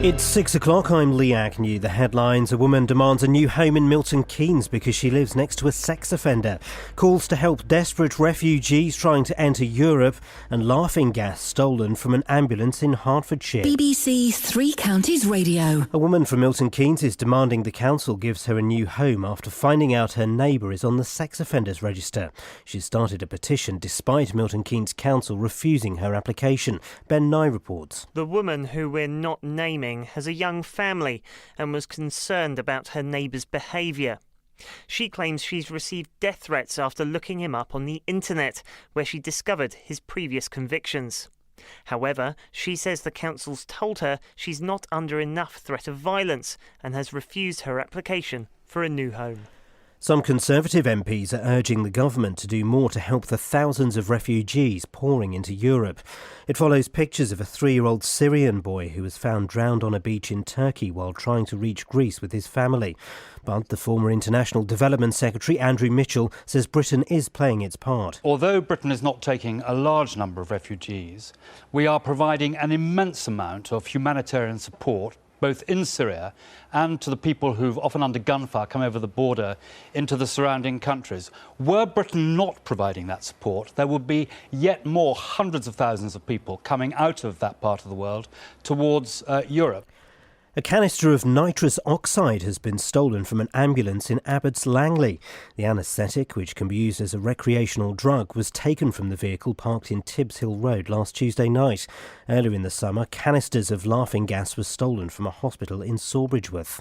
It's 6 o'clock, I'm Iain. The headlines: a woman demands a new home in Milton Keynes because she lives next to a sex offender. Calls to help desperate refugees trying to enter Europe, and laughing gas stolen from an ambulance in Hertfordshire. BBC Three Counties Radio. A woman from Milton Keynes is demanding the council gives her a new home after finding out her neighbour is on the sex offenders register. She's started a petition despite Milton Keynes Council refusing her application. Ben Nye reports. The woman, who we're not naming, has a young family and was concerned about her neighbour's behaviour. She claims she's received death threats after looking him up on the internet, where she discovered his previous convictions. However, she says the council's told her she's not under enough threat of violence and has refused her application for a new home. Some Conservative MPs are urging the government to do more to help the thousands of refugees pouring into Europe. It follows pictures of a 3-year-old Syrian boy who was found drowned on a beach in Turkey while trying to reach Greece with his family. But the former International Development Secretary, Andrew Mitchell, says Britain is playing its part. Although Britain is not taking a large number of refugees, we are providing an immense amount of humanitarian support both in Syria and to the people who've often under gunfire come over the border into the surrounding countries. Were Britain not providing that support, there would be yet more hundreds of thousands of people coming out of that part of the world towards Europe. A canister of nitrous oxide has been stolen from an ambulance in Abbots Langley. The anaesthetic, which can be used as a recreational drug, was taken from the vehicle parked in Tibbs Hill Road last Tuesday night. Earlier in the summer, canisters of laughing gas were stolen from a hospital in Sawbridgeworth.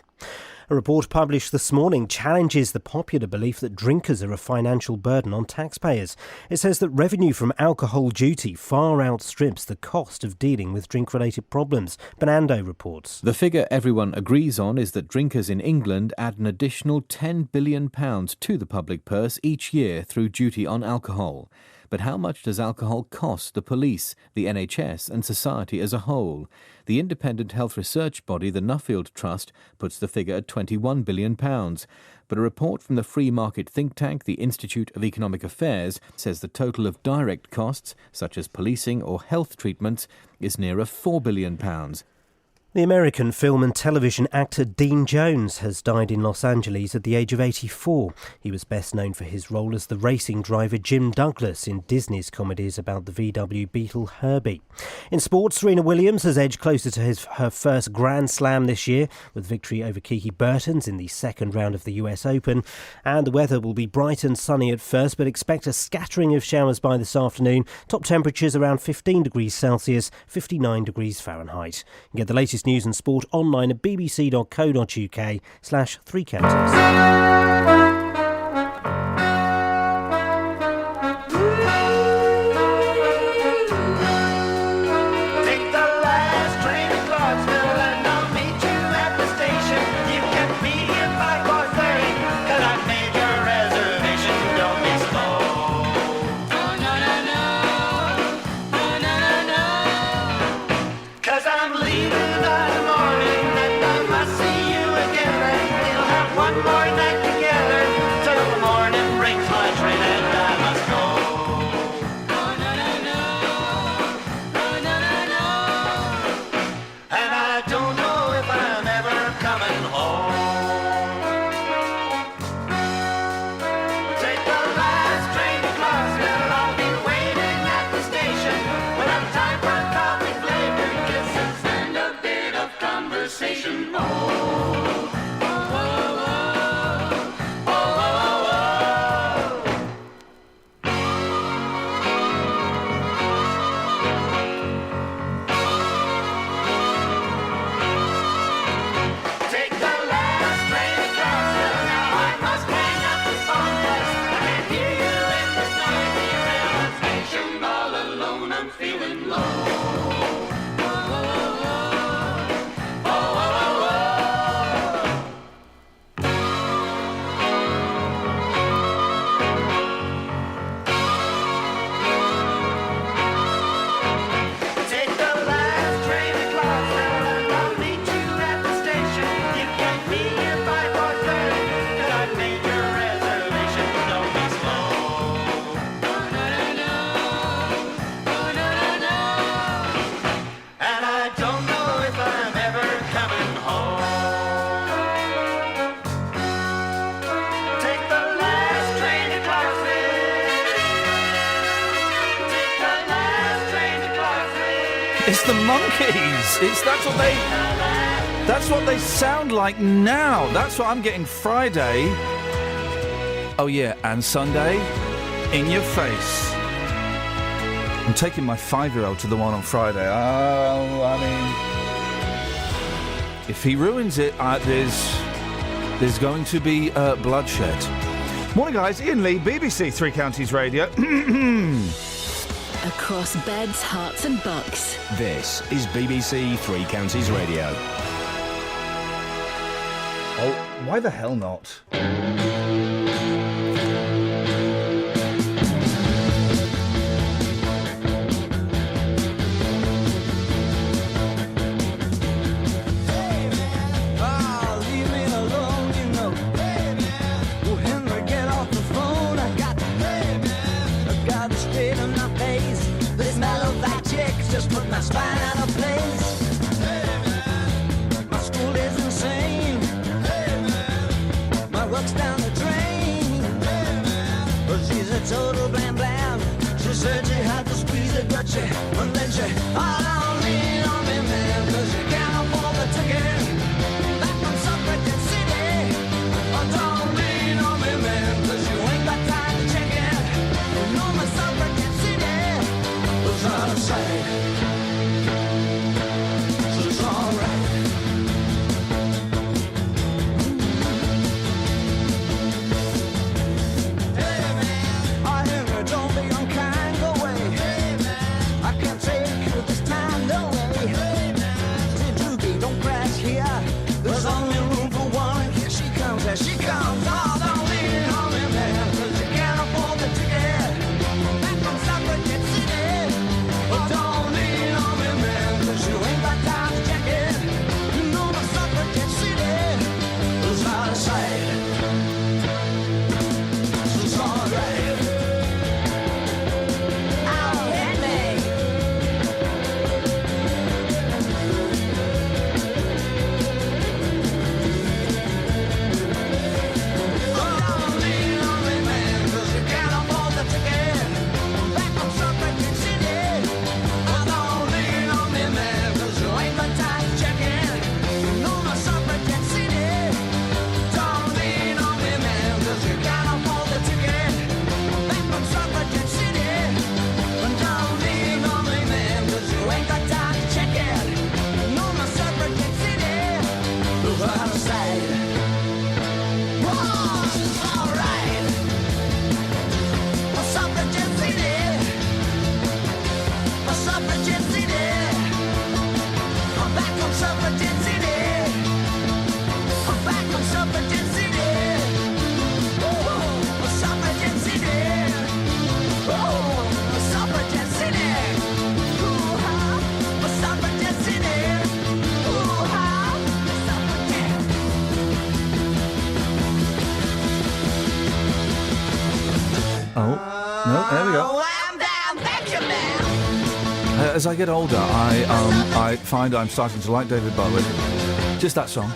A report published this morning challenges the popular belief that drinkers are a financial burden on taxpayers. It says that revenue from alcohol duty far outstrips the cost of dealing with drink-related problems. Bernardo reports. The figure everyone agrees on is that drinkers in England add an additional £10 billion to the public purse each year through duty on alcohol. But how much does alcohol cost the police, the NHS and society as a whole? The independent health research body, the Nuffield Trust, puts the figure at £21 billion. But a report from the free market think tank, the Institute of Economic Affairs, says the total of direct costs, such as policing or health treatments, is nearer £4 billion. The American film and television actor Dean Jones has died in Los Angeles at the age of 84. He was best known for his role as the racing driver Jim Douglas in Disney's comedies about the VW Beetle Herbie. In sports, Serena Williams has edged closer to her first Grand Slam this year with victory over Kiki Bertens in the second round of the US Open. And the weather will be bright and sunny at first, but expect a scattering of showers by this afternoon. Top temperatures around 15 degrees Celsius, 59 degrees Fahrenheit. You can get the latest news and sport online at bbc.co.uk/3counties. It's the Monkees. That's what they sound like now. That's what I'm getting Friday. Oh yeah, and Sunday, In Your Face. I'm taking my 5-year-old to the one on Friday. I mean, if he ruins it, there's going to be bloodshed. Morning, guys. Iain Lee, BBC Three Counties Radio. Across beds, hearts and bucks. This is BBC Three Counties Radio. Oh, why the hell not? Just put my spine out of place. Hey man. My school is insane. Hey man. My work's down the drain. Hey man. But she's a total blam blam. She said she had to squeeze it, but she, and then she, don't lean on me, man, 'cause you can't afford the ticket. Back from Suffragette City. Don't lean on me, man, 'cause you ain't got time to check it. You know my Suffragette City was out of sight. She comes, oh, don't lean on me, man, 'cause you can't afford the ticket. Back from Suffragette City. Oh, don't lean on me, man, 'cause you ain't got time to check it. You know my Suffragette City is out of sight. It's alright. Oh, hit me. There we go. As I get older, I find I'm starting to like David Bowie. Just that song.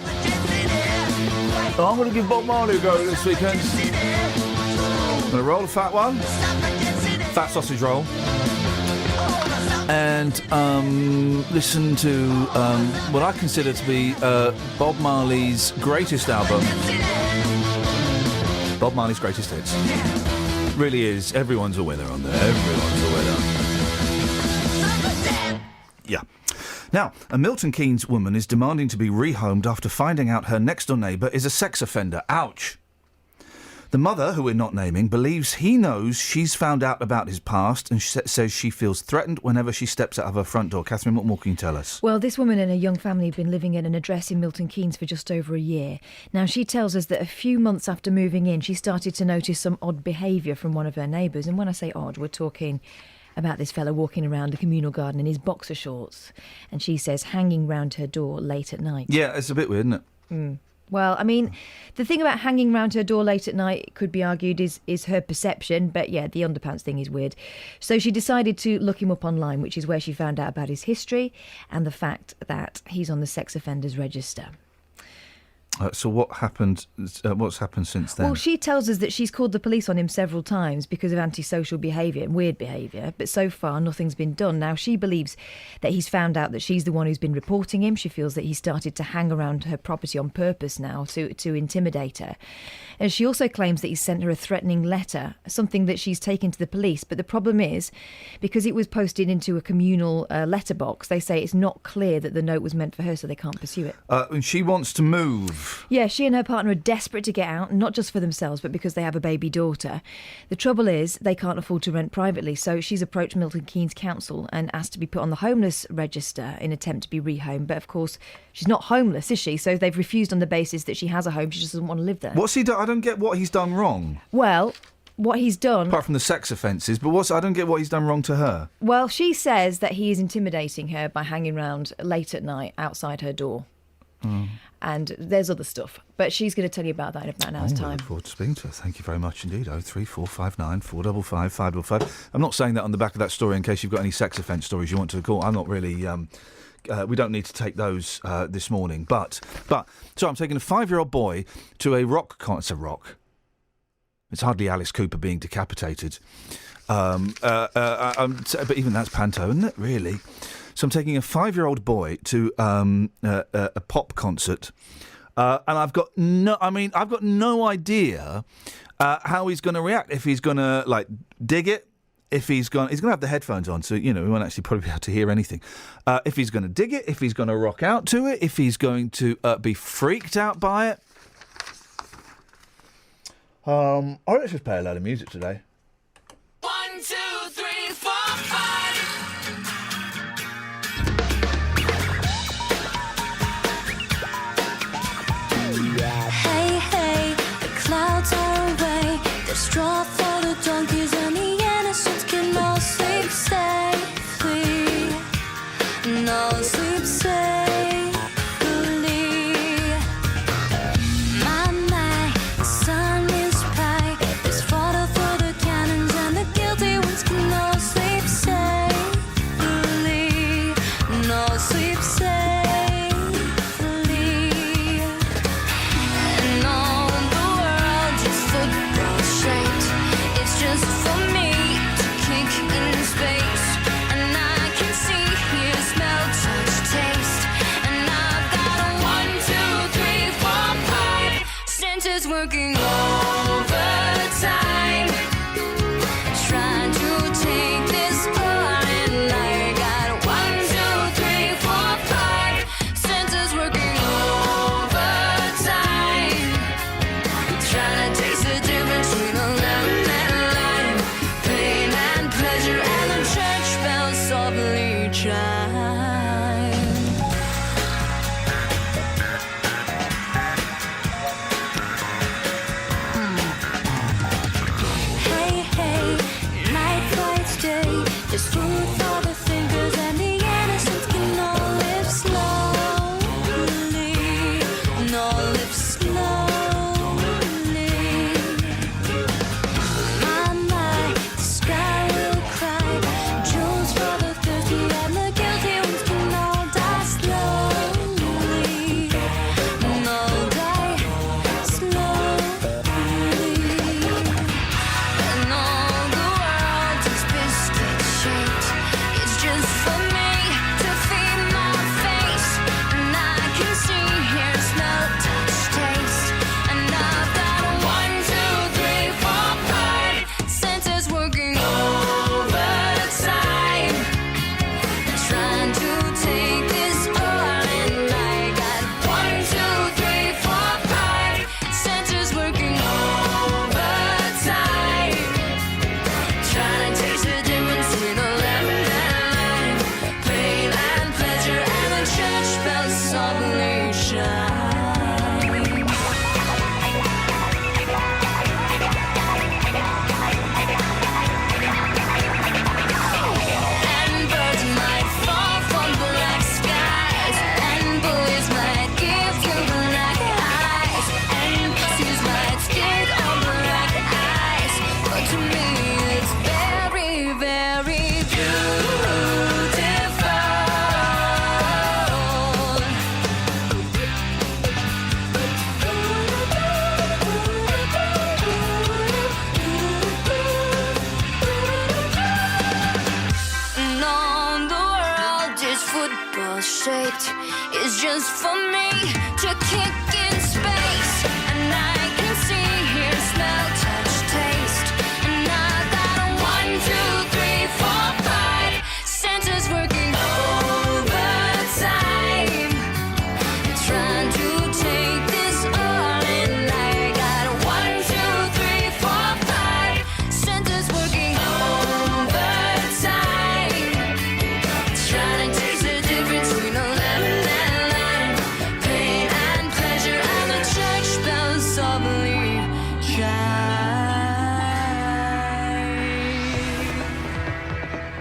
Oh, I'm going to give Bob Marley a go this weekend. I'm going to roll a fat one. Fat sausage roll. And listen to what I consider to be Bob Marley's greatest album. Bob Marley's greatest hits. Really is. Everyone's a winner on there. Everyone's a winner. Yeah. Now, a Milton Keynes woman is demanding to be rehomed after finding out her next-door neighbour is a sex offender. Ouch. The mother, who we're not naming, believes he knows she's found out about his past and says she feels threatened whenever she steps out of her front door. Catherine, what more can you tell us? Well, this woman and a young family have been living in an address in Milton Keynes for just over a year. Now, she tells us that a few months after moving in, she started to notice some odd behaviour from one of her neighbours. And when I say odd, we're talking about this fella walking around the communal garden in his boxer shorts. And she says hanging round her door late at night. Yeah, it's a bit weird, isn't it? Mm. Well, I mean, the thing about hanging round her door late at night, it could be argued, is her perception. But yeah, the underpants thing is weird. So she decided to look him up online, which is where she found out about his history and the fact that he's on the sex offenders register. So what happened? What's happened since then? Well, she tells us that she's called the police on him several times because of antisocial behaviour and weird behaviour, but so far nothing's been done. Now, she believes that he's found out that she's the one who's been reporting him. She feels that he started to hang around her property on purpose now to intimidate her. And she also claims that he sent her a threatening letter, something that she's taken to the police. But the problem is, because it was posted into a communal letterbox, they say it's not clear that the note was meant for her, so they can't pursue it. And she wants to move. Yeah, she and her partner are desperate to get out, not just for themselves, but because they have a baby daughter. The trouble is, they can't afford to rent privately, so she's approached Milton Keynes Council and asked to be put on the homeless register in attempt to be rehomed. But of course, she's not homeless, is she? So they've refused on the basis that she has a home, she just doesn't want to live there. What's he done? I don't get what he's done wrong. Well, what he's done... Apart from the sex offences, but I don't get what he's done wrong to her. Well, she says that he is intimidating her by hanging around late at night outside her door. And there's other stuff. But she's going to tell you about that in about an hour's I time. look forward to speaking to her. Thank you very much indeed. 03459 455 555. I'm not saying that on the back of that story in case you've got any sex offence stories you want to call. I'm not really... we don't need to take those this morning. But so I'm taking a 5-year-old boy to a rock concert. It's a rock. It's hardly Alice Cooper being decapitated. But even that's panto, isn't it, really? So I'm taking a 5-year-old boy to a pop concert, and I've got no idea how he's going to react. If he's going to dig it, if he's going to have the headphones on, so we won't actually probably be able to hear anything. If he's going to dig it, if he's going to rock out to it, if he's going to be freaked out by it. Let's just play a load of music today. 1, 2, 3, 4, 5. Hey, hey, the clouds are away. There's straw for the donkeys and the innocents can all sleep safely. No sleep safely. My, the sun is bright. There's fodder for the cannons and the guilty ones can all sleep safely. No sleep safely. Just for me to kick in space, and I can see, hear, smell, touch, taste, and I've got a 1, 2, 3, 4, 5 senses working overtime, trying to take this part, and I got a 1, 2, 3, 4, 5 football shaped is just for me to kick in space. And I can see, hear, smell, touch, taste. And I got a 1, 2, 3, 4, 5 senses working overtime. Trying to take this all in. I got a 1, 2, 3, 4, 5 senses working overtime. Trying to taste the difference between a lemon and lime, pain and pleasure, and the church bells softly chime.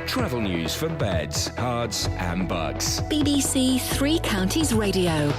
Travel news for beds, cards and bugs. BBC Three Counties Radio.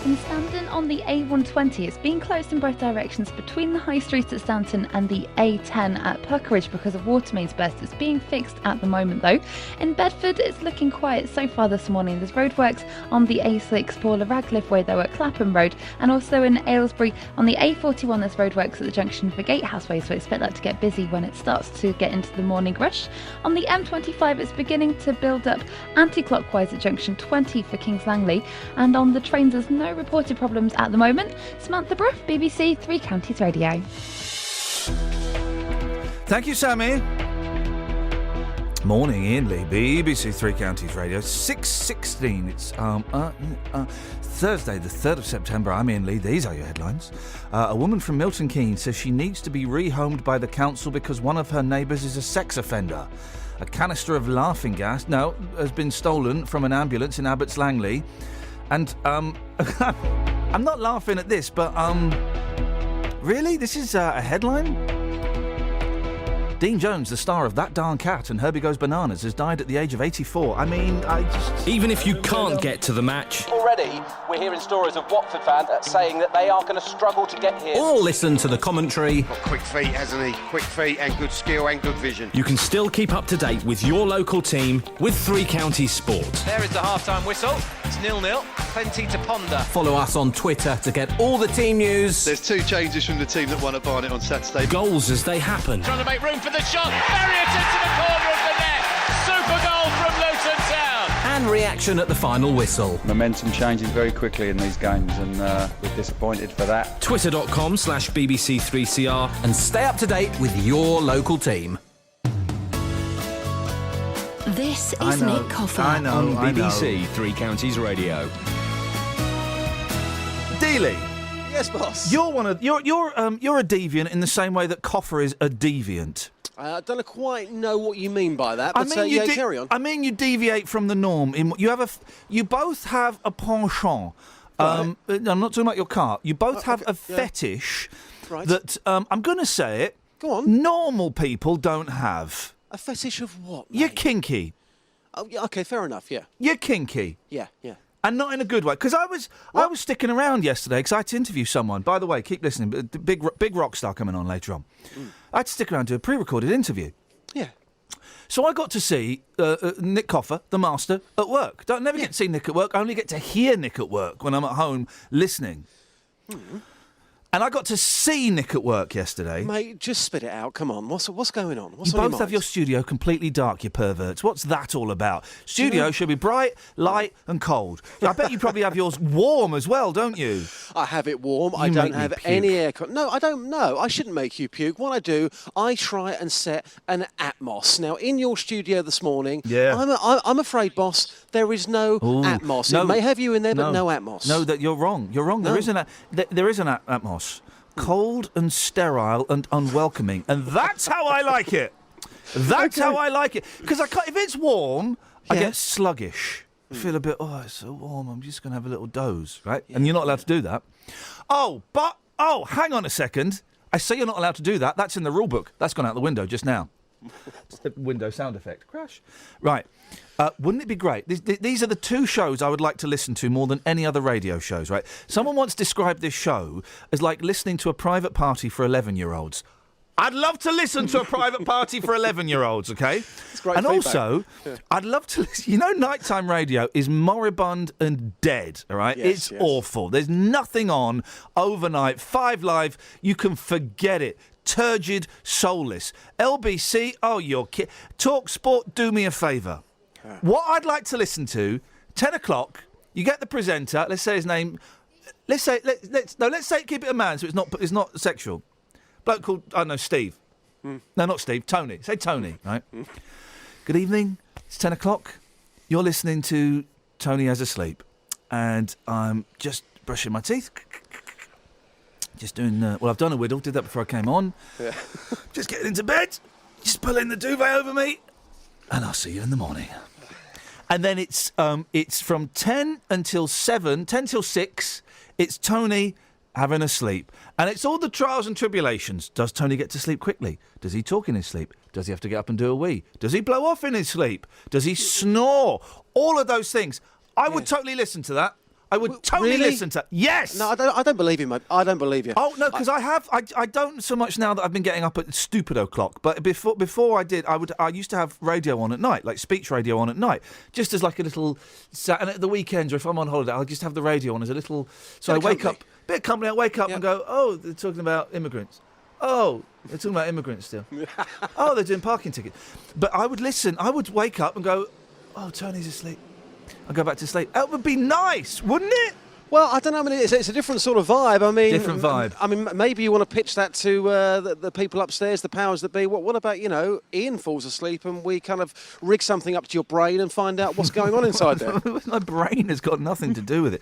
In Stanton on the A120, it's being closed in both directions between the High Street at Stanton and the A10 at Puckeridge because of water mains burst. It's being fixed at the moment though. In Bedford, it's looking quiet so far this morning. There's roadworks on the A6 Paula Radcliffe Way though at Clapham Road, and also in Aylesbury on the A41 there's roadworks at the junction for Gatehouse Way, so expect that to get busy when it starts to get into the morning rush. On the M25 it's beginning to build up anti-clockwise at junction 20 for Kings Langley, and on the trains there's no reported problems at the moment. Samantha Bruff, BBC Three Counties Radio. Thank you, Sammy. Morning, Iain Lee, BBC Three Counties Radio. 6:16. It's Thursday, the 3rd of September. I'm Iain Lee. These are your headlines. A woman from Milton Keynes says she needs to be rehomed by the council because one of her neighbours is a sex offender. A canister of laughing gas, has been stolen from an ambulance in Abbots Langley. And, I'm not laughing at this, but, really? This is a headline? Dean Jones, the star of That Darn Cat and Herbie Goes Bananas, has died at the age of 84. I mean, Even if you can't get to the match, already we're hearing stories of Watford fans saying that they are going to struggle to get here. or listen to the commentary, Got quick feet, hasn't he? Quick feet and good skill and good vision. you can still keep up to date with your local team with Three Counties Sport. There is the half-time whistle. It's 0-0. Plenty to ponder. Follow us on Twitter to get all the team news, There's 2 changes from the team that won at Barnet on Saturday. goals as they happen, Trying to make room for the shot. Marriott into the corner of the net. Super goal from Luton Town. and reaction at the final whistle. Momentum changes very quickly in these games, and we're disappointed for that. Twitter.com/BBC3CR and stay up to date with your local team. This is Nick Coffer. on BBC Three Counties Radio. Dealey. Yes, boss. You're you're a deviant in the same way that Coffer is a deviant. I don't quite know what you mean by that, but carry on. I mean, you deviate from the norm. You both have a penchant. Right. I'm not talking about your car. You both have a fetish that I'm going to say it. Go on. Normal people don't have. A fetish of what, mate? You're kinky. Oh, yeah, okay, fair enough. Yeah. You're kinky. Yeah. And not in a good way. Because I was sticking around yesterday because I had to interview someone. By the way, keep listening. Big rock star coming on later on. I had to stick around to a pre-recorded interview. Yeah. So I got to see Nick Coffer, the master, at work. Never get to see Nick at work. I only get to hear Nick at work when I'm at home listening. And I got to see Nick at work yesterday. Mate, just spit it out. Come on. What's going on? What's You on your both have mind? your studio completely dark, you perverts. What's that all about? Studio should be bright, light and cold. I bet you probably have yours warm as well, don't you? I have it warm. I You don't make me have puke. any aircon. No, I don't know. I shouldn't make you puke. What I do, I try and set an atmos. Now, in your studio this morning, I'm afraid, boss, there is no atmos. It may have you in there, but no atmos. No, that you're wrong. You're wrong. No. There is an atmos. Cold and sterile and unwelcoming. And that's how I like it. That's how I like it. Because if it's warm, I get sluggish. I feel a bit, it's so warm, I'm just going to have a little doze, right? And you're not allowed to do that. Hang on a second. I say you're not allowed to do that. That's in the rule book. That's gone out the window just now. It's the window sound effect. Crash. Right. Wouldn't it be great? These are the 2 shows I would like to listen to more than any other radio shows, right? Someone once described this show as like listening to a private party for 11-year-olds. I'd love to listen to a private party for 11-year-olds, okay? It's great and feedback. Also, I'd love to listen. You know, nighttime radio is moribund and dead, all right? It's awful. There's nothing on overnight. 5 Live, you can forget it. Turgid, soulless. LBC, you're Talk Sport, do me a favour. What I'd like to listen to, 10 o'clock, you get the presenter, let's say his name, let's say, keep it a man so it's not sexual. Bloke called, I don't know, Steve. No, not Steve, Tony. Say Tony, right? Good evening, it's 10 o'clock. You're listening to Tony Has a Sleep. And I'm just brushing my teeth. Just doing, I've done a whittle, did that before I came on. Yeah. Just getting into bed, just pulling the duvet over me, and I'll see you in the morning. And then it's from 10 until 7, 10 till 6, it's Tony having a sleep. And it's all the trials and tribulations. Does Tony get to sleep quickly? Does he talk in his sleep? Does he have to get up and do a wee? Does he blow off in his sleep? Does he snore? All of those things. I would totally listen to that. I would totally listen to. Yes. No, I don't believe you, mate. I don't believe you. Oh no, because I don't so much now that I've been getting up at stupid o'clock. But before I did, I used to have radio on at night, like speech radio on at night, just as like a little. And at the weekends, or if I'm on holiday, I'll just have the radio on as a little. So I wake up, bit of company. I wake up and go, oh, they're talking about immigrants. Oh, they're talking about immigrants still. Oh, they're doing parking tickets. But I would listen. I would wake up and go, oh, Tony's asleep. I'll go back to sleep. That would be nice, wouldn't it? Well, I don't know. I mean, it's a different sort of vibe. I mean, different vibe. I mean, maybe you want to pitch that to the people upstairs, the powers that be. What about, Iain falls asleep and we kind of rig something up to your brain and find out what's going on inside there? My brain has got nothing to do with it.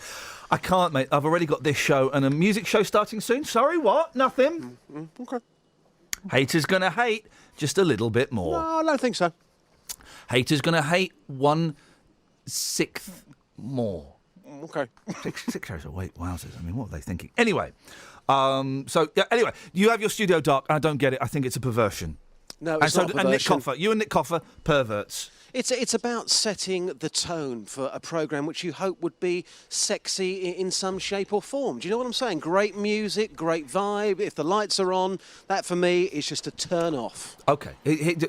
I can't, mate. I've already got this show and a music show starting soon. Sorry, what? Nothing. Okay. Haters gonna hate just a little bit more. No, I don't think so. Haters gonna hate 1/6 more. Okay. Six hours a week. Wowzers. I mean, what are they thinking? Anyway, anyway, you have your studio dark. I don't get it. I think it's a perversion. No, it's not a perversion. And Nick Coffer. You and Nick Coffer, perverts. It's about setting the tone for a programme which you hope would be sexy in some shape or form. Do you know what I'm saying? Great music, great vibe. If the lights are on, that for me is just a turn off. Okay.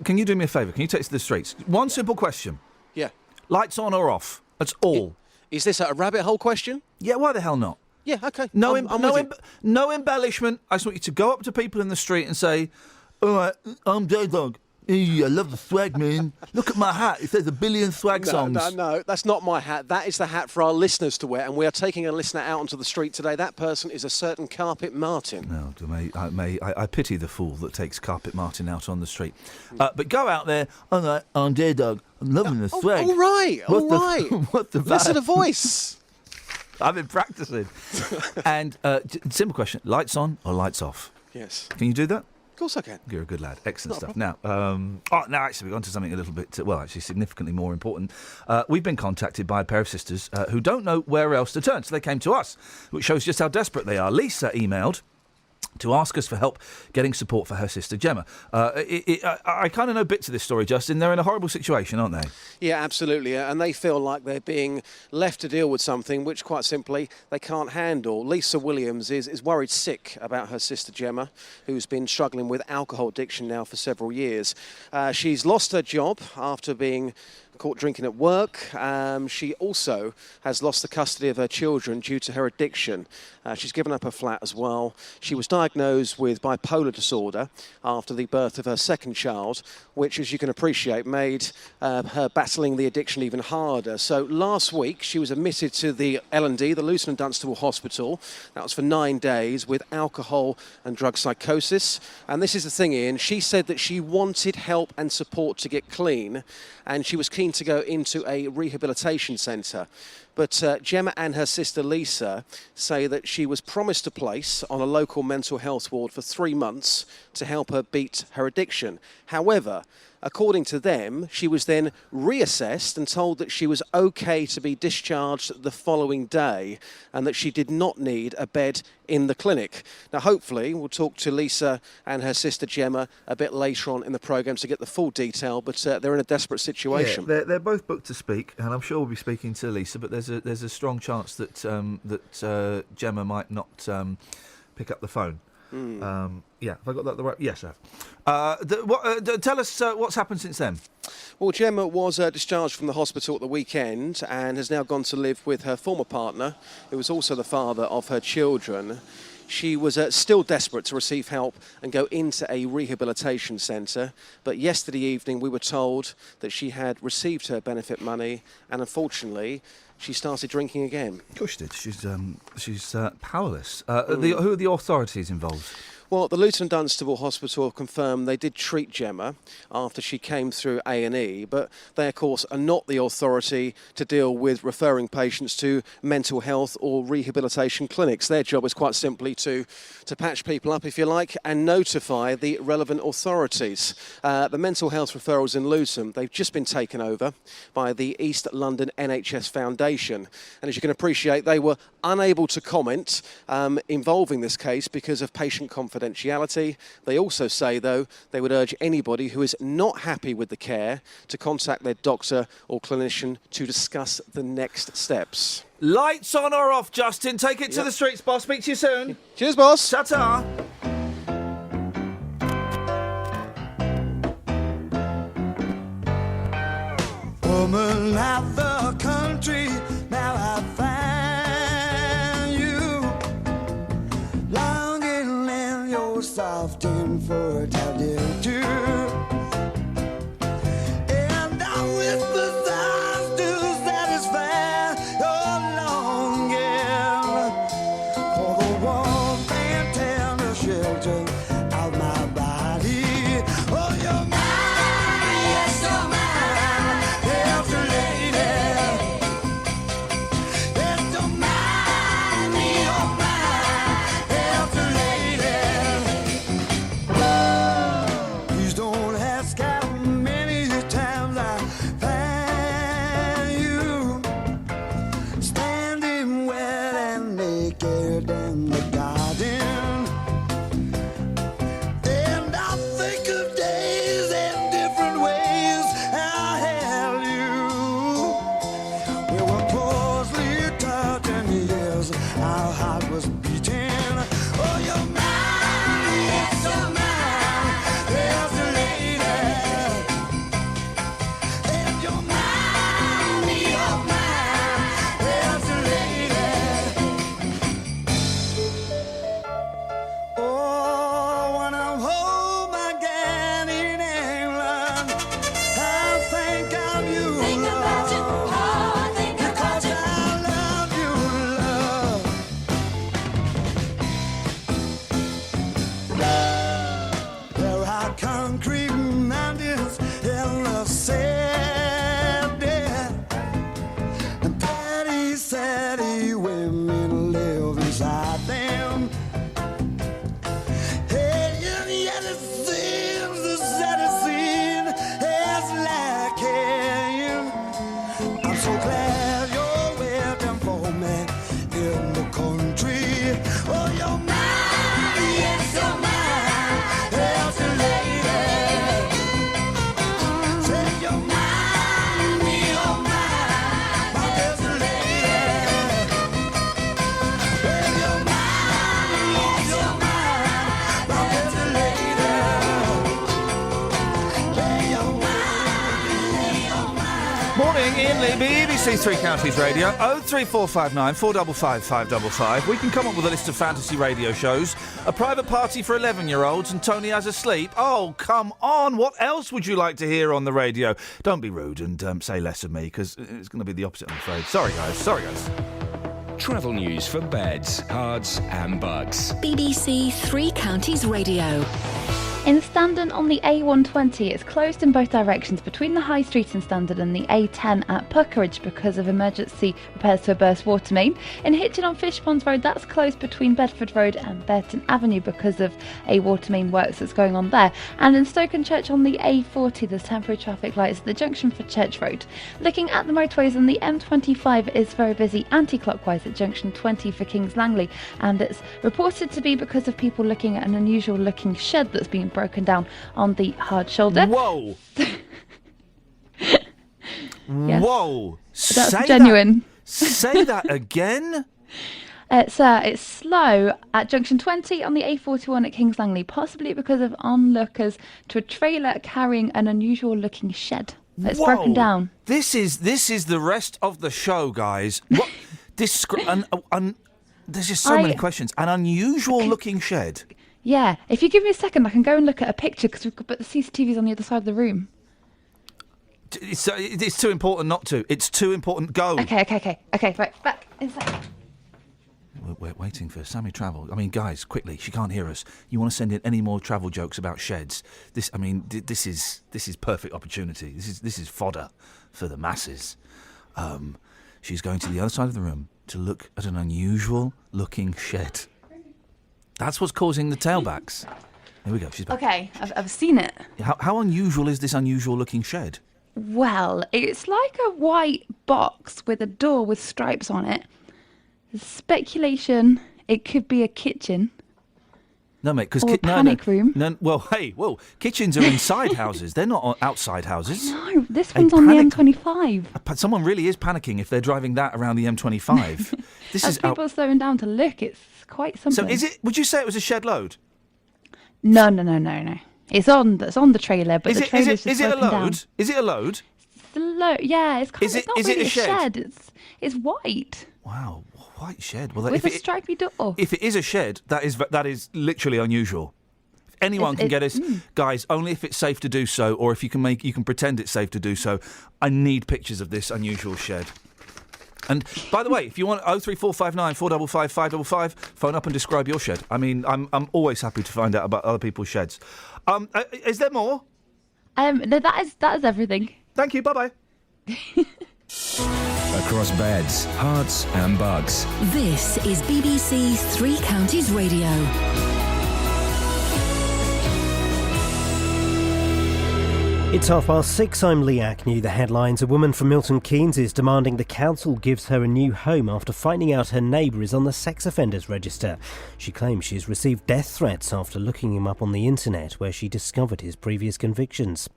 Can you do me a favour? Can you take us to the streets? One simple question. Yeah. Lights on or off? That's all. Is this a rabbit hole question? Yeah, why the hell not? Yeah, okay. No, no embellishment. I just want you to go up to people in the street and say, all right, I'm J-Dog. Hey, I love the swag, man. Look at my hat. It says 1 billion swag songs. No, that's not my hat. That is the hat for our listeners to wear, and we are taking a listener out onto the street today. That person is a certain Carpet Martin. No, I pity the fool that takes Carpet Martin out on the street. But go out there. All right, I'm J-Dog. I'm loving the swag. All right. What's the Listen to the voice. I've been practicing. And simple question: lights on or lights off? Yes. Can you do that? Of course I can. You're a good lad. Excellent Not a stuff. Now, actually, we're on to something a little bit, significantly more important. We've been contacted by a pair of sisters who don't know where else to turn, so they came to us, which shows just how desperate they are. Lisa emailed to ask us for help getting support for her sister Gemma. I kind of know bits of this story, Justin. They're in a horrible situation, aren't they? Yeah, absolutely. And they feel like they're being left to deal with something which, quite simply, they can't handle. Lisa Williams is worried sick about her sister Gemma, who's been struggling with alcohol addiction now for several years. She's lost her job after being caught drinking at work. She also has lost the custody of her children due to her addiction. She's given up her flat as well. She was diagnosed with bipolar disorder after the birth of her second child, which, as you can appreciate, made her battling the addiction even harder. So last week, she was admitted to the L&D, the Luton and Dunstable Hospital. That was for 9 days with alcohol and drug psychosis. And this is the thing, Iain. She said that she wanted help and support to get clean, and she was keen to go into a rehabilitation centre. But Gemma and her sister Lisa say that she was promised a place on a local mental health ward for 3 months to help her beat her addiction. However, according to them, she was then reassessed and told that she was okay to be discharged the following day and that she did not need a bed in the clinic. Now, hopefully, we'll talk to Lisa and her sister Gemma a bit later on in the programme to get the full detail, but they're in a desperate situation. Yeah, they're both booked to speak, and I'm sure we'll be speaking to Lisa, but there's a strong chance that Gemma might not pick up the phone. Have I got that the right? Yes, I have. Tell us what's happened since then. Well, Gemma was discharged from the hospital at the weekend and has now gone to live with her former partner, who was also the father of her children. She was still desperate to receive help and go into a rehabilitation centre. But yesterday evening we were told that she had received her benefit money and unfortunately she started drinking again. Of course she did. She's powerless. Who are the authorities involved? Well, the Luton Dunstable Hospital have confirmed they did treat Gemma after she came through A&E, but they, of course, are not the authority to deal with referring patients to mental health or rehabilitation clinics. Their job is quite simply to patch people up, if you like, and notify the relevant authorities. The mental health referrals in Luton, they've just been taken over by the East London NHS Foundation. And as you can appreciate, they were unable to comment involving this case because of patient confidentiality. They also say, though, they would urge anybody who is not happy with the care to contact their doctor or clinician to discuss the next steps. Lights on or off, Justin? Take it to the streets, boss. Speak to you soon. Cheers, boss. Ta-ta. Woman of the country, now I find you longing in your soft and fertile too. And I whisper eyes to satisfy your longing for the warmth and tender shelter of my body. Oh, you're mine, yes, you're mine. Iain Lee, BBC Three Counties Radio, 03459 455 555. We can come up with a list of fantasy radio shows. A private party for 11-year-olds and Tony has a sleep. Oh, come on. What else would you like to hear on the radio? Don't be rude and say less of me, because it's going to be the opposite, I'm afraid. Sorry, guys. Travel news for beds, cards and bugs. BBC Three Counties Radio. In Standon on the A120, it's closed in both directions between the High Street in Standon and the A10 at Puckeridge because of emergency repairs to a burst water main. In Hitchin on Fishponds Road, that's closed between Bedford Road and Burton Avenue because of a water main works that's going on there. And in Stokenchurch on the A40, there's temporary traffic lights at the junction for Church Road. Looking at the motorways, on the M25 is very busy anti-clockwise at junction 20 for Kings Langley, and it's reported to be because of people looking at an unusual looking shed that's been broken down on the hard shoulder. Whoa! Yes. Whoa! That's genuine. Say that again? It's slow at junction 20 on the A41 at Kings Langley, possibly because of onlookers to a trailer carrying an unusual looking shed. It's broken down. This is the rest of the show, guys. What? There's just so many questions. An unusual-looking shed. Yeah, if you give me a second, I can go and look at a picture but the CCTV's on the other side of the room. It's too important not to. It's too important. Go. Okay, right, back inside. We're waiting for Sammy Travel. I mean, guys, quickly, she can't hear us. You want to send in any more travel jokes about sheds? This is perfect opportunity. This is fodder for the masses. She's going to the other side of the room to look at an unusual-looking shed. That's what's causing the tailbacks. Here we go. She's back. Okay, I've seen it. How unusual is this unusual-looking shed? Well, it's like a white box with a door with stripes on it. There's speculation it could be a kitchen. No, mate, because panic room. No, well, kitchens are inside houses. They're not outside houses. No, this one's on the M25. Someone really is panicking if they're driving that around the M25. As people are slowing down to look, it's quite something. So, would you say it was a shed load? No. It's on the trailer, but the trailer's just broken down. Is it a load? It's a load. Yeah, it's Is it really a shed? It's white. Wow, white shed. Well, with a stripy door. If it is a shed, that is literally unusual. If anyone can get us, guys, only if it's safe to do so, or if you can pretend it's safe to do so. I need pictures of this unusual shed. And by the way, if you want 03459 455 555, phone up and describe your shed. I mean, I'm always happy to find out about other people's sheds. Is there more? No, that is everything. Thank you. Bye bye. Across beds, hearts and bugs. This is BBC Three Counties Radio. It's 6:30. I'm Lee Agnew. The headlines. A woman from Milton Keynes is demanding the council gives her a new home after finding out her neighbour is on the sex offenders register. She claims she's received death threats after looking him up on the internet, where she discovered his previous convictions.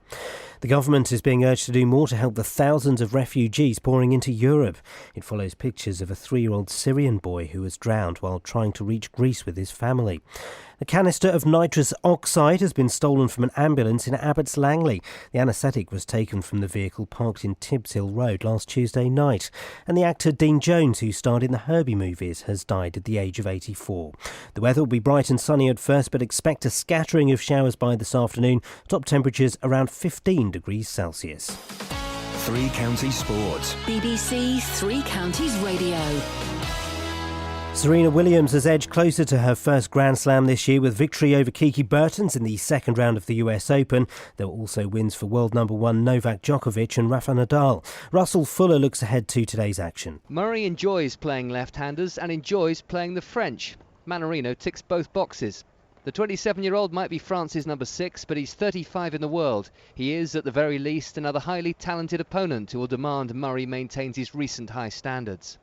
The government is being urged to do more to help the thousands of refugees pouring into Europe. It follows pictures of a 3-year-old Syrian boy who was drowned while trying to reach Greece with his family. A canister of nitrous oxide has been stolen from an ambulance in Abbots Langley. The anaesthetic was taken from the vehicle parked in Tibbs Hill Road last Tuesday night. And the actor Dean Jones, who starred in the Herbie movies, has died at the age of 84. The weather will be bright and sunny at first, but expect a scattering of showers by this afternoon. Top temperatures around 15 degrees Celsius. Three Counties Sports. BBC Three Counties Radio. Serena Williams has edged closer to her first Grand Slam this year with victory over Kiki Bertens in the second round of the US Open. There were also wins for world number one Novak Djokovic and Rafa Nadal. Russell Fuller looks ahead to today's action. Murray enjoys playing left-handers and enjoys playing the French. Mannarino ticks both boxes. The 27-year-old might be France's number 6, but he's 35 in the world. He is, at the very least, another highly talented opponent who will demand Murray maintains his recent high standards.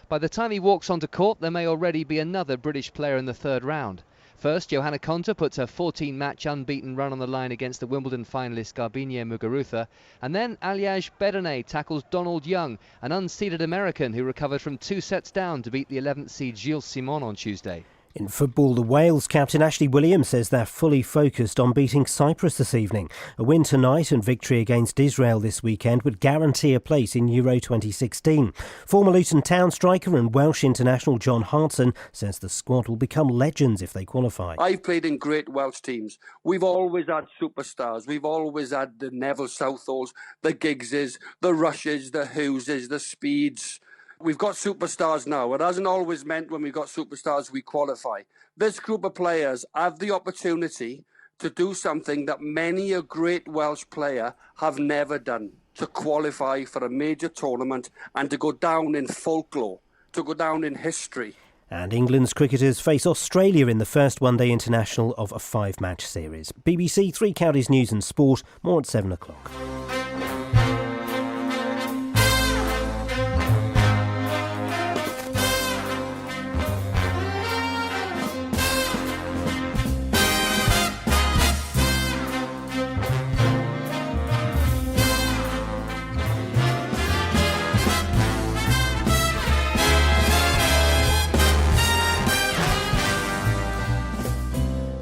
By the time he walks onto court, there may already be another British player in the third round. First, Johanna Konta puts her 14-match unbeaten run on the line against the Wimbledon finalist Garbine Muguruza, and then Aljaz Bedene tackles Donald Young, an unseeded American who recovered from 2 sets down to beat the 11th seed Gilles Simon on Tuesday. In football, the Wales captain Ashley Williams says they're fully focused on beating Cyprus this evening. A win tonight and victory against Israel this weekend would guarantee a place in Euro 2016. Former Luton Town striker and Welsh international John Hartson says the squad will become legends if they qualify. I've played in great Welsh teams. We've always had superstars. We've always had the Neville Southalls, the Giggses, the Rushes, the Hugheses, the Speeds. We've got superstars now. It hasn't always meant when we've got superstars we qualify. This group of players have the opportunity to do something that many a great Welsh player have never done, to qualify for a major tournament and to go down in folklore, to go down in history. And England's cricketers face Australia in the first one-day international of a 5-match series. BBC Three Counties News and Sport, more at 7 o'clock.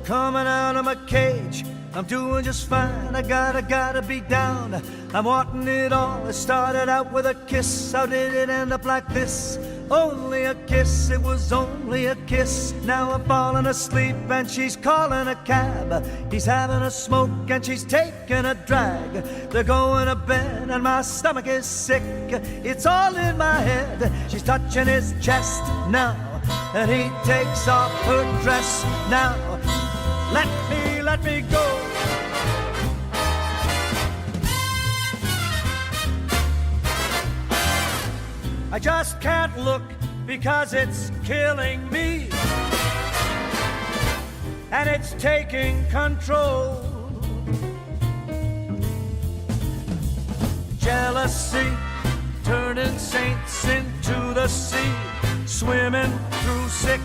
Coming out of my cage, I'm doing just fine. I gotta be down. I'm wanting it all. It started out with a kiss. How did it end up like this? Only a kiss, it was only a kiss. Now I'm falling asleep and she's calling a cab. He's having a smoke and she's taking a drag. They're going to bed and my stomach is sick. It's all in my head. She's touching his chest now, and he takes off her dress now. Let me go. I just can't look because it's killing me, and it's taking control. Jealousy, turning saints into the sea, swimming through sick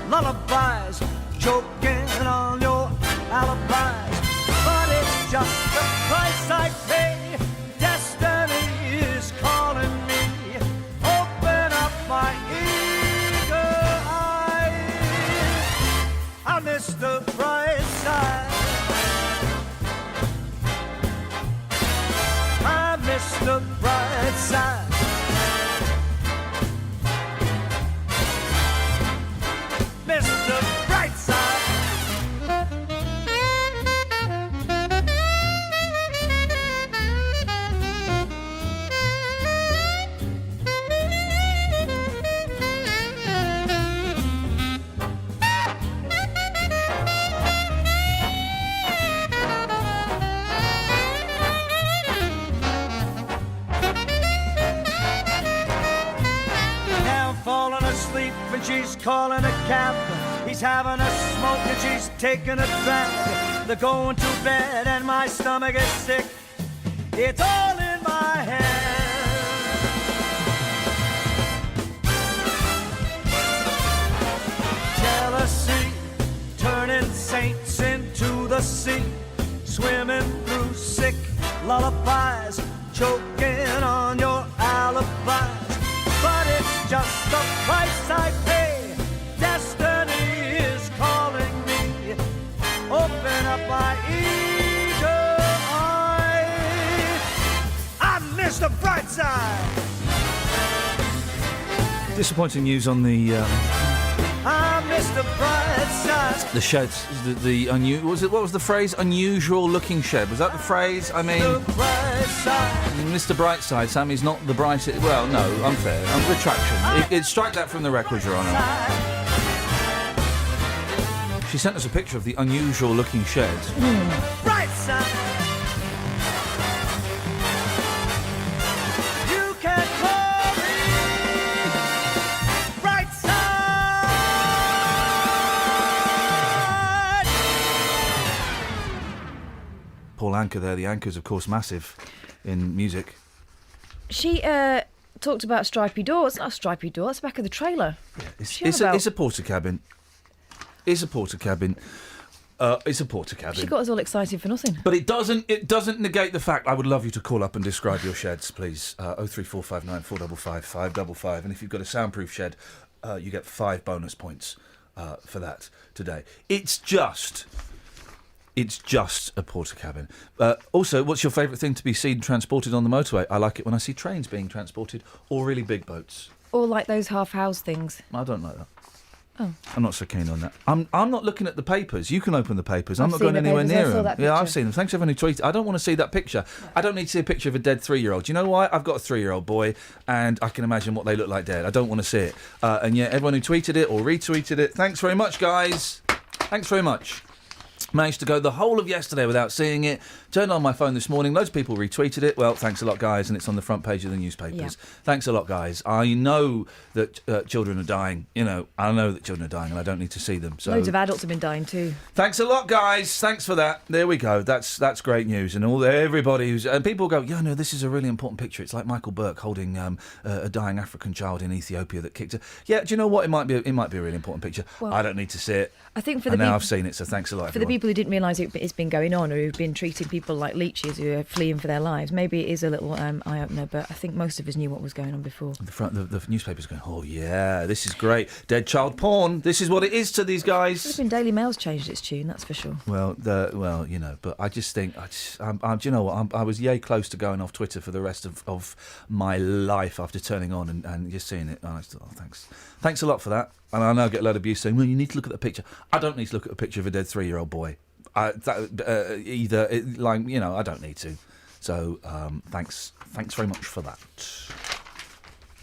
lullabies, choking on your alibis. But it's just the price I pay. Destiny is calling me. Open up my eager eyes. I miss the bright side. I miss the bright side. Miss the bright side. Falling asleep and she's calling a cab. He's having a smoke and she's taking a drag. They're going to bed and my stomach is sick. It's all in my head. Jealousy, turning saints into the sea, swimming through sick lullabies, choking on your alibis. But it's just the price I pay. Destiny is calling me. Open up my eager eyes. I miss the bright side. Disappointing news on the I miss the bright side. the sheds. What was the phrase? Unusual looking shed. Was that the phrase? I mean, Mr. Brightside. Sammy's not the brightest. Well, no, unfair. Retraction. Strike that from the record, Your Honour. She sent us a picture of the unusual looking shed. Bright side. You can call me bright side. Paul Anka there. The Anka's, of course, massive in music. She talked about stripy door. It's not a stripy door. It's the back of the trailer. It's a porter cabin. It's a porter cabin. It's a porter cabin. She got us all excited for nothing. But it doesn't negate the fact. I would love you to call up and describe your sheds, please. 03459 455 555. And if you've got a soundproof shed, you get 5 bonus points for that today. It's just a porter cabin. Also, what's your favourite thing to be seen transported on the motorway? I like it when I see trains being transported, or really big boats. Or like those half-house things. I don't like that. Oh. I'm not so keen on that. I'm not looking at the papers. You can open the papers. I'm I've not seen going the anywhere papers. near I saw them. that Yeah, I've picture. seen them. Thanks everyone who tweeted. I don't want to see that picture. I don't need to see a picture of a dead 3-year-old. Do you know why? I've got a 3-year-old boy, and I can imagine what they look like dead. I don't want to see it. And yet, everyone who tweeted it or retweeted it, thanks very much, guys. Thanks very much. Managed to go the whole of yesterday without seeing it. Turned on my phone this morning. Loads of people retweeted it. Well, thanks a lot, guys. And it's on the front page of the newspapers. Yeah. Thanks a lot, guys. I know that children are dying. You know, I know that children are dying, and I don't need to see them. So Loads of adults have been dying too. thanks a lot, guys. Thanks for that. There we go. That's great news. And everybody who's... And people go, yeah, no, this is a really important picture. It's like Michael Burke holding a dying African child in Ethiopia that kicked her. Yeah, do you know what? It might be a really important picture. Well, I don't need to see it. I think for and the now I've seen it, so thanks a lot, for the everyone. people who didn't realise it's been going on, or who've been treating people like leeches who are fleeing for their lives, maybe it is a little eye-opener, but I think most of us knew what was going on before. The newspaper's going, oh, yeah, this is great. Dead child porn, this is what it is to these guys. It's been Daily Mail's changed its tune, that's for sure. Well, you know, but I just think, do you know what, I was yay close to going off Twitter for the rest of my life after turning on and just seeing it. And I thought, thanks a lot for that. And I know I get a lot of abuse saying, well, you need to look at the picture. I don't need to look at a picture of a dead 3-year-old boy. I don't need to. So, thanks very much for that.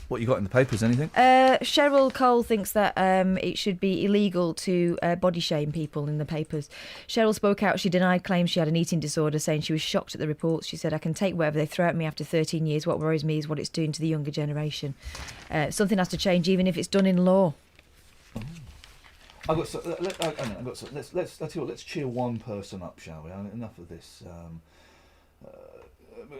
What you got in the papers, anything? Cheryl Cole thinks that it should be illegal to body shame people in the papers. Cheryl spoke out. She denied claims she had an eating disorder, saying she was shocked at the reports. She said, I can take whatever they throw at me after 13 years. What worries me is what it's doing to the younger generation. Something has to change, even if it's done in law. Let's cheer one person up, shall we? Enough of this.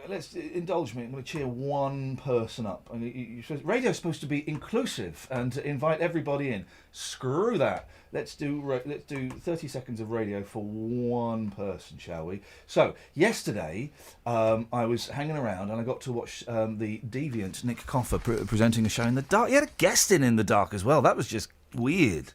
Let's indulge me. I'm going to cheer one person up. Radio's supposed to be inclusive and to invite everybody in. Screw that. Let's do 30 seconds of radio for one person, shall we? So yesterday, I was hanging around and I got to watch the deviant Nick Coffer presenting a show in the dark. He had a guest in the dark as well. That was just weird.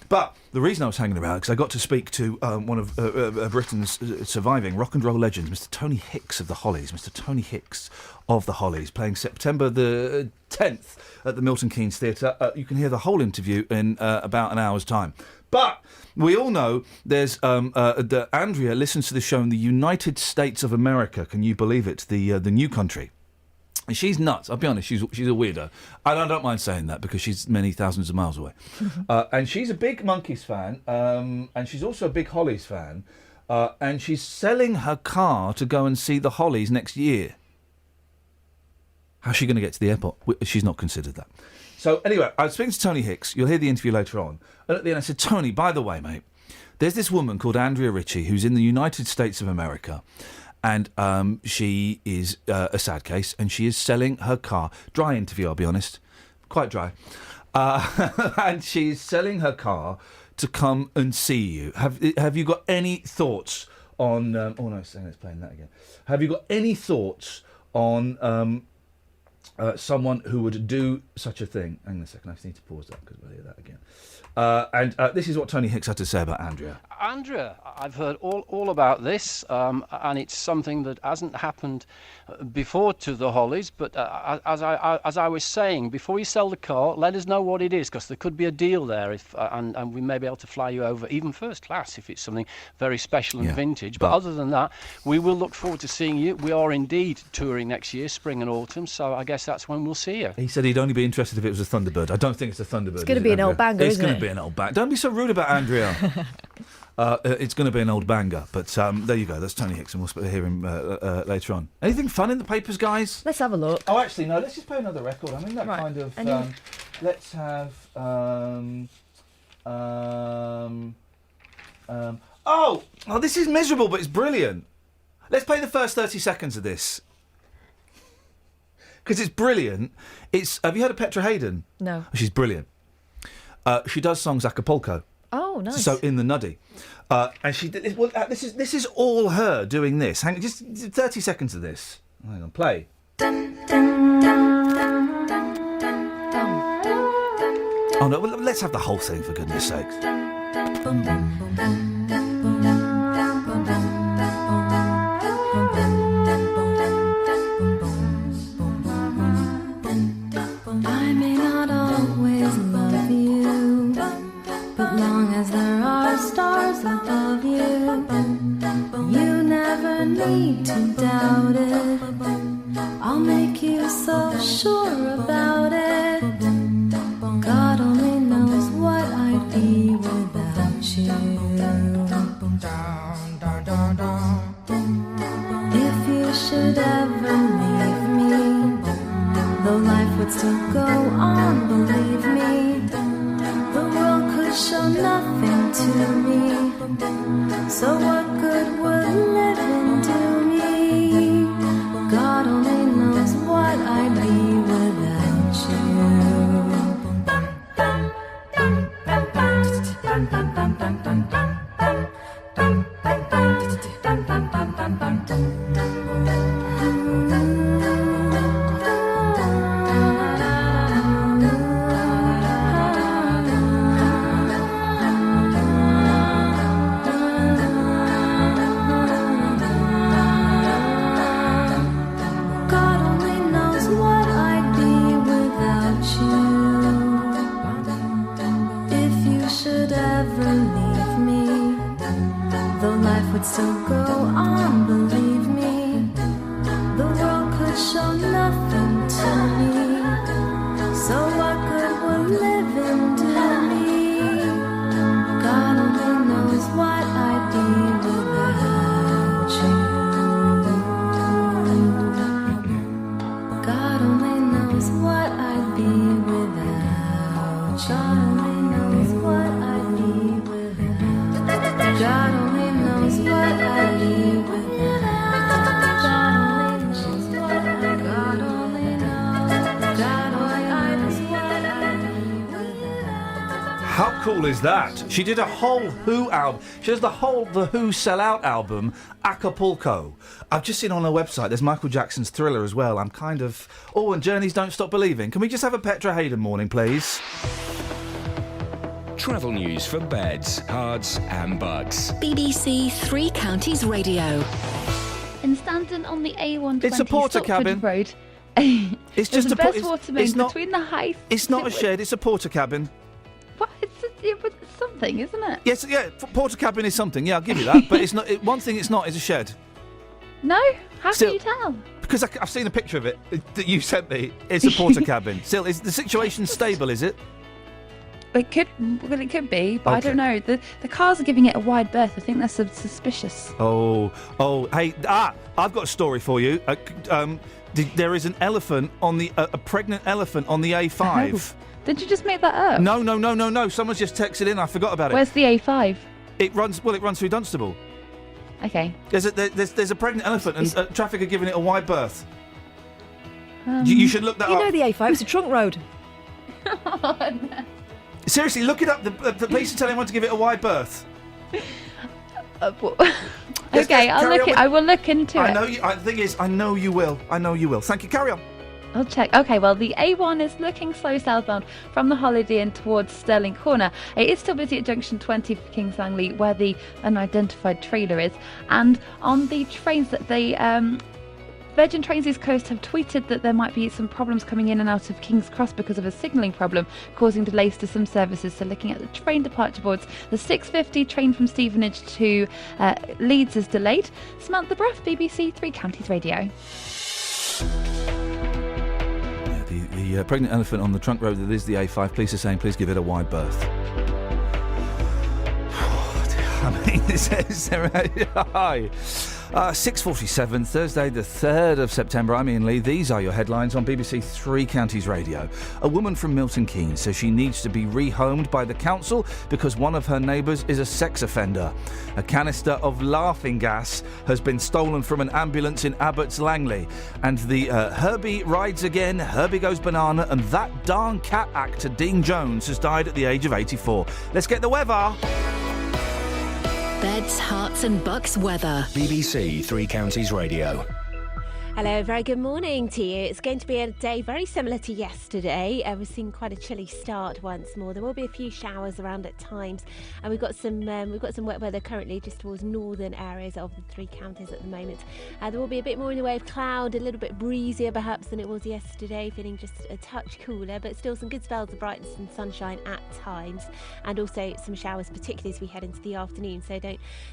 But the reason I was hanging around, because I got to speak to one of Britain's surviving rock and roll legends, Mr. Tony Hicks of the Hollies. Mr. Tony Hicks of the Hollies, playing September the 10th at the Milton Keynes Theatre. You can hear the whole interview in about an hour's time. But we all know there's that Andrea listens to the show in the United States of America. Can you believe it? The new country. She's nuts. I'll be honest. She's a weirdo. And I don't mind saying that because she's many thousands of miles away. And she's a big Monkees fan, and she's also a big Hollies fan. And she's selling her car to go and see the Hollies next year. How's she going to get to the airport? She's not considered that. So anyway, I was speaking to Tony Hicks. You'll hear the interview later on. And at the end, I said, Tony, by the way, mate, there's this woman called Andrea Ritchie who's in the United States of America. And she is a sad case, and she is selling her car. Dry interview, I'll be honest. Quite dry. And she's selling her car to come and see you. Have you got any thoughts on... oh, no, it's playing that again. Have you got any thoughts on someone who would do such a thing? Hang on a second, I just need to pause that because we'll hear that again. And this is what Tony Hicks had to say about Andrea. Andrea, I've heard all about this, and it's something that hasn't happened before to the Hollies. But as I was saying, before you sell the car, let us know what it is, because there could be a deal there, and we may be able to fly you over, even first class, if it's something very special and vintage. But other than that, we will look forward to seeing you. We are indeed touring next year, spring and autumn, so I guess that's when we'll see you. He said he'd only be interested if it was a Thunderbird. I don't think it's a Thunderbird. It's going to be an old banger, isn't it? It's going to be an old banger. Don't be so rude about Andrea. It's going to be an old banger, but there you go. That's Tony Hicks, and we'll hear him later on. Anything fun in the papers, guys? Let's have a look. Oh, actually, no. Let's just play another record. I mean, that kind of. Let's have. Oh, this is miserable, but it's brilliant. Let's play the first 30 seconds of this. Because it's brilliant. Have you heard of Petra Hayden? No. She's brilliant. She does songs Acapulco. Oh, nice. So in the Nuddy, and she did. Well, this is all her doing this. Hang on, just 30 seconds of this. Hang on, play. Oh no, well, let's have the whole thing for goodness sakes. I may not always love you, but long as there are stars above you, you never need to doubt it. I'll make you so sure about it. God only knows what I'd be without you. If you should ever leave me, though life would still go on, believe me, the world could show nothing to me. So what good would living do me? So go on, believe me, the world could show nothing to me. So what good would living do me? God only knows what I'd be without you. God only knows what I'd be without you. God only knows what I'd be without. God only knows what I'd be without. God only knows what I. God only knows. God only knows what I'd be without. How cool is that? She did a whole Who album. She does the Who Sell Out album, Acapulco. I've just seen on her website, there's Michael Jackson's Thriller as well. I'm kind of... Oh, and Journey's Don't Stop Believing. Can we just have a Petra Hayden morning, please? Travel news for beds, cards and bugs. BBC Three Counties Radio. In Standon on the A120 It's a porter cabin. Road. It's just a best water main it's not, between the high. It's not a shed, it's a porter cabin. What? It's something, isn't it? Yes, yeah, porter cabin is something, yeah, I'll give you that. But it's not. One thing it's not is a shed. No? How Still- can you tell? Because I've seen a picture of it that you sent me. It's a porter cabin. Still, is the situation stable, is it? It could be, but I Okay. don't know. The cars are giving it a wide berth. I think that's suspicious. Oh, hey, I've got a story for you. There is an elephant on the a pregnant elephant on the A5. Oh. Did you just make that up? No. Someone's just texted in. I forgot about it. Where's the A5? It runs through Dunstable. Okay. There's a pregnant elephant, and traffic are giving it a wide berth. You should look that You up. know the A5, it's a trunk road. Oh, no. Seriously, look it up. The police are telling one to give it a wide berth. Okay, I will look into I it. know you. The thing is, I know you will. Thank you. Carry on. I'll check. Okay, well, the A1 is looking slow southbound from the Holiday Inn towards Stirling Corner. It is still busy at junction 20 for Kings Langley, where the unidentified trailer is. And on the trains that Virgin Trains East Coast have tweeted that there might be some problems coming in and out of King's Cross because of a signalling problem, causing delays to some services. So looking at the train departure boards, the 6:50 train from Stevenage to Leeds is delayed. Samantha Bruff, BBC Three Counties Radio. The pregnant elephant on the trunk road that is the A5. Police are saying, please give it a wide berth. I mean, is there a... 6:47, Thursday the 3rd of September. I'm Iain Lee. These are your headlines on BBC Three Counties Radio. A woman from Milton Keynes says she needs to be rehomed by the council because one of her neighbours is a sex offender. A canister of laughing gas has been stolen from an ambulance in Abbots Langley. And the Herbie rides again, Herbie goes banana, and that darn cat actor Dean Jones has died at the age of 84. Let's get the weather. Beds, hearts and bucks weather. BBC Three Counties Radio. Hello, very good morning to you. It's going to be a day very similar to yesterday. We're seeing quite a chilly start once more. There will be a few showers around at times, and we've got some wet weather currently just towards northern areas of the three counties at the moment. There will be a bit more in the way of cloud, a little bit breezier perhaps than it was yesterday, feeling just a touch cooler, but still some good spells of brightness and sunshine at times, and also some showers, particularly as we head into the afternoon. So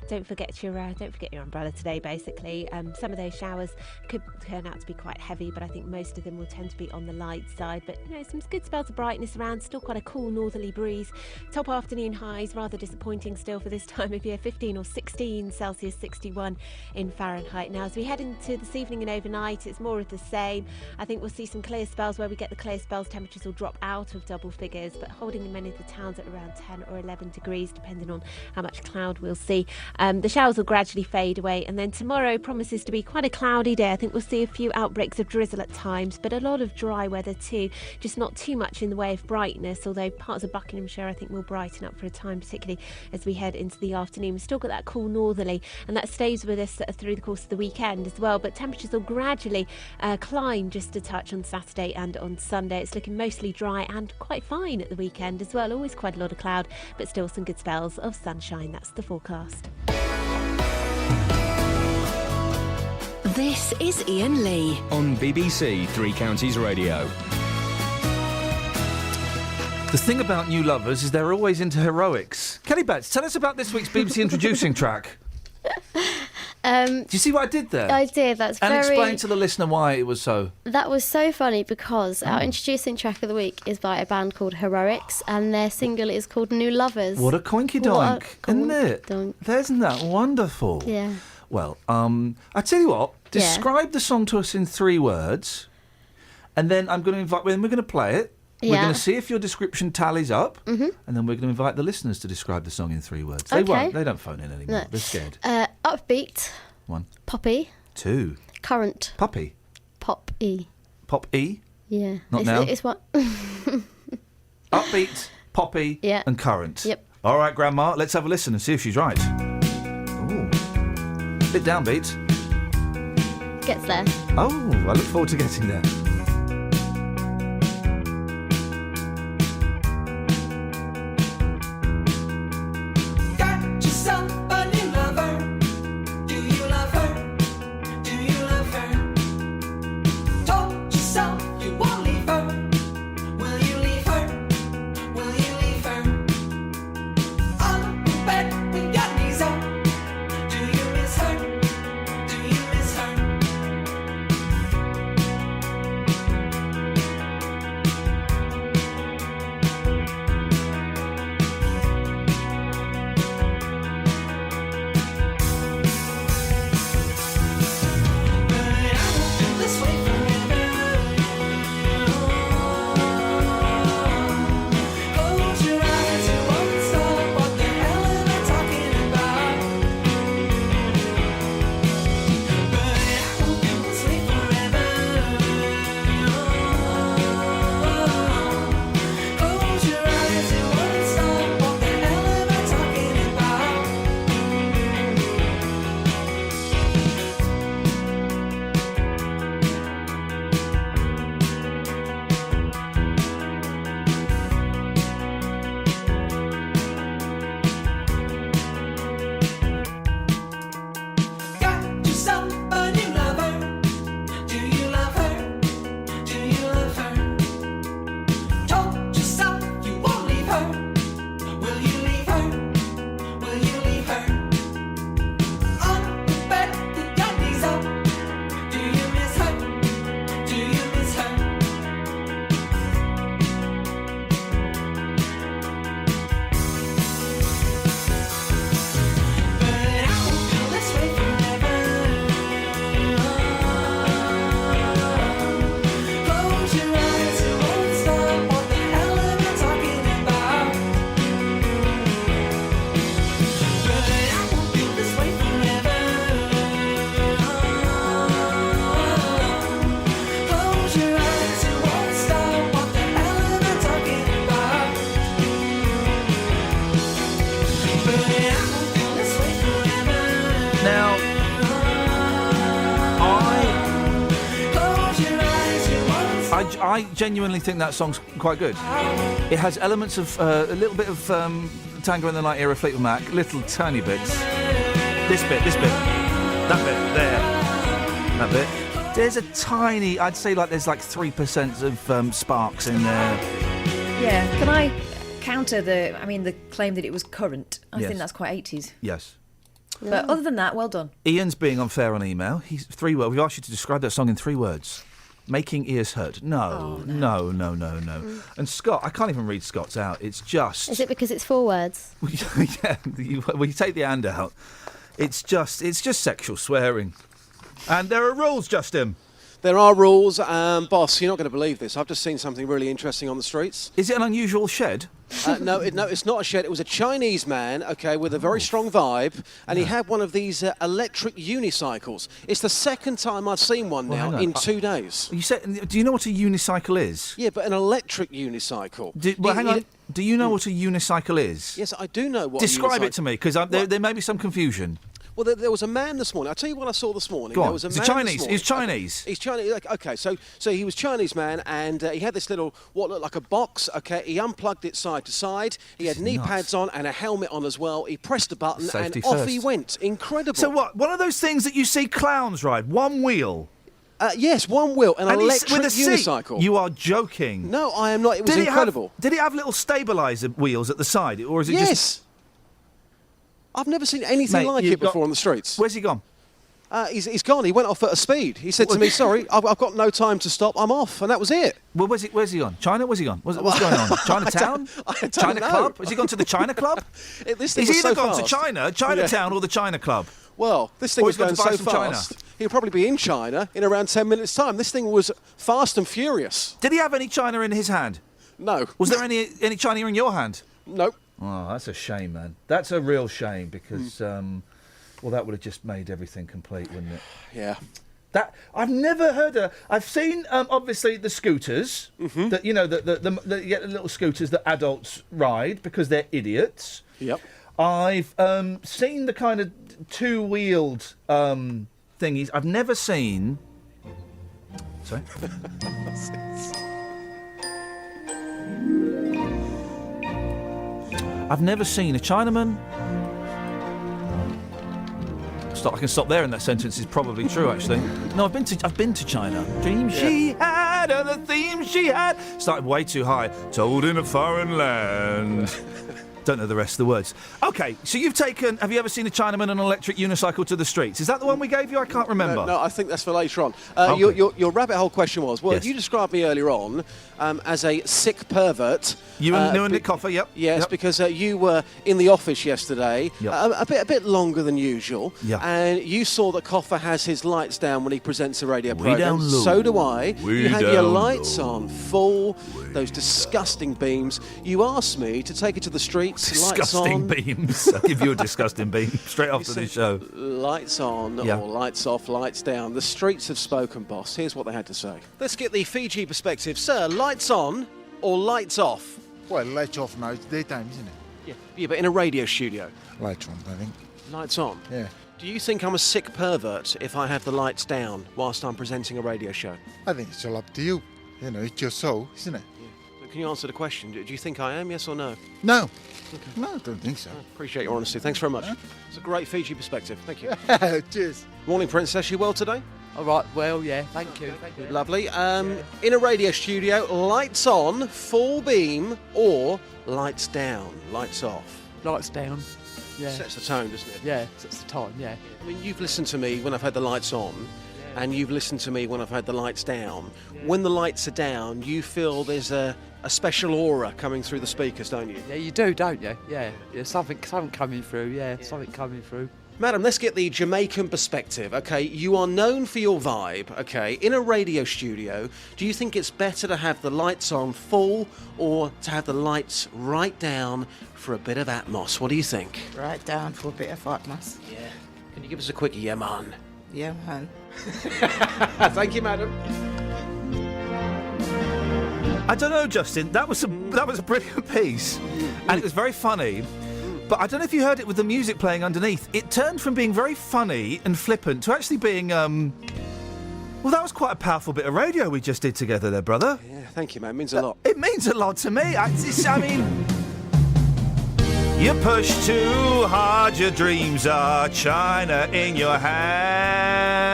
don't forget your umbrella today. Basically, some of those showers could turn out to be quite heavy, but I think most of them will tend to be on the light side. But some good spells of brightness around, still quite a cool northerly breeze. Top afternoon highs rather disappointing still for this time of year, 15 or 16 Celsius, 61 in Fahrenheit. Now as we head into this evening and overnight, it's more of the same. I think we'll see some clear spells. Where we get the clear spells, temperatures will drop out of double figures, but holding in many of the towns at around 10 or 11 degrees depending on how much cloud we'll see. The showers will gradually fade away, and then tomorrow promises to be quite a cloudy day. I think we'll see a few outbreaks of drizzle at times, but a lot of dry weather too, just not too much in the way of brightness, although parts of Buckinghamshire I think will brighten up for a time, particularly as we head into the afternoon. We've still got that cool northerly, and that stays with us through the course of the weekend as well, but temperatures will gradually climb just a touch on Saturday and on Sunday. It's looking mostly dry and quite fine at the weekend as well. Always quite a lot of cloud, but still some good spells of sunshine. That's the forecast. This is Iain Lee on BBC Three Counties Radio. The thing about new lovers is they're always into heroics. Kelly Betts, tell us about this week's BBC Introducing track. Do you see what I did there? I did. That's and very. explain to the listener why it was so. That was so funny because our introducing track of the week is by a band called Heroics, and their single is called New Lovers. What a coinky doink, isn't it? Isn't that wonderful? Yeah. Well, I tell you what. Describe the song to us in 3 words, and then I'm going to invite. We're going to play it. We're going to see if your description tallies up, and then we're going to invite the listeners to describe the song in 3 words. They won't. They don't phone in anymore. No. They're scared. Upbeat. 1. Poppy. 2. Current. Puppy. Pop-E. Pop-E? Yeah. Not now? It's what... Upbeat, poppy, and current. Yep. All right, Grandma, let's have a listen and see if she's right. Ooh. Bit downbeat. Gets there. Oh, I look forward to getting there. I genuinely think that song's quite good. It has elements of a little bit of Tango in the Night era Fleetwood Mac, little tiny bits. This bit, that bit, there, that bit. There's a tiny, I'd say there's 3% of sparks in there. Yeah, can I counter the claim that it was current? I think that's quite 80s. Yes. But other than that, well done. Ian's being unfair on email. He's 3 words. We've asked you to describe that song in 3 words. Making ears hurt. No. And Scott, I can't even read Scott's out. It's just... Is it because it's 4 words? Yeah, you take the and out. It's just sexual swearing. And there are rules, Justin. There are rules. Boss, you're not going to believe this. I've just seen something really interesting on the streets. Is it an unusual shed? No, it's not a shed. It was a Chinese man, with a very strong vibe, and he had one of these electric unicycles. It's the second time I've seen one now in 2 days. You said, do you know what a unicycle is? Yeah, but an electric unicycle. Hang on. Do you know what a unicycle is? Yes, I do know what. Describe it to me, because there may be some confusion. Well, there was a man this morning. I'll tell you what I saw this morning. Go on. There was a man Chinese. This morning. He's Chinese. He's Chinese. Okay, so he was Chinese man, and he had this little what looked like a box. Okay, he unplugged it side to side. He had knee pads on and a helmet on as well. He pressed a button and off he went. Incredible. So what? One of those things that you see clowns ride, one wheel. Yes, one wheel, an electric with a unicycle. Seat. You are joking. No, I am not. It was incredible. Did it have little stabiliser wheels at the side, or is it yes. just? I've never seen anything like it before on the streets. Where's he gone? He's gone. He went off at a speed. He said to me, sorry, I've got no time to stop. I'm off. And that was it. Well, where's he gone? China? Where's he gone? What's going on? Chinatown? I don't China know. Club? Has he gone to the China Club? This thing He's was either so gone fast. to China, Chinatown, or the China Club. Well, this thing Or was he's gone going to buy so some China. fast. He'll probably be in China in around 10 minutes' time. This thing was fast and furious. Did he have any China in his hand? No. Was there any China in your hand? Nope. Oh, that's a shame, man. That's a real shame because, well, that would have just made everything complete, wouldn't it? Yeah. That I've never heard of. I've seen obviously the scooters that you get the little scooters that adults ride because they're idiots. Yep. I've seen the kind of two-wheeled thingies. I've never seen. Sorry. I've never seen a Chinaman. I can stop there, and that sentence is probably true. Actually, no, I've been to China. Dream she had and the theme she had. Started way too high. Told in a foreign land. Don't know the rest of the words. Okay, so have you ever seen a Chinaman on an electric unicycle to the streets? Is that the one we gave you? I can't remember. No, I think that's for later on. Okay. Your rabbit hole question was, well, Yes. you described me earlier on as a sick pervert. You and Nick Coffer, yep. Yes, Yep. because you were in the office yesterday, Yep. a bit longer than usual, Yeah. and you saw that Coffer has his lights down when he presents a radio Way programme. down low. So do I. Way You had your down lights low. on full, those disgusting beams. You asked me to take it to the streets, lights on. Disgusting beams. I'll give you a disgusting beam straight after this show. Lights on Yeah. or lights off, lights down. The streets have spoken, boss. Here's what they had to say. Let's get the Fiji perspective. Sir, lights on or lights off? Well, lights off now. It's daytime, isn't it? Yeah, but in a radio studio. Lights on, I think. Lights on? Yeah. Do you think I'm a sick pervert if I have the lights down whilst I'm presenting a radio show? I think it's all up to you. You know, it's your soul, isn't it? Can you answer the question? Do you think I am, yes or no? No. No, I don't think so. Appreciate your honesty. Thanks very much. It's a great Fiji perspective. Thank you. Cheers. Morning, Princess. You well today? All right, well, yeah, thank you. Lovely. In a radio studio, lights on, full beam, or lights down, lights off? Lights down. Yeah. Sets the tone, doesn't it? Yeah, sets the time, yeah. I mean, you've listened to me when I've had the lights on, and you've listened to me when I've had the lights down. When the lights are down, you feel there's a special aura coming through the speakers, don't you? Yeah, you do, don't you? Yeah, something coming through, something coming through. Madam, let's get the Jamaican perspective, okay? You are known for your vibe, okay? In a radio studio, do you think it's better to have the lights on full or to have the lights right down for a bit of atmos? What do you think? Right down for a bit of atmos. Yeah. Can you give us a quick yeah, man? Yeah, man. Thank you, madam. I don't know, Justin. That was a brilliant piece, and it was very funny. But I don't know if you heard it with the music playing underneath. It turned from being very funny and flippant to actually being, well, that was quite a powerful bit of radio we just did together there, brother. Yeah, thank you, man. It means a lot. It means a lot to me. I mean, you push too hard, your dreams are China in your hand.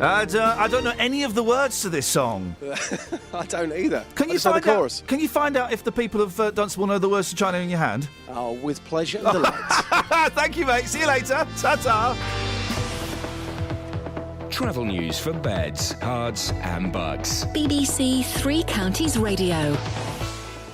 I don't know any of the words to this song. I don't either. Can you find out? Can you find out if the people of Dunstable know the words to China in your hand? Oh, with pleasure and delight. Thank you, mate. See you later. Ta-ta. Travel news for beds, cards and bugs. BBC Three Counties Radio.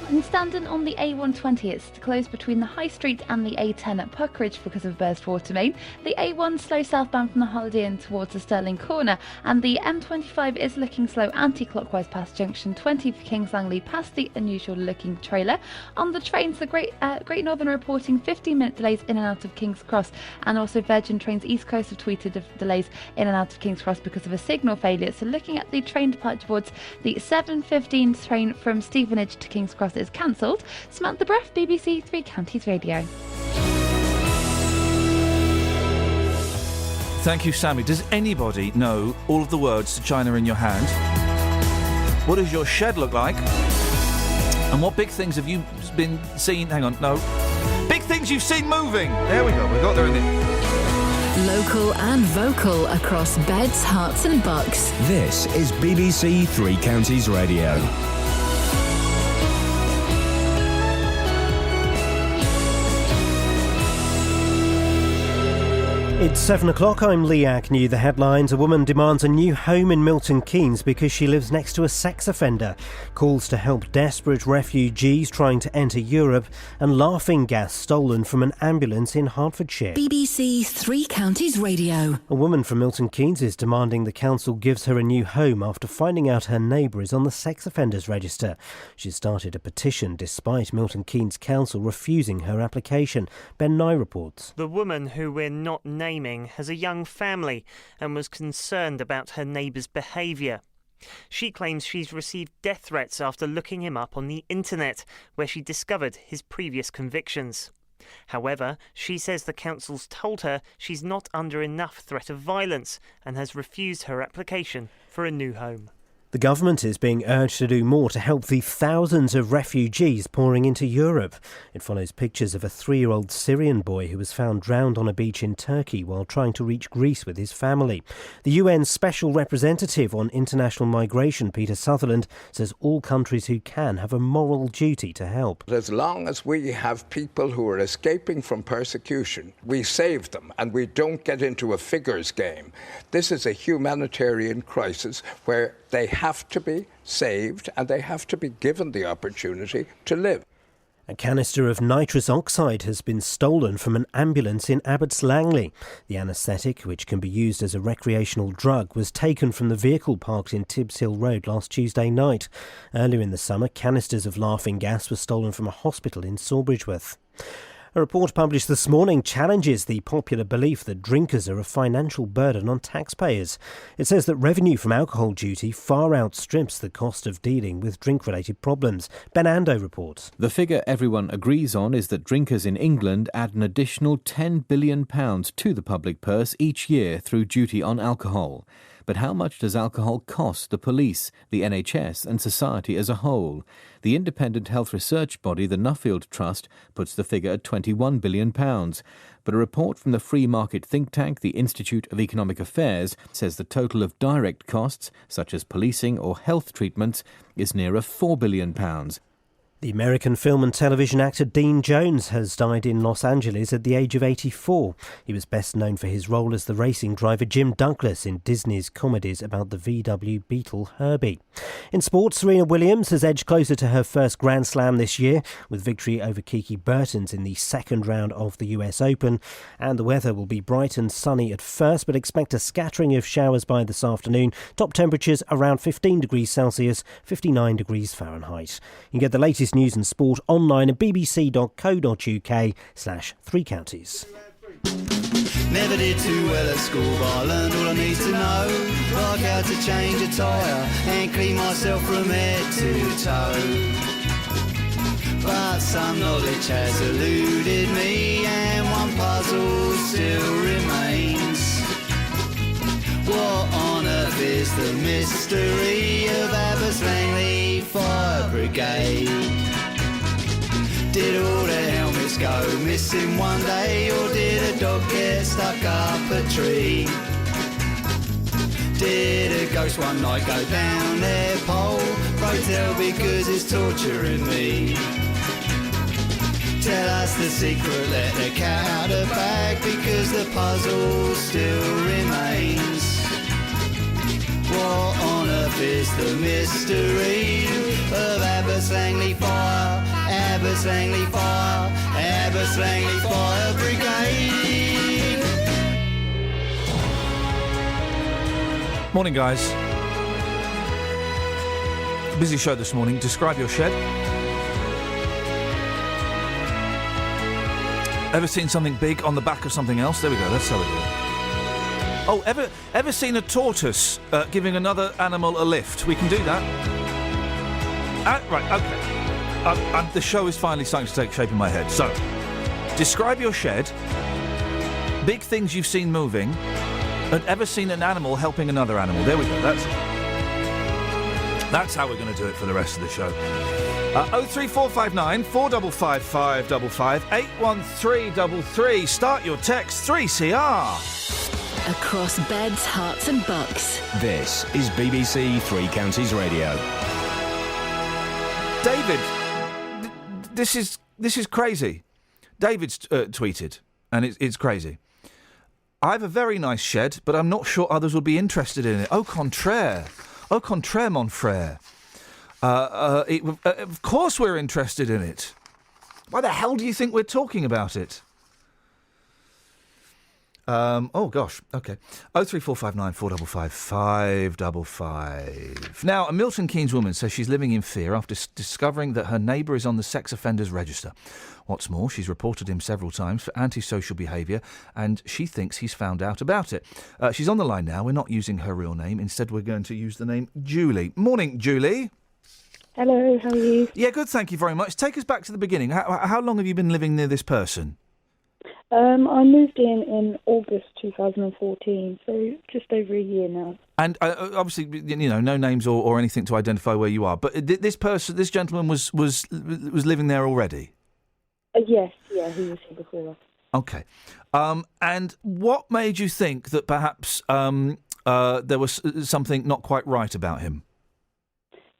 And standing on the A120, it's closed between the High Street and the A10 at Puckeridge because of burst water main. The A1 slow southbound from the Holiday Inn towards the Stirling Corner, and the M25 is looking slow anti-clockwise past junction 20 for Kings Langley past the unusual looking trailer. On the trains, the Great Northern reporting 15-minute delays in and out of King's Cross, and also Virgin Trains East Coast have tweeted of delays in and out of King's Cross because of a signal failure. So looking at the train departure boards, the 7:15 train from Stevenage to King's Cross is cancelled. Samantha Breath, BBC Three Counties Radio. Thank you, Sammy. Does anybody know all of the words to China in your hand? What does your shed look like? And what big things have you been seeing? Hang on, no. Big things you've seen moving. There we go. We got there in the... Local and vocal across beds, hearts and bucks. This is BBC Three Counties Radio. It's 7 o'clock, I'm Iain. New the headlines. A woman demands a new home in Milton Keynes because she lives next to a sex offender. Calls to help desperate refugees trying to enter Europe, and laughing gas stolen from an ambulance in Hertfordshire. BBC Three Counties Radio. A woman from Milton Keynes is demanding the council gives her a new home after finding out her neighbour is on the sex offenders register. She started a petition despite Milton Keynes Council refusing her application. Ben Nye reports. The woman, who we're not naming, has a young family and was concerned about her neighbour's behaviour. She claims she's received death threats after looking him up on the internet, where she discovered his previous convictions. However, she says the council's told her she's not under enough threat of violence and has refused her application for a new home. The government is being urged to do more to help the thousands of refugees pouring into Europe. It follows pictures of a 3-year-old Syrian boy who was found drowned on a beach in Turkey while trying to reach Greece with his family. The UN Special Representative on International Migration, Peter Sutherland, says all countries who can have a moral duty to help. As long as we have people who are escaping from persecution, we save them and we don't get into a figures game. This is a humanitarian crisis where they have to be saved and they have to be given the opportunity to live. A canister of nitrous oxide has been stolen from an ambulance in Abbots Langley. The anaesthetic, which can be used as a recreational drug, was taken from the vehicle parked in Tibbs Hill Road last Tuesday night. Earlier in the summer, canisters of laughing gas were stolen from a hospital in Sawbridgeworth. A report published this morning challenges the popular belief that drinkers are a financial burden on taxpayers. It says that revenue from alcohol duty far outstrips the cost of dealing with drink-related problems. Ben Ando reports. The figure everyone agrees on is that drinkers in England add an additional £10 billion to the public purse each year through duty on alcohol. But how much does alcohol cost the police, the NHS and society as a whole? The independent health research body, the Nuffield Trust, puts the figure at £21 billion. But a report from the free market think tank, the Institute of Economic Affairs, says the total of direct costs, such as policing or health treatments, is nearer £4 billion. The American film and television actor Dean Jones has died in Los Angeles at the age of 84. He was best known for his role as the racing driver Jim Douglas in Disney's comedies about the VW Beetle Herbie. In sports, Serena Williams has edged closer to her first Grand Slam this year, with victory over Kiki Bertens in the second round of the US Open. And the weather will be bright and sunny at first, but expect a scattering of showers by this afternoon. Top temperatures around 15 degrees Celsius, 59 degrees Fahrenheit. You can get the latest news and sport online at bbc.co.uk/Three Counties. Never did too well at school, but I learned all I need to know. Like how to change a tyre and clean myself from head to toe. But some knowledge has eluded me, and one puzzle still remains. What on earth is the mystery of Abbots Langley Fire Brigade? Did all the helmets go missing one day, or did a dog get stuck up a tree? Did a ghost one night go down their pole? Pray tell, because it's torturing me. Tell us the secret, let the cat out of the bag, because the puzzle still remains. What on earth is the mystery of Abbots Langley Fire, Abbots Langley Fire, Abbots Langley Fire Brigade? Morning, guys. Busy show this morning. Describe your shed. Ever seen something big on the back of something else? There we go, that's how we do it. Oh, ever seen a tortoise giving another animal a lift? We can do that. Right, okay. The show is finally starting to take shape in my head. So, describe your shed, big things you've seen moving, and ever seen an animal helping another animal. There we go, that's how we're going to do it for the rest of the show. 03459 455 555 81333. Start your text 3CR. Across beds, hearts and bucks. This is BBC Three Counties Radio. David, this is crazy. David's tweeted, and it's crazy. I have a very nice shed, but I'm not sure others would be interested in it. Au contraire, mon frère. Of course we're interested in it. Why the hell do you think we're talking about it? Oh, gosh. OK. 03459 455 555. Now, a Milton Keynes woman says she's living in fear after discovering that her neighbour is on the sex offenders register. What's more, she's reported him several times for antisocial behaviour, and she thinks he's found out about it. She's on the line now. We're not using her real name. Instead, we're going to use the name Julie. Morning, Julie. Hello, how are you? Yeah, good, thank you very much. Take us back to the beginning. How long have you been living near this person? I moved in August 2014, so just over a year now. And obviously, no names or anything to identify where you are. But this gentleman was living there already? Yes, yeah, he was here before us. Okay. And what made you think that perhaps there was something not quite right about him?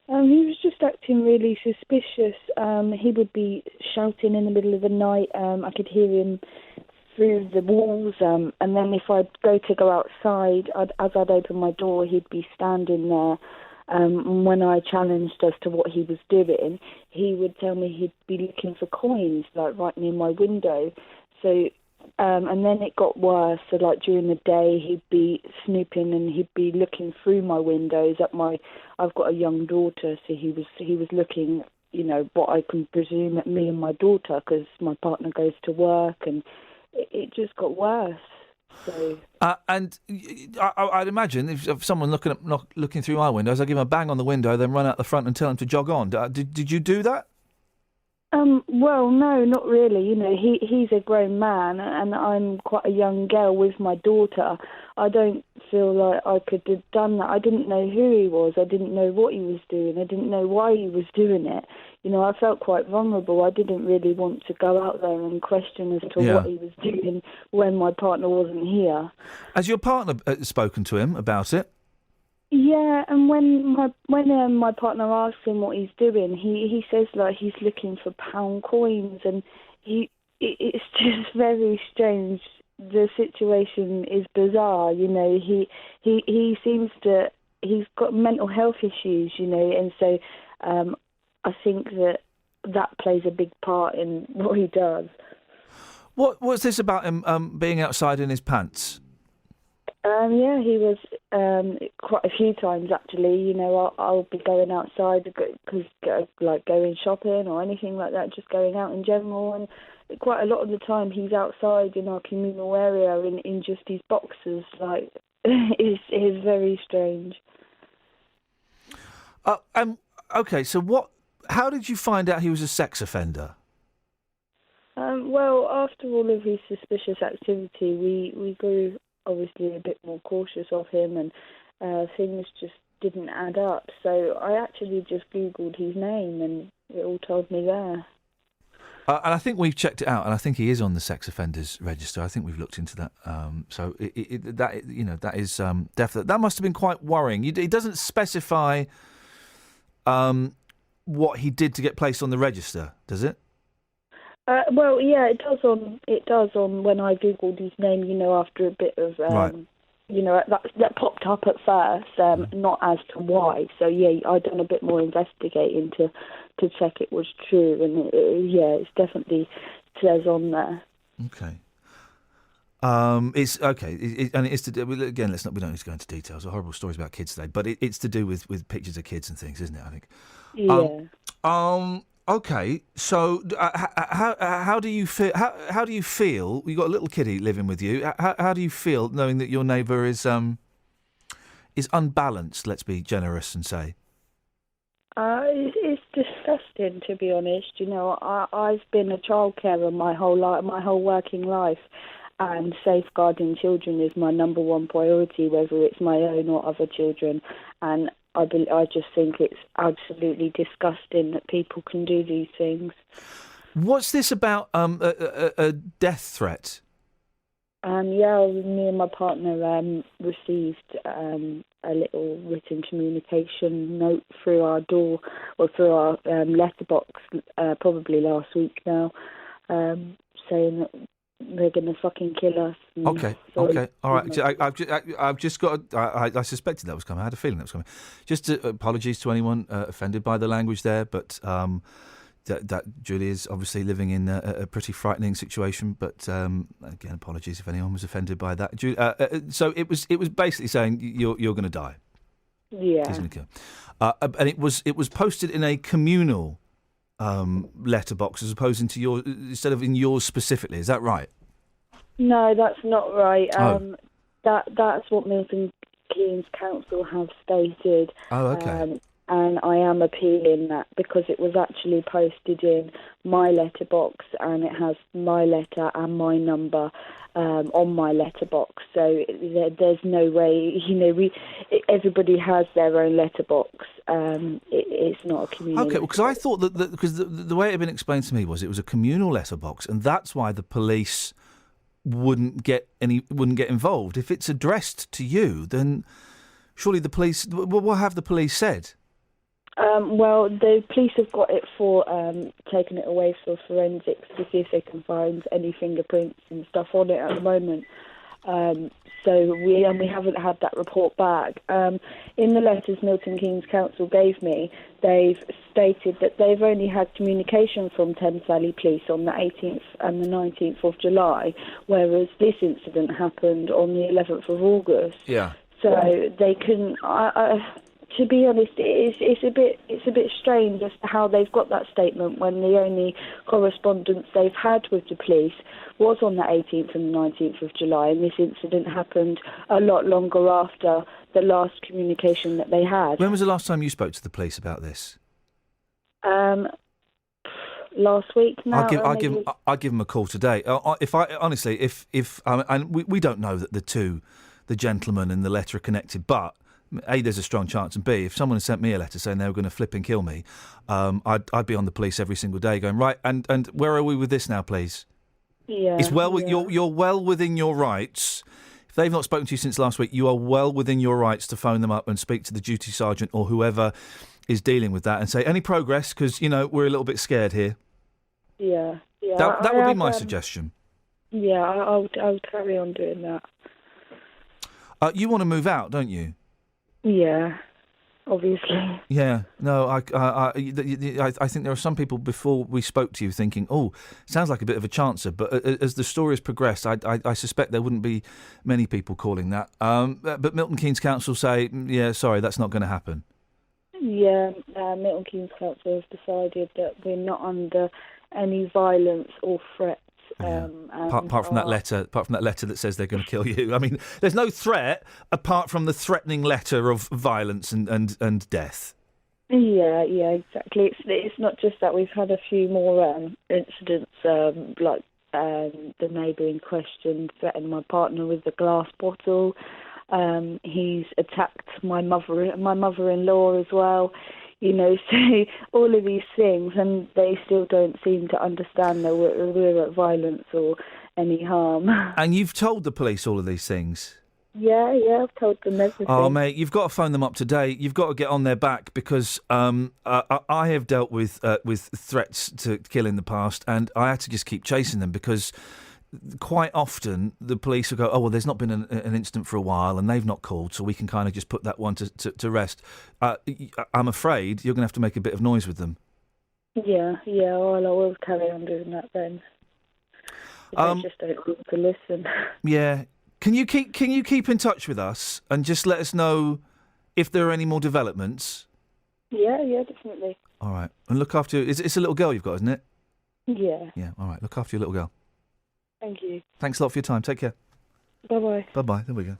He was just acting really suspicious. He would be shouting in the middle of the night. I could hear him through the walls. And then if I'd go outside, as I'd open my door, he'd be standing there. And when I challenged as to what he was doing, he would tell me he'd be looking for coins, like right near my window. So, and then it got worse. So, like during the day, he'd be snooping and he'd be looking through my windows at I've got a young daughter, so he was looking, what I can presume at me and my daughter, because my partner goes to work, and it just got worse. So. And I'd imagine if someone looking through my windows, I give him a bang on the window, then run out the front and tell him to jog on. Did you do that? Well, no, not really. He's a grown man, and I'm quite a young girl with my daughter. I don't feel like I could have done that. I didn't know who he was. I didn't know what he was doing. I didn't know why he was doing it. I felt quite vulnerable. I didn't really want to go out there and question as to what he was doing when my partner wasn't here. Has your partner spoken to him about it? Yeah, and when my partner asks him what he's doing, he says like he's looking for pound coins, and it's just very strange. The situation is bizarre, he seems to he's got mental health issues, and so I think that plays a big part in what he does. What's this about him being outside in his pants? Yeah, he was quite a few times actually. I'll be going outside because going shopping or anything like that, just going out in general, and quite a lot of the time he's outside in our communal area in just his boxers. Like, it's very strange. Okay, so how did you find out he was a sex offender? Well, after all of his suspicious activity, we grew obviously a bit more cautious of him, and things just didn't add up. So I actually just Googled his name, and it all told me there. And I think we've checked it out, and I think he is on the sex offenders register. I think we've looked into that. So that is definite. That must have been quite worrying. He doesn't specify what he did to get placed on the register, does it? Well, yeah, it does on when I Googled his name, after a bit of, right. That popped up at first, not as to why. So, yeah, I'd done a bit more investigating to check it was true. And, it's definitely says on there. Okay. It's okay, and it's to do again. We don't need to go into details. There are horrible stories about kids today, but it's to do with pictures of kids and things, isn't it? I think. Yeah. Okay, so how do you feel? How do you feel? You've got a little kiddie living with you. How do you feel knowing that your neighbour is unbalanced? Let's be generous and say. It's disgusting, to be honest. I've been a child carer my whole working life, and safeguarding children is my number one priority, whether it's my own or other children. And I just think it's absolutely disgusting that people can do these things. What's this about? A death threat? Yeah, me and my partner received a little written communication note through our door, or through our letterbox, probably last week now, saying that they're going to fucking kill us. Okay, all right. I've just got. I suspected that was coming. I had a feeling that was coming. Just apologies to anyone offended by the language there, but that Julie is obviously living in a pretty frightening situation. But again, apologies if anyone was offended by that. So it was basically saying you're going to die. Yeah. He's going to kill. And it was posted in a communal letterbox as opposed to instead of in yours specifically. Is that right? No, that's not right. That's what Milton Keynes Council have stated. Oh, okay. And I am appealing that because it was actually posted in my letterbox and it has my letter and my number on my letterbox. So there's no way, everybody has their own letterbox. It's not a communal. Okay, well, because I thought that because the way it had been explained to me was it was a communal letterbox, and that's why the police wouldn't get involved. If it's addressed to you, then surely the police. What have the police said? Well, the police have got it for taking it away for forensics to see if they can find any fingerprints and stuff on it at the moment. So we haven't had that report back. In the letters Milton Keynes Council gave me, they've stated that they've only had communication from Thames Valley Police on the 18th and the 19th of July, whereas this incident happened on the 11th of August. Yeah. So they couldn't. To be honest, it's a bit strange as to how they've got that statement when the only correspondence they've had with the police was on the 18th and the 19th of July, and this incident happened a lot longer after the last communication that they had. When was the last time you spoke to the police about this? Last week. Now, I'll give them a call today. And we don't know that the gentleman and the letter are connected, but A, there's a strong chance, and B, if someone had sent me a letter saying they were going to flip and kill me, I'd be on the police every single day going, right, and where are we with this now, please? Yeah. You're well within your rights. If they've not spoken to you since last week, you are well within your rights to phone them up and speak to the duty sergeant or whoever is dealing with that and say, any progress? Because, we're a little bit scared here. Yeah. That would be my suggestion. Yeah, I'll carry on doing that. You want to move out, don't you? Yeah, obviously. Yeah, no, I think there are some people before we spoke to you thinking, oh, sounds like a bit of a chancer, but as the story has progressed, I suspect there wouldn't be many people calling that. But Milton Keynes Council say, yeah, sorry, that's not going to happen. Yeah, Milton Keynes Council has decided that we're not under any violence or threats. Apart from that letter that says they're going to kill you. I mean, there's no threat apart from the threatening letter of violence and death. Yeah, exactly. It's not just that. We've had a few more incidents, like the neighbour in question threatened my partner with a glass bottle. He's attacked my mother-in-law as well. So all of these things, and they still don't seem to understand that we're at violence or any harm. And you've told the police all of these things? Yeah, I've told them everything. Oh, mate, you've got to phone them up today. You've got to get on their back because I have dealt with threats to kill in the past, and I had to just keep chasing them because quite often the police will go, oh, well, there's not been an incident for a while and they've not called, so we can kind of just put that one to rest. I'm afraid you're going to have to make a bit of noise with them. Yeah, well, I will carry on doing that then. I just don't want to listen. Yeah. Can you keep in touch with us and just let us know if there are any more developments? Yeah, definitely. All right. And look after... It's a little girl you've got, isn't it? Yeah. Yeah, all right. Look after your little girl. Thank you. Thanks a lot for your time. Take care. Bye-bye. Bye-bye. There we go.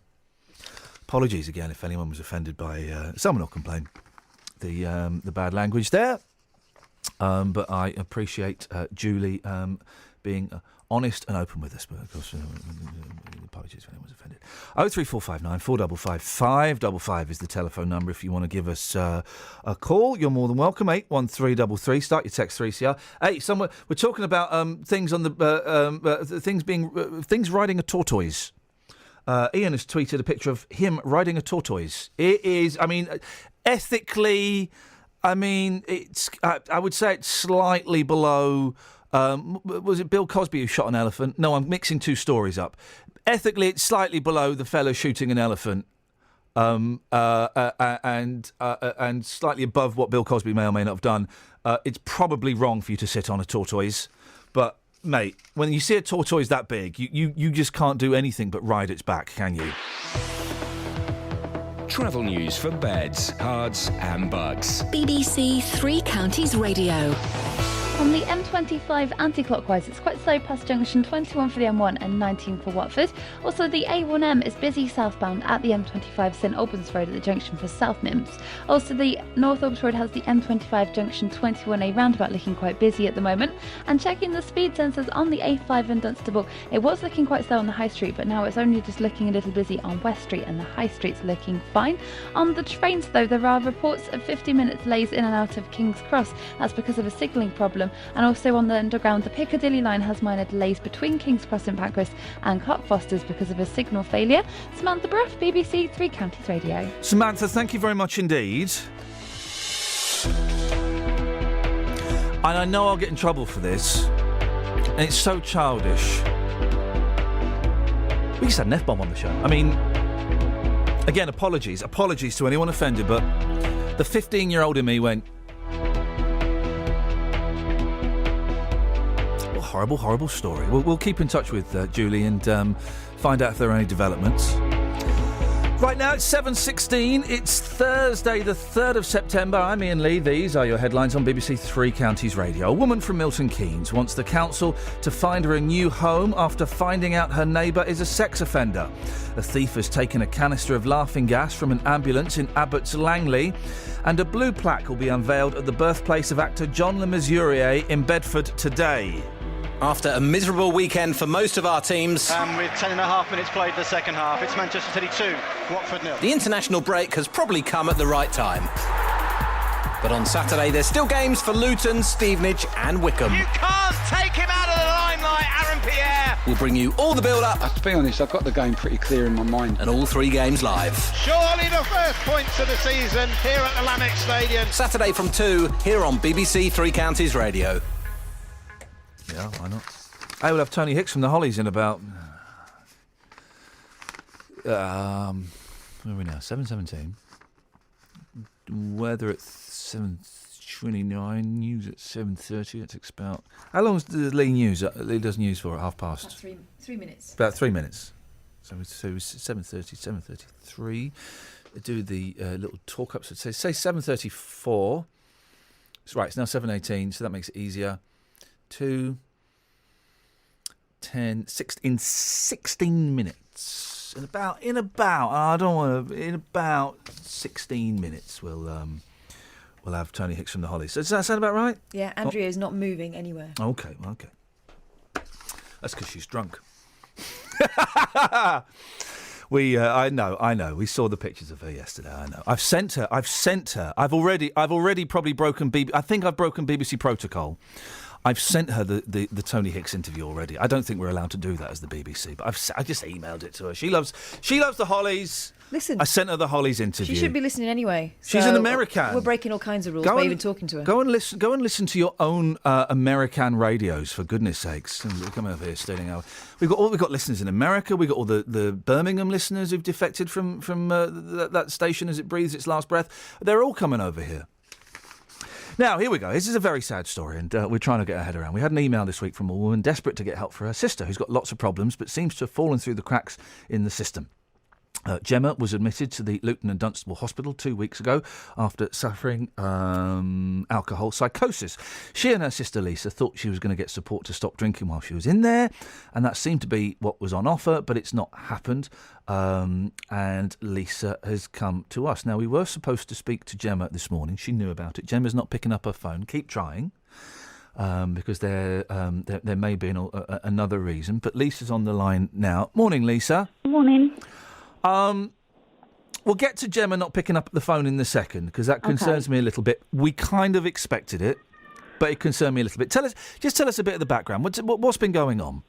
Apologies again if anyone was offended by... someone will complain. The bad language there. But I appreciate Julie being honest and open with us. But of course, apologies if anyone was offended. 03459 455 555 is the telephone number if you want to give us a call. You're more than welcome. 81333. Start your text 3CR. Hey, we're talking about things on the things riding a tortoise. Iain has tweeted a picture of him riding a tortoise. It is, ethically, it's. I would say it's slightly below Was it Bill Cosby who shot an elephant? No, I'm mixing two stories up. Ethically, it's slightly below the fellow shooting an elephant. And slightly above what Bill Cosby may or may not have done. It's probably wrong for you to sit on a tortoise, but mate, when you see a tortoise that big, you just can't do anything but ride its back, can you? Travel news for beds, cards and bugs. BBC Three Counties Radio. On the M25 anti-clockwise, it's quite slow past junction 21 for the M1 and 19 for Watford. Also, the A1M is busy southbound at the M25 St Albans Road at the junction for South Mimps. Also, the North Albans Road has the M25 junction 21A roundabout looking quite busy at the moment. And checking the speed sensors on the A5 in Dunstable, it was looking quite slow on the High Street, but now it's only just looking a little busy on West Street, and the High Street's looking fine. On the trains, though, there are reports of 50-minute delays in and out of King's Cross. That's because of a signalling problem. And also on the Underground, the Piccadilly line has minor delays between King's Cross and Pancras and Cockfosters because of a signal failure. Samantha Bruff, BBC Three Counties Radio. Samantha, thank you very much indeed. And I know I'll get in trouble for this, and it's so childish. We just had an F-bomb on the show. I mean, again, apologies to anyone offended, but the 15-year-old in me went, horrible story. We'll keep in touch with Julie and find out if there are any developments. Right now it's 7:16. It's Thursday the 3rd of September. I'm Iain Lee. These are your headlines on BBC Three Counties Radio. A woman from Milton Keynes wants the council to find her a new home after finding out her neighbour is a sex offender. A thief has taken a canister of laughing gas from an ambulance in Abbots Langley, and a blue plaque will be unveiled at the birthplace of actor John Le Mesurier in Bedford today. After a miserable weekend for most of our teams, with 10.5 minutes played the second half, it's Manchester City 2, Watford 0. The international break has probably come at the right time. But on Saturday, there's still games for Luton, Stevenage and Wickham. You can't take him out of the limelight, Aaron Pierre! We'll bring you all the build-up. To be honest, I've got the game pretty clear in my mind. And all three games live. Surely the first points of the season here at the Lamex Stadium. Saturday from 2, here on BBC Three Counties Radio. Yeah, why not? I will have Tony Hicks from the Hollies in about... where are we now? 7:17. Weather at 7:29. News at 7:30. That takes about... How long is the Lee News? Lee does news for at 3:30. 3 minutes. About 3 minutes. So it's 7:30, 7:33. Do the little talk-up. So say 7:34. Right, it's now 7:18, so that makes it easier. 2... 10, 16 minutes. In about 16 minutes we'll have Tony Hicks from the Hollies. Does that sound about right? Yeah, Andrea is not moving anywhere. Okay. That's because she's drunk. I know. We saw the pictures of her yesterday. I know. I've sent her. I've already probably broken I think I've broken BBC protocol. I've sent her the Tony Hicks interview already. I don't think we're allowed to do that as the BBC, but I just emailed it to her. She loves the Hollies. Listen, I sent her the Hollies interview. She should be listening anyway. She's an American. We're breaking all kinds of rules by even talking to her. Go and listen to your own American radios, for goodness sakes. Come over here, stealing our. We've got listeners in America. We've got all the Birmingham listeners who've defected from that station as it breathes its last breath. They're all coming over here. Now, here we go. This is a very sad story, and we're trying to get our head around. We had an email this week from a woman desperate to get help for her sister, who's got lots of problems, but seems to have fallen through the cracks in the system. Gemma was admitted to the Luton and Dunstable Hospital 2 weeks ago after suffering alcohol psychosis. She and her sister Lisa thought she was going to get support to stop drinking while she was in there, and that seemed to be what was on offer, but it's not happened. And Lisa has come to us. Now, we were supposed to speak to Gemma this morning. She knew about it. Gemma's not picking up her phone. Keep trying. Because there may be another reason. But Lisa's on the line now. Morning, Lisa. Morning. We'll get to Gemma not picking up the phone in a second, because that concerns me a little bit. We kind of expected it, but it concerned me a little bit. Tell us a bit of the background. What's been going on?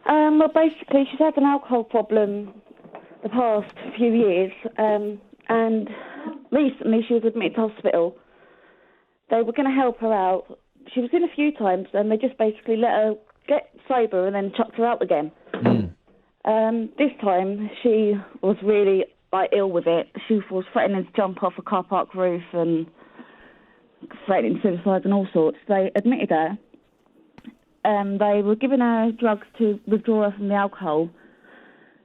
Well, basically, she's had an alcohol problem the past few years, and recently she was admitted to hospital. They were going to help her out she was in a few times, and they just basically let her get sober and then chucked her out again. This time, she was really ill with it. She was threatening to jump off a car park roof and threatening suicide and all sorts. They admitted her. They were giving her drugs to withdraw her from the alcohol.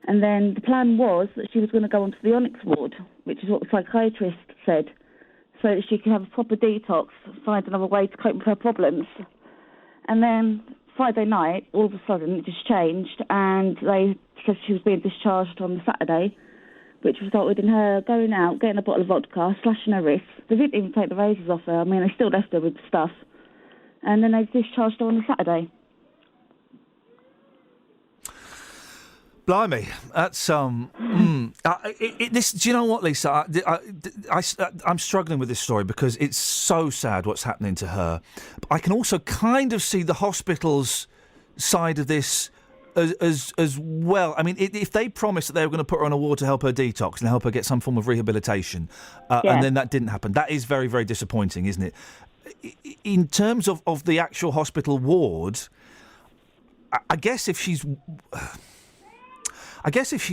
And then the plan was that she was going to go onto the Onyx ward, which is what the psychiatrist said, so that she could have a proper detox, find another way to cope with her problems. And then Friday night, all of a sudden, it just changed, and they said she was being discharged on the Saturday, which resulted in her going out, getting a bottle of vodka, slashing her wrists. They didn't even take the razors off her. I mean, they still left her with stuff. And then they discharged her on the Saturday. Blimey, that's this. Do you know what, Lisa? I'm struggling with this story because it's so sad what's happening to her. But I can also kind of see the hospital's side of this as well. I mean, if they promised that they were going to put her on a ward to help her detox and help her get some form of rehabilitation, and then that didn't happen, that is very, very disappointing, isn't it? In terms of the actual hospital ward, I guess if she's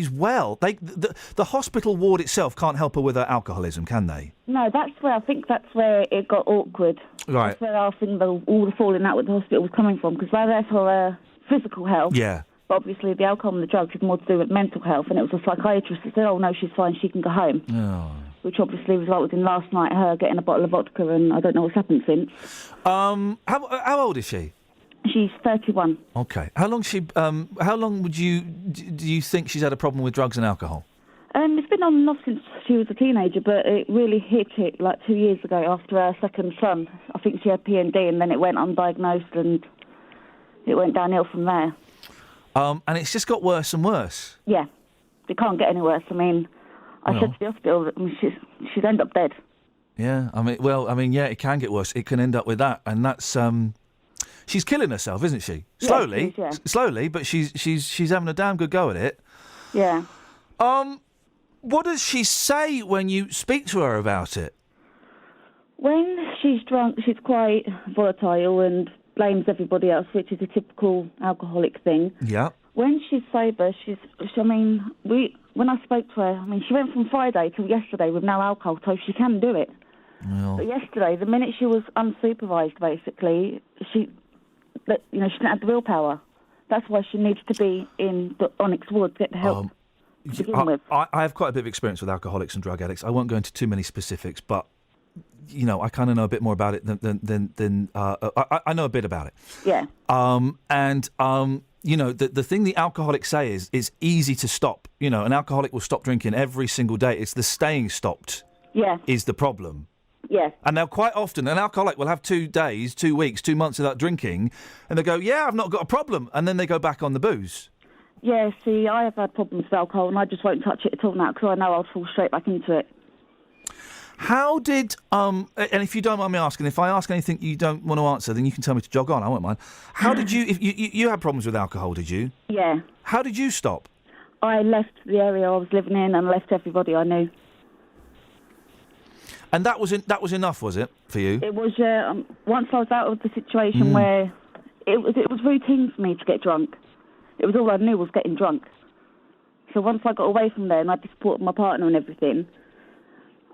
well, the hospital ward itself can't help her with her alcoholism, can they? No, I think that's where it got awkward. Right. That's where I think all the falling out with the hospital was coming from, because they're there for her physical health. Yeah. But obviously the alcohol and the drugs had more to do with mental health, and it was a psychiatrist that said, oh, no, she's fine, she can go home. Oh. Which obviously resulted in last night her getting a bottle of vodka, and I don't know what's happened since. How old is she? She's 31. Okay. How long do you think she's had a problem with drugs and alcohol? It's been on and off since she was a teenager, but it really hit it like 2 years ago after her second son. I think she had P&D, and then it went undiagnosed, and it went downhill from there. And it's just got worse and worse. Yeah. It can't get any worse. I mean, I said to the hospital that she'd end up dead. Yeah. Yeah, it can get worse. It can end up with that, and that's she's killing herself, isn't she? Slowly, yeah, she is, yeah. Slowly, but she's having a damn good go at it. Yeah. What does she say when you speak to her about it? When she's drunk, she's quite volatile and blames everybody else, which is a typical alcoholic thing. Yeah. When she's sober, when I spoke to her, she went from Friday till yesterday with no alcohol, so she can do it. Well. But yesterday, the minute she was unsupervised, basically, she didn't have the willpower. That's why she needs to be in the Onyx ward to get the help to begin with. I have quite a bit of experience with alcoholics and drug addicts. I won't go into too many specifics, but I kind of know a bit more about it than I know a bit about it. Yeah. The thing the alcoholics say is it's easy to stop. An alcoholic will stop drinking every single day. It's the staying stopped. Yeah. Is the problem. Yeah. And now quite often an alcoholic will have 2 days, 2 weeks, 2 months without drinking, and they go, yeah, I've not got a problem, and then they go back on the booze. Yeah, see, I have had problems with alcohol, and I just won't touch it at all now, because I know I'll fall straight back into it. How did, and if you don't mind me asking, if I ask anything you don't want to answer, then you can tell me to jog on, I won't mind. How did you, if you had problems with alcohol, did you? Yeah. How did you stop? I left the area I was living in and left everybody I knew. And that was enough, was it, for you? It was, once I was out of the situation where it was routine for me to get drunk. It was all I knew was getting drunk. So once I got away from there and I supported my partner and everything,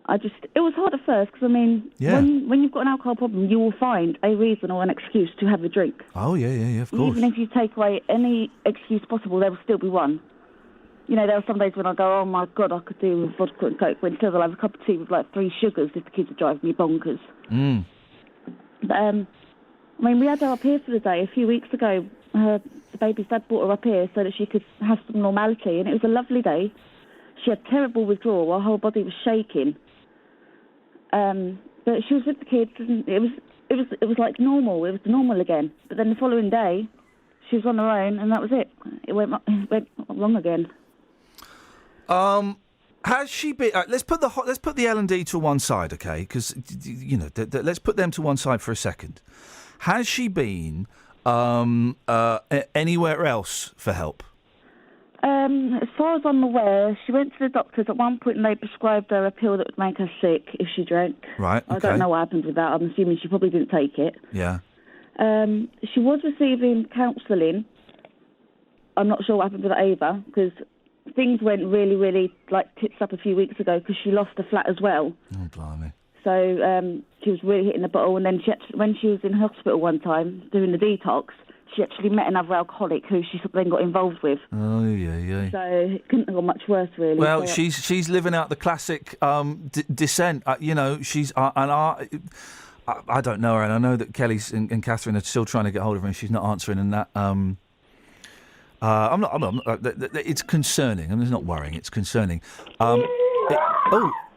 it was hard at first, because, when you've got an alcohol problem, you will find a reason or an excuse to have a drink. Oh, yeah, of course. Even if you take away any excuse possible, there will still be one. There are some days when I go, oh my God, I could do with vodka and coke, when instead I'll have a cup of tea with 3 sugars if the kids are driving me bonkers. But, we had her up here for the day a few weeks ago. The baby's dad brought her up here so that she could have some normality, and it was a lovely day. She had terrible withdrawal, her whole body was shaking. But she was with the kids, and it was like normal. It was normal again. But then the following day, she was on her own, and that was it. It went wrong again. Has she been? Let's put the L&D to one side, okay? Because let's put them to one side for a second. Has she been anywhere else for help? As far as I'm aware, she went to the doctors at one point, and they prescribed her a pill that would make her sick if she drank. Right. Okay. I don't know what happened with that. I'm assuming she probably didn't take it. Yeah. She was receiving counselling. I'm not sure what happened with that either, because things went really, really, tits up a few weeks ago because she lost a flat as well. Oh, blimey. So she was really hitting the bottle, and then when she was in hospital one time doing the detox, she actually met another alcoholic who she then got involved with. Oh, yeah. So it couldn't have got much worse, really. Well, so, she's living out the classic descent. She's I don't know her, and I know that Kelly's and Catherine are still trying to get hold of her, and she's not answering. And that I'm not. It's concerning. I mean, it's not worrying. It's concerning.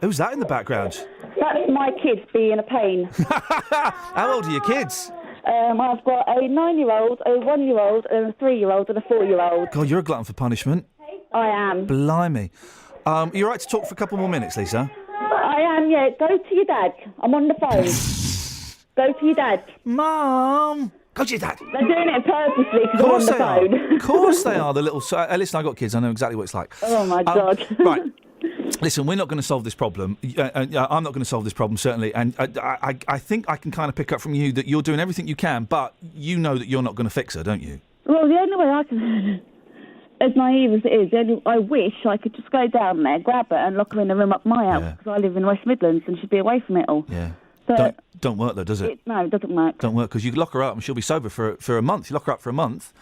Who's that in the background? That's my kids being a pain. How old are your kids? I've got a 9-year-old, a 1-year-old, and a 3-year-old, and a 4-year-old. God, you're a glutton for punishment. I am. Blimey. You're right to talk for a couple more minutes, Lisa? I am, yeah. Go to your dad. I'm on the phone. Go to your dad. Mum! Go to your dad. They're doing it purposely because I'm on the phone. Of course they are, the little... listen, I've got kids. I know exactly what it's like. Oh, my God. Right. Listen, we're not going to solve this problem. I'm not going to solve this problem, certainly. And I think I can kind of pick up from you that you're doing everything you can, but you know that you're not going to fix her, don't you? Well, the only way I can... As naive as it is, I wish I could just go down there, grab her and lock her in the room up my house, because I live in West Midlands and she'd be away from it all. Yeah. But don't work, though, does it? No, it doesn't work. Don't work, because you lock her up and she'll be sober for a month. You lock her up for a month,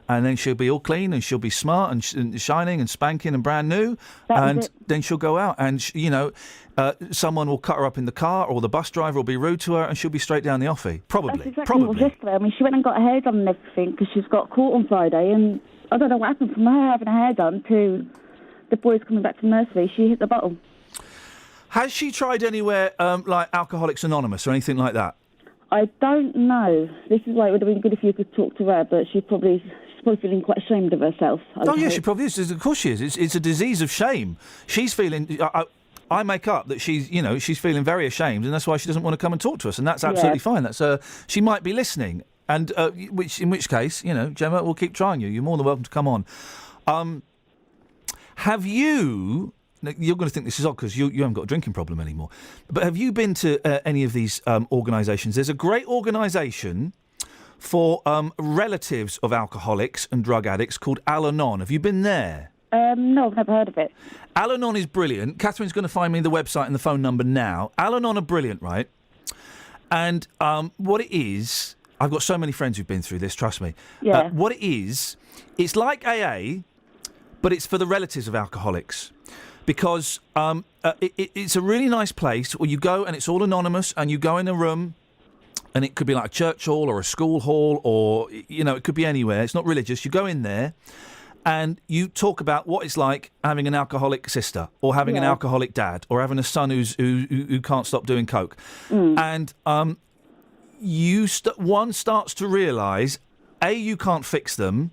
and then she'll be all clean and she'll be smart and shining and spanking and brand new, and then she'll go out and, someone will cut her up in the car, or the bus driver will be rude to her, and she'll be straight down the offie. Probably. That's exactly what was yesterday. I mean, she went and got her hair done and everything because she's got caught on Friday, and I don't know what happened from her having her hair done to the boys coming back from nursery. She hit the bottle. Has she tried anywhere like Alcoholics Anonymous or anything like that? I don't know. This is why it would have been good if you could talk to her, but she's probably feeling quite ashamed of herself. Yeah, she probably is. Of course she is. It's a disease of shame. She's feeling... I make up that she's feeling very ashamed, and that's why she doesn't want to come and talk to us, and that's absolutely fine. That's she might be listening, and in which case, Gemma, we'll keep trying you. You're more than welcome to come on. Have you... You're going to think this is odd because you haven't got a drinking problem anymore, but have you been to any of these organisations? There's a great organisation for relatives of alcoholics and drug addicts called Al-Anon. Have you been there? No, I've never heard of it. Al-Anon is brilliant. Catherine's going to find me the website and the phone number now. Al-Anon are brilliant, right? And what it is... I've got so many friends who've been through this, trust me. Yeah. What it is, it's like AA, but it's for the relatives of alcoholics. Because it's a really nice place where you go and it's all anonymous, and you go in a room, and it could be like a church hall or a school hall, or, it could be anywhere. It's not religious. You go in there and you talk about what it's like having an alcoholic sister, or having an alcoholic dad, or having a son who can't stop doing coke. And one starts to realise, A, you can't fix them,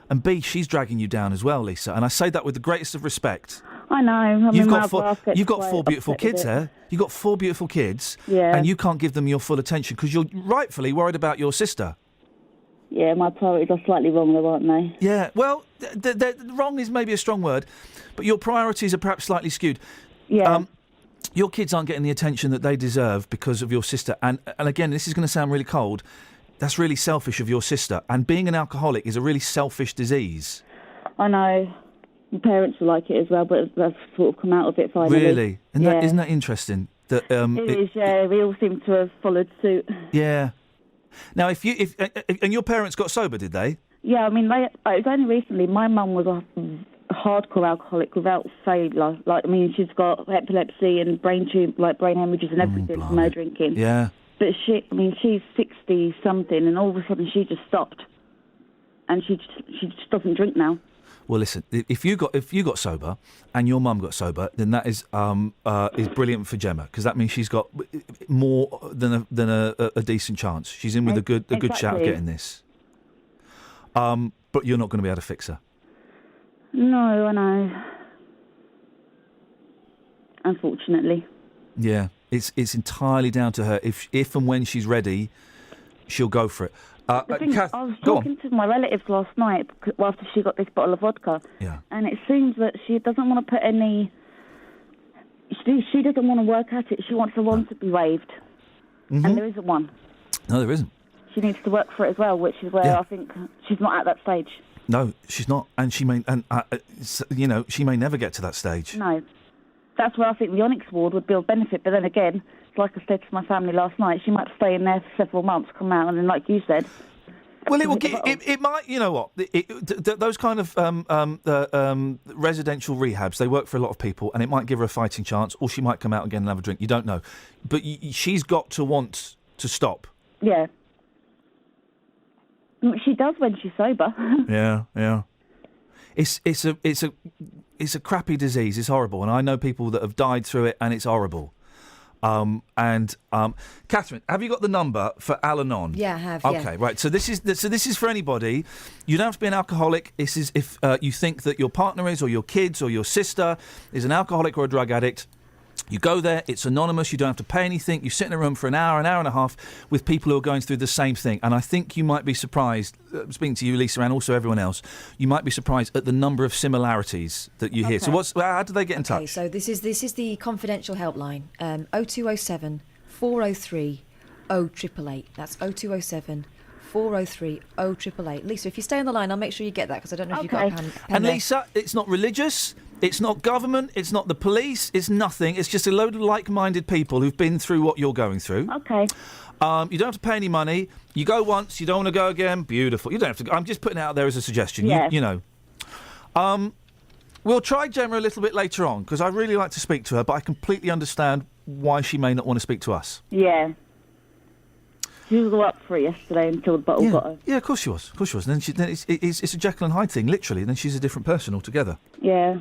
and B, she's dragging you down as well, Lisa. And I say that with the greatest of respect. I know. You've got four beautiful kids there. You've got 4 beautiful kids, and you can't give them your full attention because you're rightfully worried about your sister. Yeah, my priorities are slightly wrong though, aren't they? Yeah, well, wrong is maybe a strong word, but your priorities are perhaps slightly skewed. Yeah. Your kids aren't getting the attention that they deserve because of your sister. And again, this is going to sound really cold. That's really selfish of your sister. And being an alcoholic is a really selfish disease. I know. My parents were like it as well, but they've sort of come out of it finally. Really? Isn't that interesting? That it is, yeah. We all seem to have followed suit. Yeah. Now, if your parents got sober, did they? Yeah, I mean, it was only recently. My mum was a hardcore alcoholic without failure. She's got epilepsy and brain hemorrhages and everything from her drinking. Yeah. But she's 60-something, and all of a sudden she just stopped. And she just doesn't drink now. Well, listen, if you got sober and your mum got sober, then that is brilliant for Gemma, because that means she's got more than a decent chance. She's in with a good shout of getting this. But you're not going to be able to fix her. No, I know. Unfortunately. Yeah, it's entirely down to her. If and when she's ready, she'll go for it. I was talking to my relatives last night after she got this bottle of vodka, and it seems that she doesn't want to put any... She doesn't want to work at it. She wants the wand to be waved, and there isn't one. No, there isn't. she needs to work for it as well, which is where I think she's not at that stage. No, she's not, and she may never get to that stage. No. That's where I think the Onyx Award would be of benefit, but then again, like I said to my family last night, she might stay in there for several months, come out, and then, like you said... Well, it might, you know what, those kind of residential rehabs, they work for a lot of people, and it might give her a fighting chance, or she might come out again and have a drink. You don't know. But she's got to want to stop. Yeah. She does when she's sober. Yeah. It's a crappy disease. It's horrible, and I know people that have died through it, and it's horrible. Catherine, have you got the number for Al-Anon? Yeah, I have. Okay, right. So this is for anybody. You don't have to be an alcoholic. This is if you think that your partner is, or your kids, or your sister is an alcoholic or a drug addict. You go there, it's anonymous, you don't have to pay anything, you sit in a room for an hour and a half with people who are going through the same thing. And I think you might be surprised, speaking to you, Lisa, and also everyone else, you might be surprised at the number of similarities that you hear. So how do they get in touch? Okay, so this is the confidential helpline, 0207 403 0888. That's 0207 403 0888. Lisa, if you stay on the line, I'll make sure you get that, because I don't know if you've got a pen And there. Lisa, it's not religious, it's not government, it's not the police, it's nothing. It's just a load of like-minded people who've been through what you're going through. Okay. You don't have to pay any money. You go once, you don't want to go again. Beautiful. You don't have to go. I'm just putting it out there as a suggestion. Yeah. You know. We'll try Gemma a little bit later on, because I really like to speak to her, but I completely understand why she may not want to speak to us. Yeah. She was all up for it yesterday until the bottle got her. Yeah, of course she was. And then it's a Jekyll and Hyde thing, literally. And then she's a different person altogether. Yeah.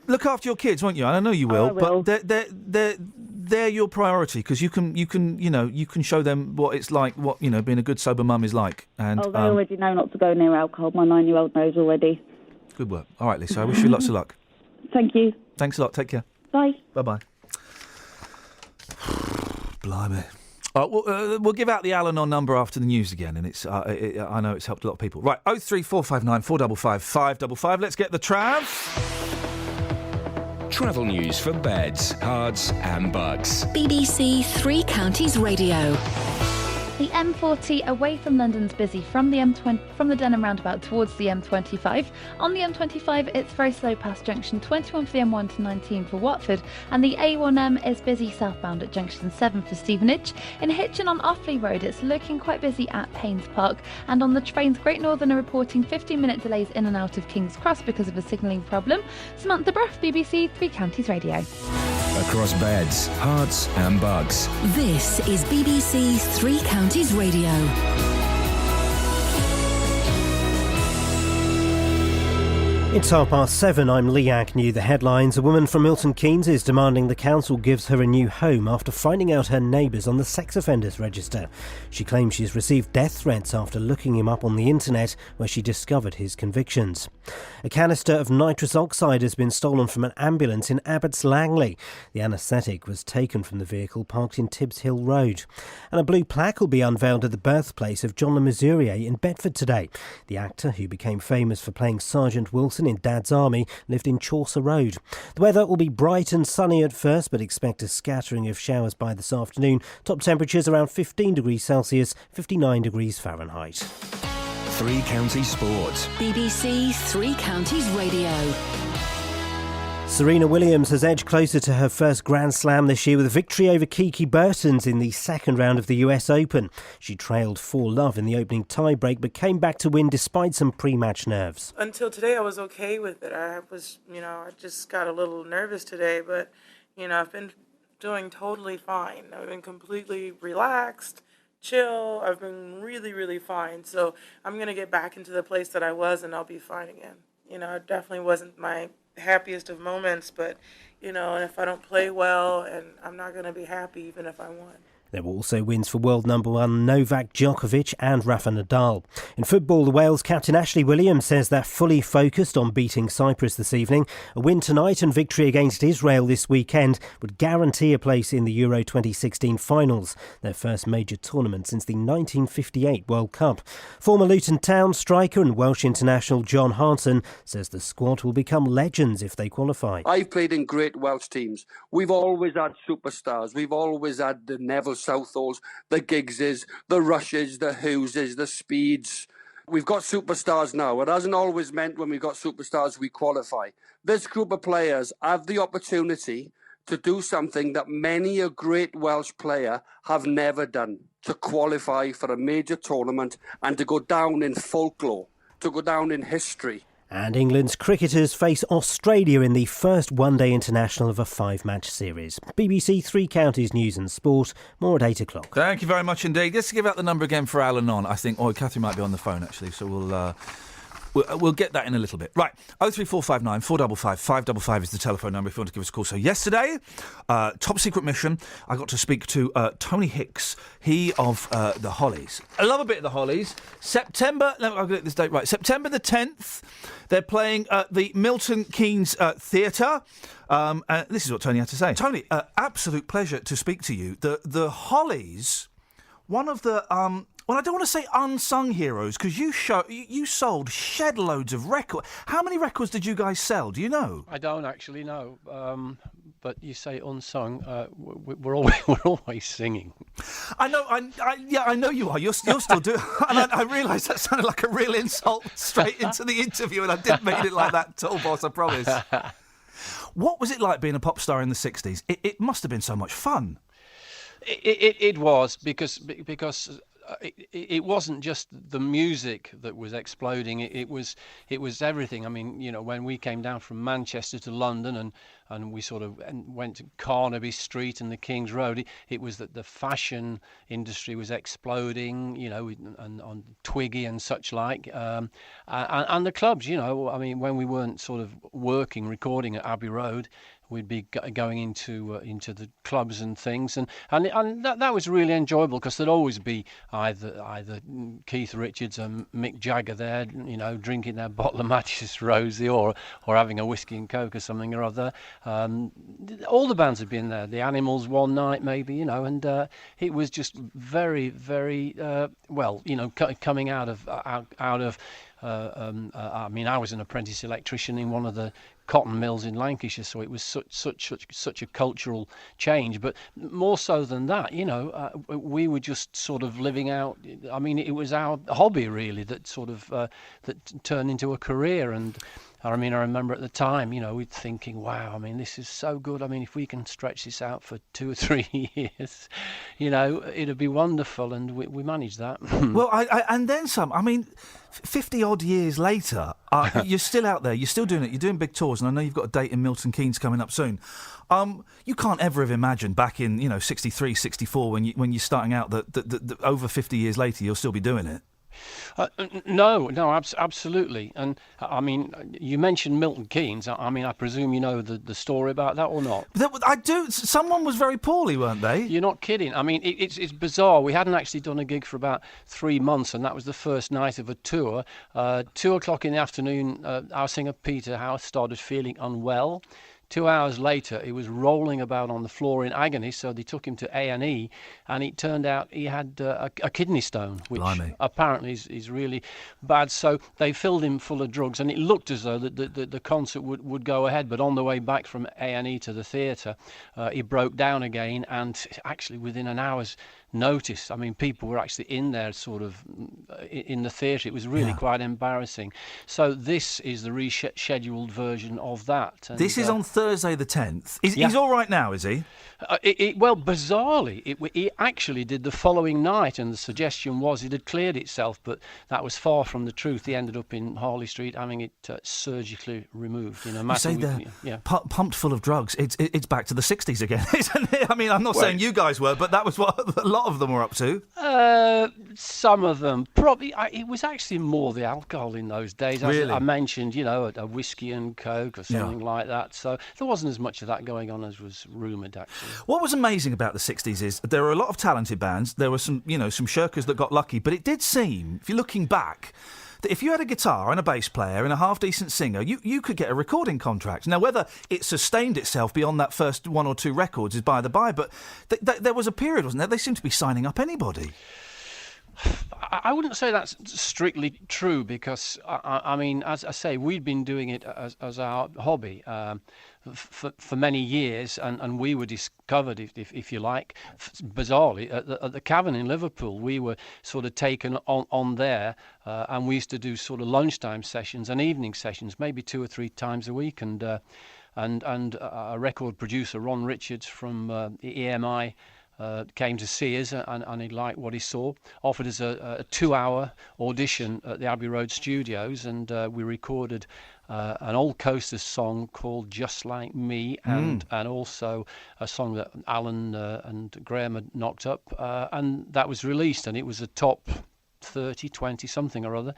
Look after your kids, won't you? And I know you will. I will. But they're your priority, because you can show them what it's like, what being a good sober mum is like. And they already know not to go near alcohol. My 9-year-old knows already. Good work. All right, Lisa. I wish you lots of luck. Thank you. Thanks a lot. Take care. Bye. Bye. Blimey. We'll give out the Al-Anon number after the news again, and I know it's helped a lot of people. Right, 03459 455 555. Let's get the Trav. Travel news for beds, cards and bugs. BBC Three Counties Radio. The M40 away from London's busy from the M20 from the Denham roundabout towards the M25. On the M25, it's very slow past junction 21 for the M1 to 19 for Watford, and the A1M is busy southbound at junction 7 for Stevenage. In Hitchin on Offley Road, it's looking quite busy at Paynes Park, and on the trains, Great Northern are reporting 15-minute delays in and out of King's Cross because of a signalling problem. Samantha Bruff, BBC Three Counties Radio. Across beds, hearts and bugs. This is BBC Three Counties Radio. It's 7:30. I'm Lee Agnew. The headlines: a woman from Milton Keynes is demanding the council gives her a new home after finding out her neighbours on the sex offenders register. She claims she's received death threats after looking him up on the internet, where she discovered his convictions. A canister of nitrous oxide has been stolen from an ambulance in Abbots Langley. The anaesthetic was taken from the vehicle parked in Tibbs Hill Road. And a blue plaque will be unveiled at the birthplace of John Le Mesurier in Bedford today. The actor, who became famous for playing Sergeant Wilson in Dad's Army, lived in Chaucer Road. The weather will be bright and sunny at first, but expect a scattering of showers by this afternoon. Top temperatures around 15 degrees Celsius, 59 degrees Fahrenheit. Three Counties Sports. BBC Three Counties Radio. Serena Williams has edged closer to her first Grand Slam this year with a victory over Kiki Bertens in the second round of the US Open. She trailed 4-love in the opening tiebreak but came back to win despite some pre-match nerves. Until today I was okay with it. I just got a little nervous today, but, I've been doing totally fine. I've been completely relaxed, chill. I've been really, really fine. So I'm going to get back into the place that I was and I'll be fine again. It definitely wasn't my happiest of moments, but and if I don't play well, and I'm not going to be happy even if I won. There were also wins for world number one Novak Djokovic and Rafa Nadal. In football, the Wales captain Ashley Williams says they're fully focused on beating Cyprus this evening. A win tonight and victory against Israel this weekend would guarantee a place in the Euro 2016 finals, their first major tournament since the 1958 World Cup. Former Luton Town striker and Welsh international John Hartson says the squad will become legends if they qualify. I've played in great Welsh teams. We've always had superstars. We've always had the Neville Southalls, the Giggses, the Rushes, the Hugheses, the Speeds. We've got superstars now. It hasn't always meant when we've got superstars we qualify. This group of players have the opportunity to do something that many a great Welsh player have never done, to qualify for a major tournament and to go down in folklore, to go down in history. And England's cricketers face Australia in the first one-day international of a 5-match series. BBC Three Counties News and Sport, more at 8 o'clock. Thank you very much indeed. Just to give out the number again for Alan on, I think, Catherine might be on the phone actually, so we'll get that in a little bit. Right, 03459 455 555 is the telephone number if you want to give us a call. So yesterday, top secret mission, I got to speak to Tony Hicks, he of the Hollies. I love a bit of the Hollies. I'll get this date right, September the 10th, they're playing at the Milton Keynes Theatre. This is what Tony had to say. Tony, absolute pleasure to speak to you. The Hollies, one of the... well, I don't want to say unsung heroes, because you sold shed loads of records. How many records did you guys sell? Do you know? I don't actually know, but you say unsung. We're always singing. I know. I know you are. You're still doing. And I realised that sounded like a real insult straight into the interview, and I didn't mean it like that at all, boss. I promise. What was it like being a pop star in the '60s? It must have been so much fun. It was because. It wasn't just the music that was exploding. It was everything. I mean, when we came down from Manchester to London and we sort of went to Carnaby Street and the King's Road, it was that the fashion industry was exploding, and on Twiggy and such like, and the clubs. I mean, when we weren't sort of working, recording at Abbey Road, we'd be going into the clubs and things, and that was really enjoyable because there'd always be either Keith Richards and Mick Jagger there, drinking their bottle of Matches Rosie or having a whiskey and coke or something or other. All the bands had been there. The Animals one night maybe, and it was just very, very coming out of. I mean, I was an apprentice electrician in one of the cotton mills in Lancashire, so it was such a cultural change. But more so than that, we were just sort of living out. I mean, it was our hobby really that sort of that turned into a career. And I mean, I remember at the time, we'd thinking, wow, I mean, this is so good. I mean, if we can stretch this out for 2 or 3 years, it'd be wonderful. And we managed that. Well, and then some. I mean, 50 odd years later, you're still out there. You're still doing it. You're doing big tours, and I know you've got a date in Milton Keynes coming up soon. You can't ever have imagined back in 63, 64 when you're starting out that over 50 years later you'll still be doing it. No, absolutely. And I mean, you mentioned Milton Keynes. I mean, I presume you know the story about that or not? I do. Someone was very poorly, weren't they? You're not kidding. I mean, it's bizarre. We hadn't actually done a gig for about 3 months, and that was the first night of a tour. 2 o'clock in the afternoon, our singer Peter House started feeling unwell. 2 hours later, he was rolling about on the floor in agony, so they took him to A&E, and it turned out he had a kidney stone, which apparently is really bad. So they filled him full of drugs, and it looked as though the concert would go ahead, but on the way back from A&E to the theatre, he broke down again, and actually within an hour's notice, I mean, people were actually in there sort of in the theatre. It was really quite embarrassing. So this is the rescheduled version of that. And this is on Thursday the 10th. He's all right now, is he? Well, bizarrely, he actually did the following night, and the suggestion was it had cleared itself, but that was far from the truth. He ended up in Harley Street having it surgically removed. You say they're pumped full of drugs. It's back to the 60s again, isn't it? I mean, I'm not saying you guys were, but that was what a lot of them were up to. Some of them. Probably, it was actually more the alcohol in those days. Really? I mentioned, a whiskey and coke or something like that. So there wasn't as much of that going on as was rumoured, actually. What was amazing about the 60s is there were a lot of talented bands. There were some shirkers that got lucky. But it did seem, if you're looking back, that if you had a guitar and a bass player and a half-decent singer, you could get a recording contract. Now, whether it sustained itself beyond that first 1 or 2 records is by the by, but there was a period, wasn't there? They seemed to be signing up anybody. I wouldn't say that's strictly true because, I mean, as I say, we'd been doing it as our hobby for many years, and we were discovered, if you like, bizarrely, at the Cavern in Liverpool. We were sort of taken on there, and we used to do sort of lunchtime sessions and evening sessions, maybe 2 or 3 times a week, and a record producer, Ron Richards from EMI, came to see us and he liked what he saw, offered us a 2-hour audition at the Abbey Road studios, and we recorded an Old Coasters song called Just Like Me, and also a song that Alan and Graham had knocked up, and that was released, and it was a top 30, 20 something or other.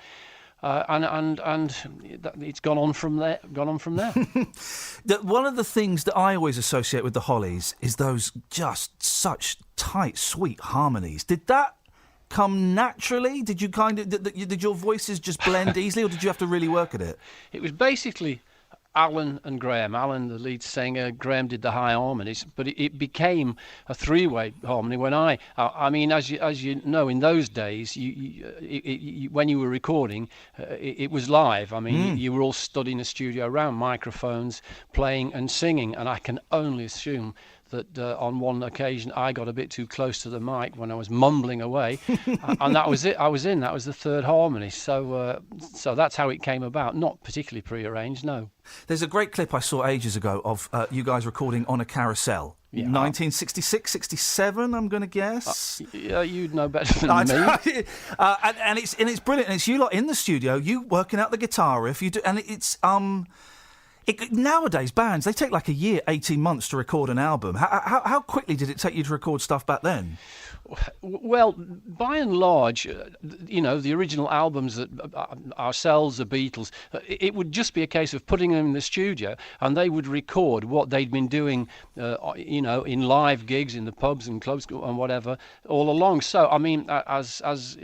And it's gone on from there. One of the things that I always associate with the Hollies is those just such tight, sweet harmonies. Did that come naturally? Did you did your voices just blend easily, or did you have to really work at it? It was basically Alan and Graham. Alan, the lead singer, Graham did the high harmonies, but it became a 3-way harmony when I mean, as you know, in those days, when you were recording, it was live. I mean, you were all stood in a studio around microphones, playing and singing, and I can only assume that on one occasion I got a bit too close to the mic when I was mumbling away, and that was it. That was the 3rd harmony. So that's how it came about. Not particularly prearranged, no. There's a great clip I saw ages ago of you guys recording on a carousel. Yeah. 1966, 67, I'm going to guess. Yeah, you'd know better than me. And it's brilliant. And it's you lot in the studio, you working out the guitar riff. You do, and it's nowadays, bands, they take like a year, 18 months to record an album. How quickly did it take you to record stuff back then? Well, by and large, the original albums that ourselves, the Beatles, it would just be a case of putting them in the studio, and they would record what they'd been doing, in live gigs in the pubs and clubs and whatever all along. So, I mean, as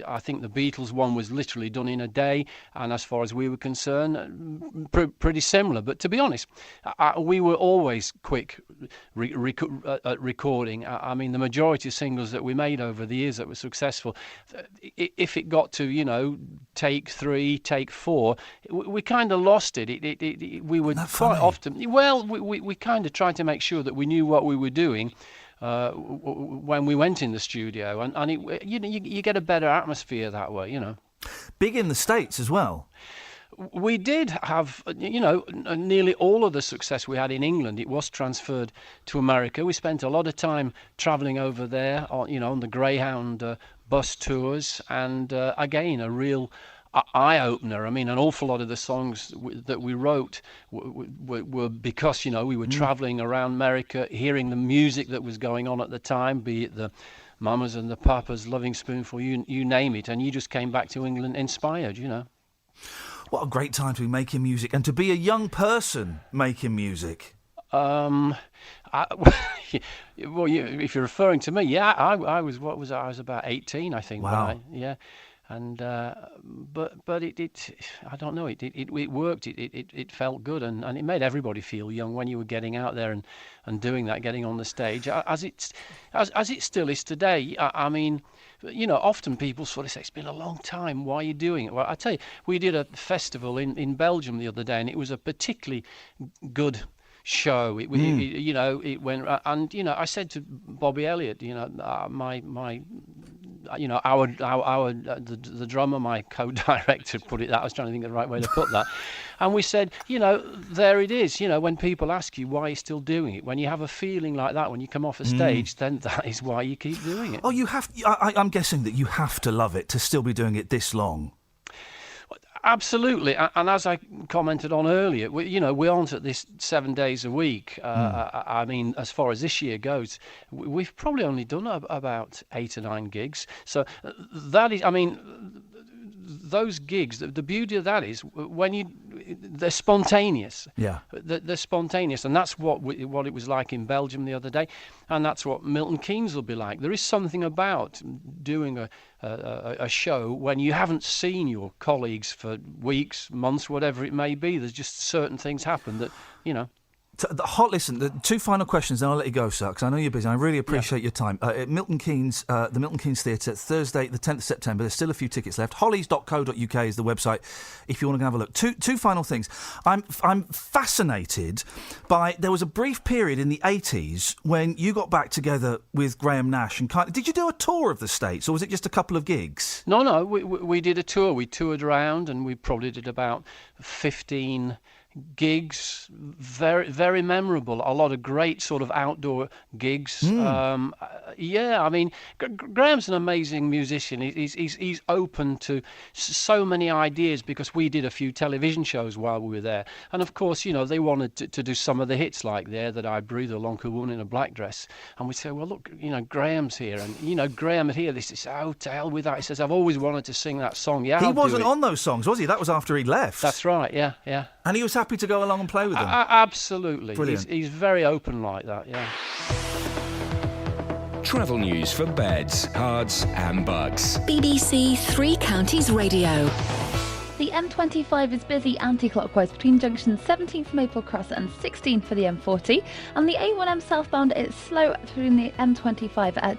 I think the Beatles one was literally done in a day, and as far as we were concerned, pretty similar. But to be honest, we were always quick at recording. I mean, the majority of singles that we made over the years that were successful, if it got to take 3, take 4, we kind of lost it. We would quite often. Well, we kind of tried to make sure that we knew what we were doing when we went in the studio, and you get a better atmosphere that way. Big in the States as well. We did have, nearly all of the success we had in England. It was transferred to America. We spent a lot of time travelling over there, on the Greyhound bus tours, and again, a real eye-opener. I mean, an awful lot of the songs that we wrote were because, we were travelling around America, hearing the music that was going on at the time, be it the Mamas and the Papas, Loving Spoonful, you name it, and you just came back to England inspired, What a great time to be making music and to be a young person making music. Well, if you're referring to me, yeah, I was. What was I? I was about 18, I think. Wow. And but it I don't know. It worked. It felt good, and it made everybody feel young when you were getting out there and doing that, getting on the stage, as it still is today. I mean, often people sort of say, it's been a long time, why are you doing it? Well, I tell you, we did a festival in Belgium the other day, and it was a particularly good show. It went, and I said to Bobby Elliott, the drummer, my co-director, put it that. I was trying to think of the right way to put that. And we said, there it is. When people ask you why you're still doing it, when you have a feeling like that when you come off a stage, then that is why you keep doing it. Oh, you have. I'm guessing that you have to love it to still be doing it this long. Absolutely, and as I commented on earlier, we aren't at this 7 days a week. I mean, as far as this year goes, we've probably only done about 8 or 9 gigs. So that is, I mean, those gigs, the beauty of that is they're spontaneous. Yeah, they're spontaneous, and that's what it was like in Belgium the other day, and that's what Milton Keynes will be like. There is something about doing a show when you haven't seen your colleagues for weeks, months, whatever it may be. There's just certain things happen that. Listen, the two final questions, then I'll let you go, sir, because I know you're busy. I really appreciate your time. At Milton Keynes, the Milton Keynes Theatre, Thursday, the 10th of September. There's still a few tickets left. Hollies.co.uk is the website if you want to go have a look. Two final things. I'm fascinated by... There was a brief period in the 80s when you got back together with Graham Nash and did you do a tour of the States, or was it just a couple of gigs? No, we did a tour. We toured around, and we probably did about 15 gigs, very, very memorable. A lot of great sort of outdoor gigs. I mean, Graham's an amazing musician. He's open to so many ideas, because we did a few television shows while we were there, and of course, they wanted to do some of the hits like There That I Breathe, A Lonely Woman in a Black Dress, and we said, well, look, Graham's here, and Graham here. They said, oh, to hell with that. He says, I've always wanted to sing that song. Yeah, he wasn't on those songs, was he? That was after he left. That's right. Yeah. And he was happy to go along and play with them. Absolutely. Brilliant. He's very open like that. Yeah. Travel news for beds, cards and bugs. BBC Three Counties Radio. The M25 is busy anti-clockwise between junctions 17 for Maple Cross and 16 for the M40. And the A1M southbound is slow through the M25 at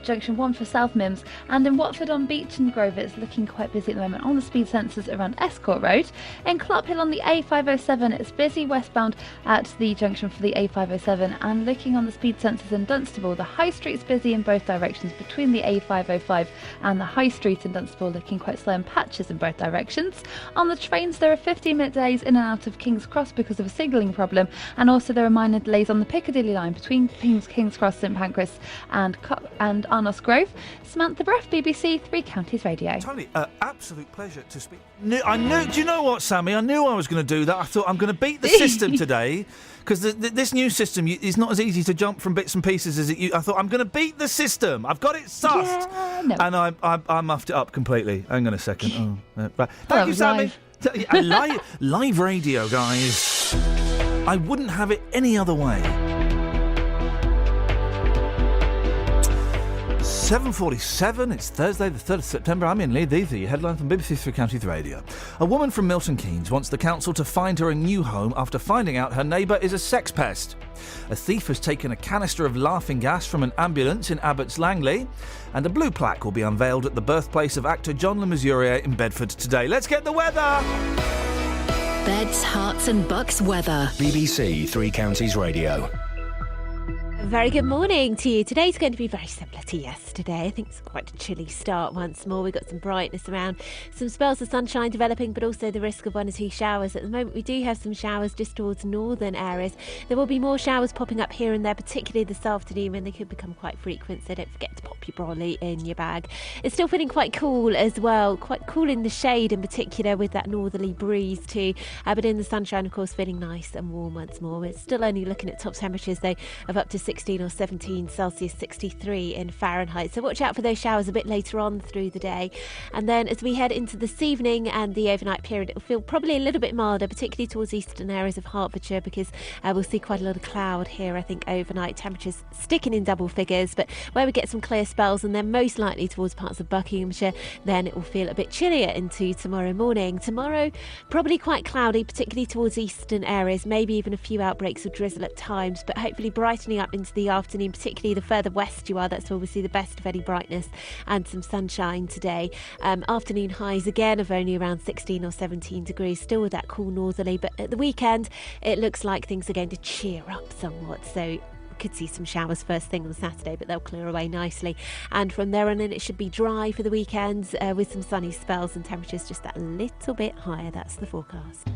Junction 1 for South Mims, and in Watford on Beach and Grove it's looking quite busy at the moment on the speed sensors around Escort Road. In Clophill on the A507 it's busy westbound at the junction for the A507, and looking on the speed sensors in Dunstable, the High Street's busy in both directions between the A505 and the High Street in Dunstable, looking quite slow in patches in both directions. On the trains there are 15-minute delays in and out of King's Cross because of a signalling problem, and also there are minor delays on the Piccadilly line between King's Cross, St Pancras and Arnos Grove. Samantha Breff, BBC Three Counties Radio. Tony, absolute pleasure to speak. Do you know what, Sammy? I knew I was going to do that. I thought I'm going to beat the system today, because this new system is not as easy to jump from bits and pieces as it. I thought I'm going to beat the system. I've got it sussed, and I muffed it up completely. Hang on a second. Right. Thank you, Sammy. Live radio, guys. I wouldn't have it any other way. 7:47, it's Thursday the 3rd of September. I'm Iain Lee. These are your headlines from BBC Three Counties Radio. A woman from Milton Keynes wants the council to find her a new home after finding out her neighbour is a sex pest. A thief has taken a canister of laughing gas from an ambulance in Abbots Langley, and a blue plaque will be unveiled at the birthplace of actor John Le Mesurier in Bedford today. Let's get the weather! Beds, Herts and Bucks weather. BBC Three Counties Radio. Very good morning to you. Today's going to be very similar to yesterday. I think it's quite a chilly start once more. We've got some brightness around, some spells of sunshine developing, but also the risk of 1 or 2 showers. At the moment, we do have some showers just towards northern areas. There will be more showers popping up here and there, particularly this afternoon, when they could become quite frequent, so don't forget to pop your brolly in your bag. It's still feeling quite cool as well, quite cool in the shade in particular, with that northerly breeze too, but in the sunshine, of course, feeling nice and warm once more. We're still only looking at top temperatures, though, of up to 16 or 17 Celsius, 63 in Fahrenheit. So watch out for those showers a bit later on through the day. And then as we head into this evening and the overnight period, it'll feel probably a little bit milder, particularly towards eastern areas of Hertfordshire, because we'll see quite a lot of cloud here, I think, overnight. Temperatures sticking in double figures, but where we get some clear spells, and then most likely towards parts of Buckinghamshire, then it will feel a bit chillier into tomorrow morning. Tomorrow, probably quite cloudy, particularly towards eastern areas, maybe even a few outbreaks of drizzle at times, but hopefully brightening up into the afternoon, particularly the further west you are. That's where we see the best of any brightness and some sunshine today. Afternoon highs again of only around 16 or 17 degrees, still with that cool northerly, but at the weekend it looks like things are going to cheer up somewhat, so we could see some showers first thing on Saturday, but they'll clear away nicely, and from there on in it should be dry for the weekends, with some sunny spells and temperatures just that little bit higher. That's the forecast.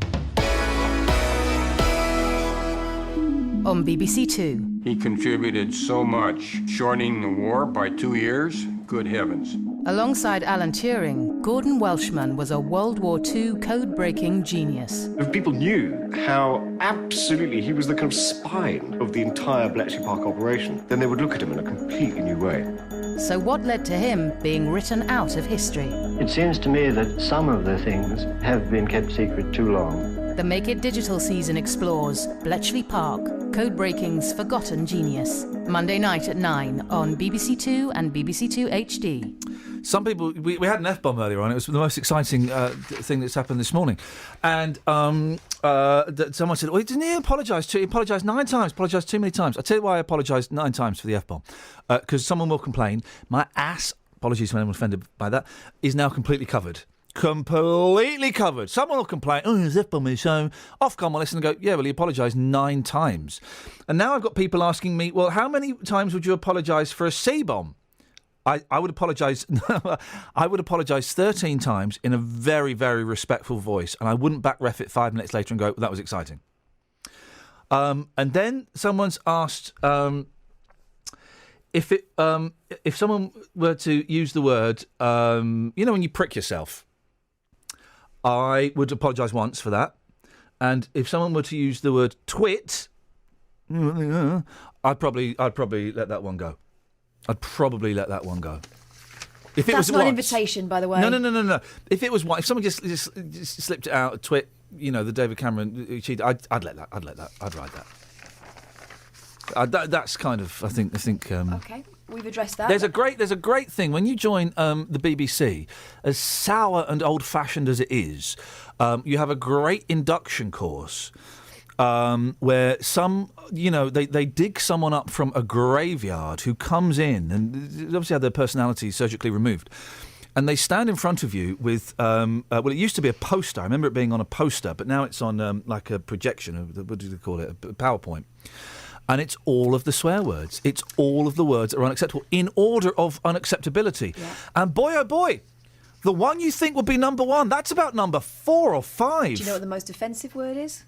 On BBC Two. He contributed so much, shortening the war by 2 years. Good heavens. Alongside Alan Turing, Gordon Welshman was a World War II code-breaking genius. If people knew how absolutely he was the kind of spine of the entire Bletchley Park operation, then they would look at him in a completely new way. So what led to him being written out of history? It seems to me that some of the things have been kept secret too long. The Make It Digital season explores Bletchley Park, Code-Breaking's forgotten genius. Monday night at 9 on BBC Two and BBC Two HD. Some people... We had an F-bomb earlier on. It was the most exciting thing that's happened this morning. And someone said, well, didn't he apologise? He apologised 9 times. Apologised too many times. I'll tell you why I apologised 9 times for the F-bomb. Because someone will complain. My ass, apologies to anyone offended by that, is now completely covered. Completely covered. Someone will complain, there's F-bomb in the show. Ofcom will listen and go, yeah, well, he apologised 9 times. And now I've got people asking me, well, how many times would you apologise for a C-bomb? I would apologise. I would apologise 13 times in a very, very respectful voice, and I wouldn't back ref it 5 minutes later and go, well, that was exciting. And then someone's asked if someone were to use the word, when you prick yourself, I would apologise once for that, and if someone were to use the word twit, I'd probably let that one go. I'd probably let that one go. If it That's was not an once, invitation, by the way. No. If it was one, if someone just slipped it out, a twit, the David Cameron cheat, I'd let that. I'd ride that. That's kind of, I think. Okay, we've addressed that. There's a great thing when you join the BBC, as sour and old-fashioned as it is. You have a great induction course. Where some, they dig someone up from a graveyard who comes in and obviously had their personality surgically removed. And they stand in front of you with, it used to be a poster. I remember it being on a poster, but now it's on like a projection, what do they call it, a PowerPoint. And it's all of the swear words. It's all of the words that are unacceptable in order of unacceptability. Yeah. And boy, oh boy, the one you think would be number 1, that's about number 4 or 5. Do you know what the most offensive word is?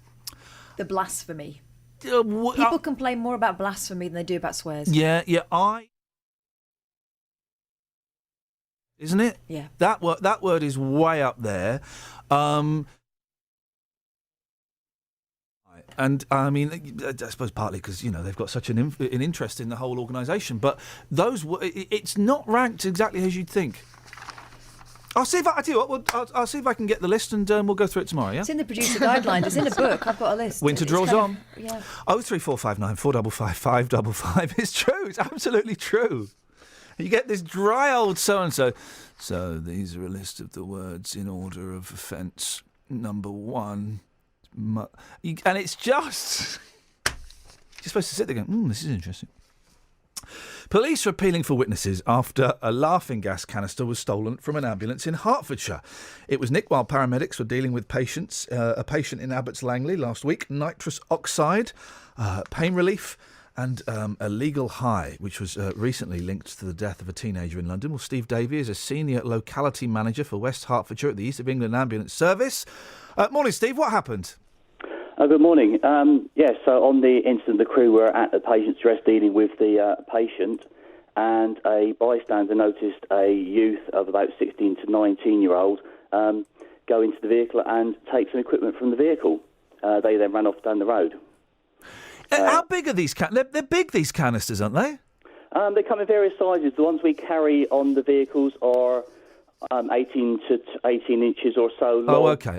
The blasphemy. People complain more about blasphemy than they do about swears. Yeah, isn't it? Yeah. That word is way up there. And I mean, I suppose partly because they've got such an interest in the whole organisation, but it's not ranked exactly as you'd think. I'll see if I'll see if I can get the list and we'll go through it tomorrow. Yeah, it's in the producer guidelines. It's in a book. I've got a list. Winter draws on. Yeah. 03459 455 555. It's true. It's absolutely true. You get this dry old so and so. So these are a list of the words in order of offence. Number 1, and it's just you're supposed to sit there going, this is interesting. Police are appealing for witnesses after a laughing gas canister was stolen from an ambulance in Hertfordshire. It was nicked while paramedics were dealing with a patient in Abbots Langley last week. Nitrous oxide, pain relief and a legal high, which was recently linked to the death of a teenager in London. Well, Steve Davey is a senior locality manager for West Hertfordshire at the East of England Ambulance Service. Morning, Steve. What happened? Good morning. So on the incident, the crew were at the patient's dress dealing with the patient, and a bystander noticed a youth of about 16 to 19-year-old go into the vehicle and take some equipment from the vehicle. They then ran off down the road. How big are these canisters? They're big, these canisters, aren't they? They come in various sizes. The ones we carry on the vehicles are 18 to 18 inches or so long. Oh, okay.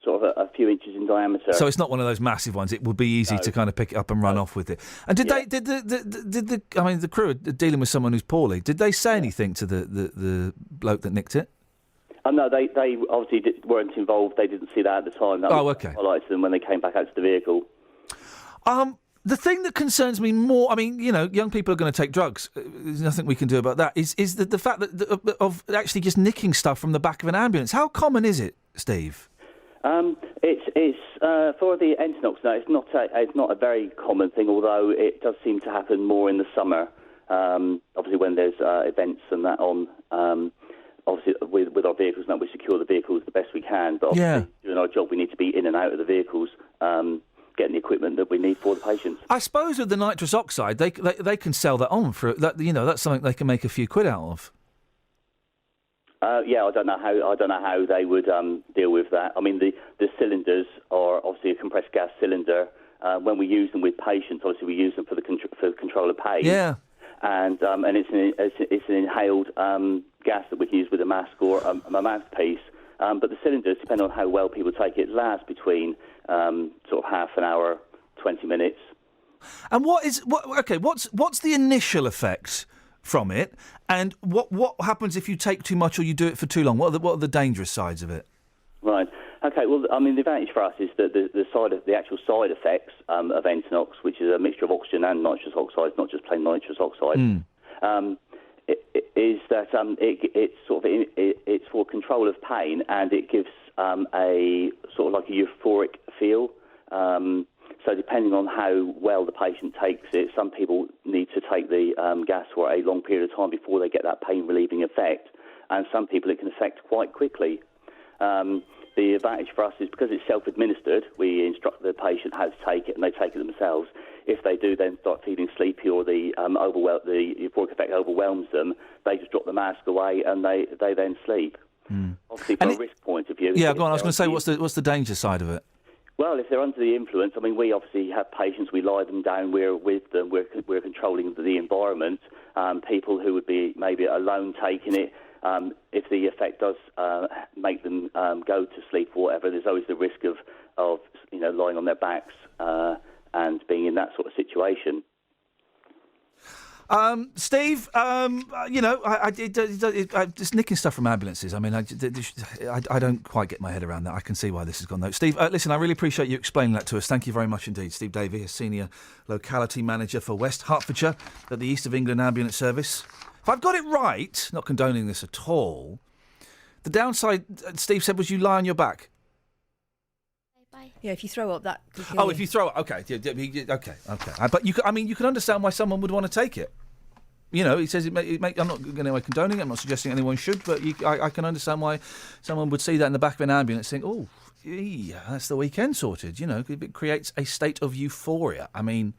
Sort of a few inches in diameter. So it's not one of those massive ones. It would be easy to kind of pick it up and run off with it. And did the crew are dealing with someone who's poorly. Did they say anything to the bloke that nicked it? No, they obviously weren't involved. They didn't see that at the time. That was highlighted to them when they came back out to the vehicle. The thing that concerns me more, I mean, young people are going to take drugs. There's nothing we can do about that. Is the fact that of actually just nicking stuff from the back of an ambulance. How common is it, Steve? It's for the Entonox now. It's not a very common thing, although it does seem to happen more in the summer. Obviously, when there's events and that on. Obviously, with our vehicles now, we secure the vehicles the best we can. But obviously, doing our job, we need to be in and out of the vehicles, getting the equipment that we need for the patients. I suppose with the nitrous oxide, they can sell that on for that. That's something they can make a few quid out of. I don't know how they would deal with that. I mean, the cylinders are obviously a compressed gas cylinder. When we use them with patients, obviously we use them for the control of pain. Yeah. And it's an inhaled gas that we can use with a mask or a mouthpiece. But the cylinders, depending on how well people take it, last between sort of half an hour, 20 minutes. And what's the initial effect from it? And what happens if you take too much or you do it for too long? What are the dangerous sides of it? Right. Okay. Well, I mean, the advantage for us is that the actual side effects of Entonox, which is a mixture of oxygen and nitrous oxide, not just plain nitrous oxide, is that it's for control of pain, and it gives a sort of like a euphoric feel. So depending on how well the patient takes it, some people need to take the gas for a long period of time before they get that pain-relieving effect, and some people it can affect quite quickly. The advantage for us is because it's self-administered, we instruct the patient how to take it, and they take it themselves. If they do then start feeling sleepy or the euphoric effect overwhelms them, they just drop the mask away and they then sleep. Obviously, from a risk point of view... Yeah, go on. I was going to say, what's the danger side of it? Well, if they're under the influence, I mean, we obviously have patients, we lie them down, we're with them, we're controlling the environment. People who would be maybe alone taking it, if the effect does make them go to sleep or whatever, there's always the risk of lying on their backs and being in that sort of situation. Steve, I'm just nicking stuff from ambulances. I mean, I don't quite get my head around that. I can see why this has gone though. Steve, listen, I really appreciate you explaining that to us. Thank you very much indeed. Steve Davey, a Senior Locality Manager for West Hertfordshire at the East of England Ambulance Service. If I've got it right, not condoning this at all, the downside, Steve said, was you lie on your back. Yeah, if you throw up, that could kill Oh, you. if you throw it, okay. Okay. But you can understand why someone would want to take it. You know, he says I'm not condoning it. I'm not suggesting anyone should, but I can understand why someone would see that in the back of an ambulance, and think, "Oh, yeah, that's the weekend sorted." You know, it creates a state of euphoria. I mean,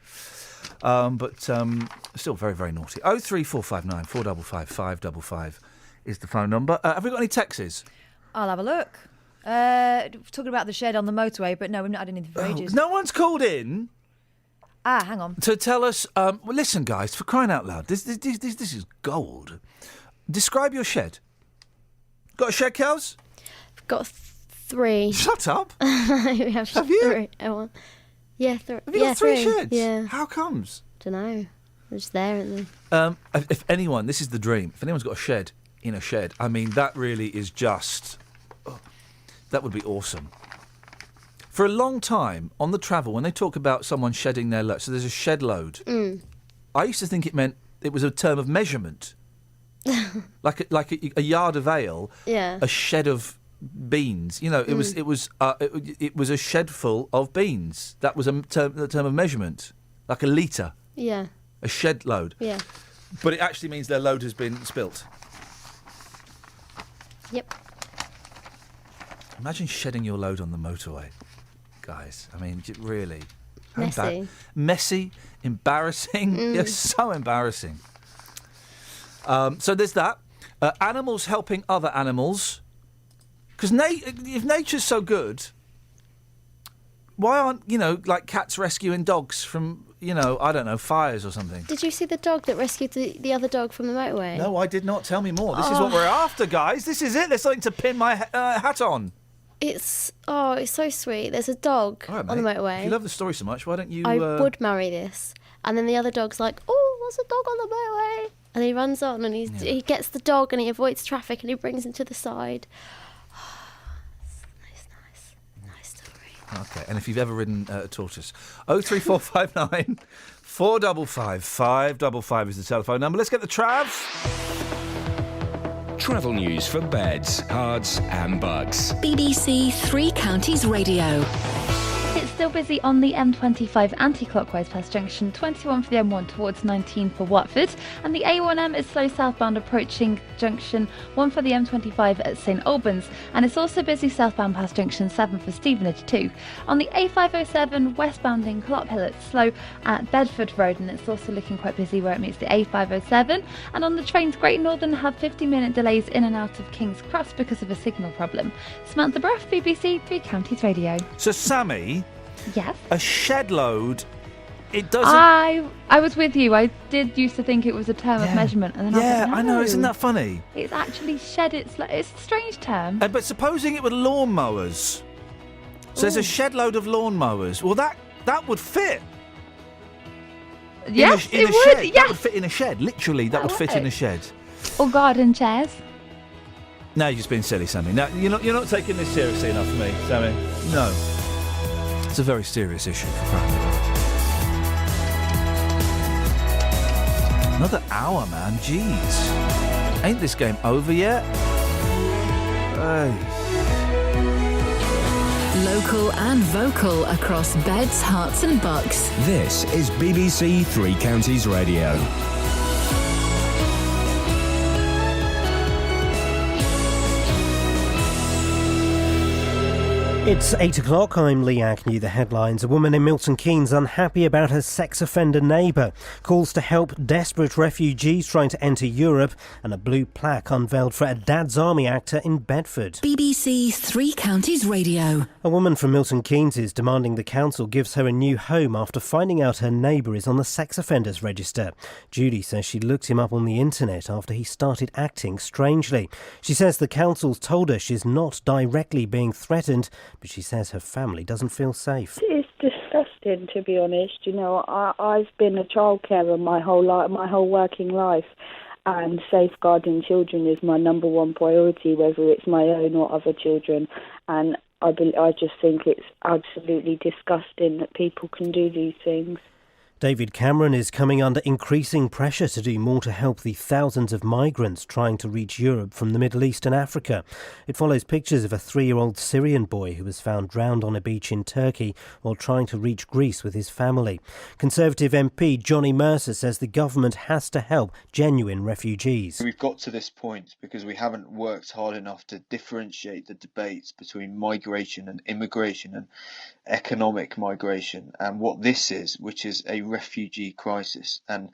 but still very, very naughty. 03459 455 555 is the phone number. Have we got any texts? I'll have a look. Talking about the shed on the motorway, but no, we've not had anything for ages. No one's called in. Hang on. To tell us, well, listen, guys, for crying out loud, this is gold. Describe your shed. Got a shed, Kels? I've got 3. Shut up. We have you? 3. Yeah, 3. Have you got 3 sheds? Yeah. How comes? Don't know. They're just there, aren't they? If anyone, this is the dream. If anyone's got a shed in a shed, I mean, that really is just... that would be awesome. For a long time, on the travel, when they talk about someone shedding their load, so there's a shed load, I used to think it was a term of measurement. like a yard of ale, a shed of beans. You know, it was a shed full of beans. That was the term of measurement, like a litre. Yeah. A shed load. Yeah. But it actually means their load has been spilt. Yep. Imagine shedding your load on the motorway, guys. I mean, really. Messy. Messy, embarrassing. Yeah, so embarrassing. So there's that. Animals helping other animals. Because if nature's so good, why aren't, like cats rescuing dogs from, I don't know, fires or something? Did you see the dog that rescued the other dog from the motorway? No, I did not. Tell me more. This is what we're after, guys. This is it. There's something to pin my hat on. It's so sweet. There's a dog on the motorway. If you love the story so much, why don't you... I would marry this. And then the other dog's like, oh, there's a dog on the motorway. And he runs on and he gets the dog and he avoids traffic and he brings him to the side. Nice story. Okay, and if you've ever ridden a tortoise, 03459 455 555 is the telephone number. Let's get the travs. Travel news for beds, cards and bugs. BBC Three Counties Radio. It's still busy on the M25 anti-clockwise past junction 21 for the M1 towards 19 for Watford, and the A1M is slow southbound approaching junction 1 for the M25 at St Albans, and it's also busy southbound past junction 7 for Stevenage too. On the A507 westbound in Clophill, it's slow at Bedford Road, and it's also looking quite busy where it meets the A507, and on the trains Great Northern have 50-minute delays in and out of King's Cross because of a signal problem. Samantha Bruff, BBC Three Counties Radio. So Sammy... Yes. A shed load, it doesn't... I was with you. I did used to think it was a term of measurement. And then I was like, no. I know, isn't that funny? It's actually shed. It's a strange term. But supposing it were lawnmowers. So there's a shed load of lawnmowers. Well, that would fit. Yes, in it a would. shed. Yes. That would fit in a shed. Literally, that would fit in a shed. Or garden chairs. No, you're just being silly, Sammy. No, you're not taking this seriously enough for me, Sammy. No. It's a very serious issue for crying out loud. Another hour, man. Jeez. Ain't this game over yet? Hey. Local and vocal across beds, hearts and bucks. This is BBC Three Counties Radio. It's 8 o'clock. I'm Lee Agnew. The headlines. A woman in Milton Keynes unhappy about her sex offender neighbour. Calls to help desperate refugees trying to enter Europe. And a blue plaque unveiled for a Dad's Army actor in Bedford. BBC Three Counties Radio. A woman from Milton Keynes is demanding the council gives her a new home after finding out her neighbour is on the sex offenders register. Judy says she looked him up on the internet after he started acting strangely. She says the council's told her she's not directly being threatened, but she says her family doesn't feel safe. It's disgusting, to be honest. You know, I've been a childcarer my whole life, my whole working life, and safeguarding children is my number one priority, whether it's my own or other children. And I just think it's absolutely disgusting that people can do these things. David Cameron is coming under increasing pressure to do more to help the thousands of migrants trying to reach Europe from the Middle East and Africa. It follows pictures of a 3-year-old Syrian boy who was found drowned on a beach in Turkey while trying to reach Greece with his family. Conservative MP Johnny Mercer says the government has to help genuine refugees. We've got to this point because we haven't worked hard enough to differentiate the debates between migration and immigration and economic migration and what this is, which is a refugee crisis and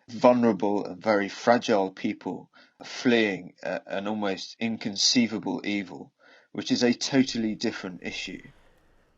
vulnerable and very fragile people fleeing an almost inconceivable evil, which is a totally different issue.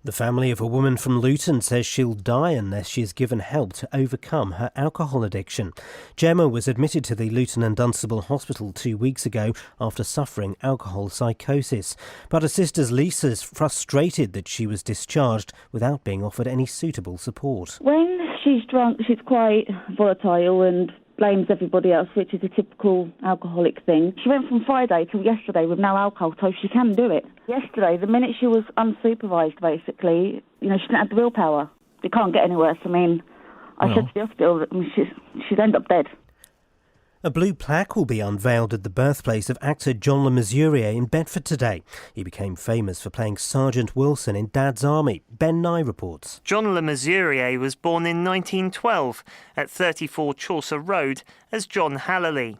The family of a woman from Luton says she'll die unless she is given help to overcome her alcohol addiction. Gemma was admitted to the Luton and Dunstable Hospital 2 weeks ago after suffering alcohol psychosis. But her sister Lisa is frustrated that she was discharged without being offered any suitable support. When she's drunk, she's quite volatile and blames everybody else, which is a typical alcoholic thing. She went from Friday till yesterday with no alcohol, so she can do it. Yesterday, the minute she was unsupervised, basically, you know, she didn't have the willpower. It can't get any worse. I mean, I said to the hospital that she'd end up dead. A blue plaque will be unveiled at the birthplace of actor John Le Mesurier in Bedford today. He became famous for playing Sergeant Wilson in Dad's Army. Ben Nye reports. John Le Mesurier was born in 1912 at 34 Chaucer Road as John Hallerley.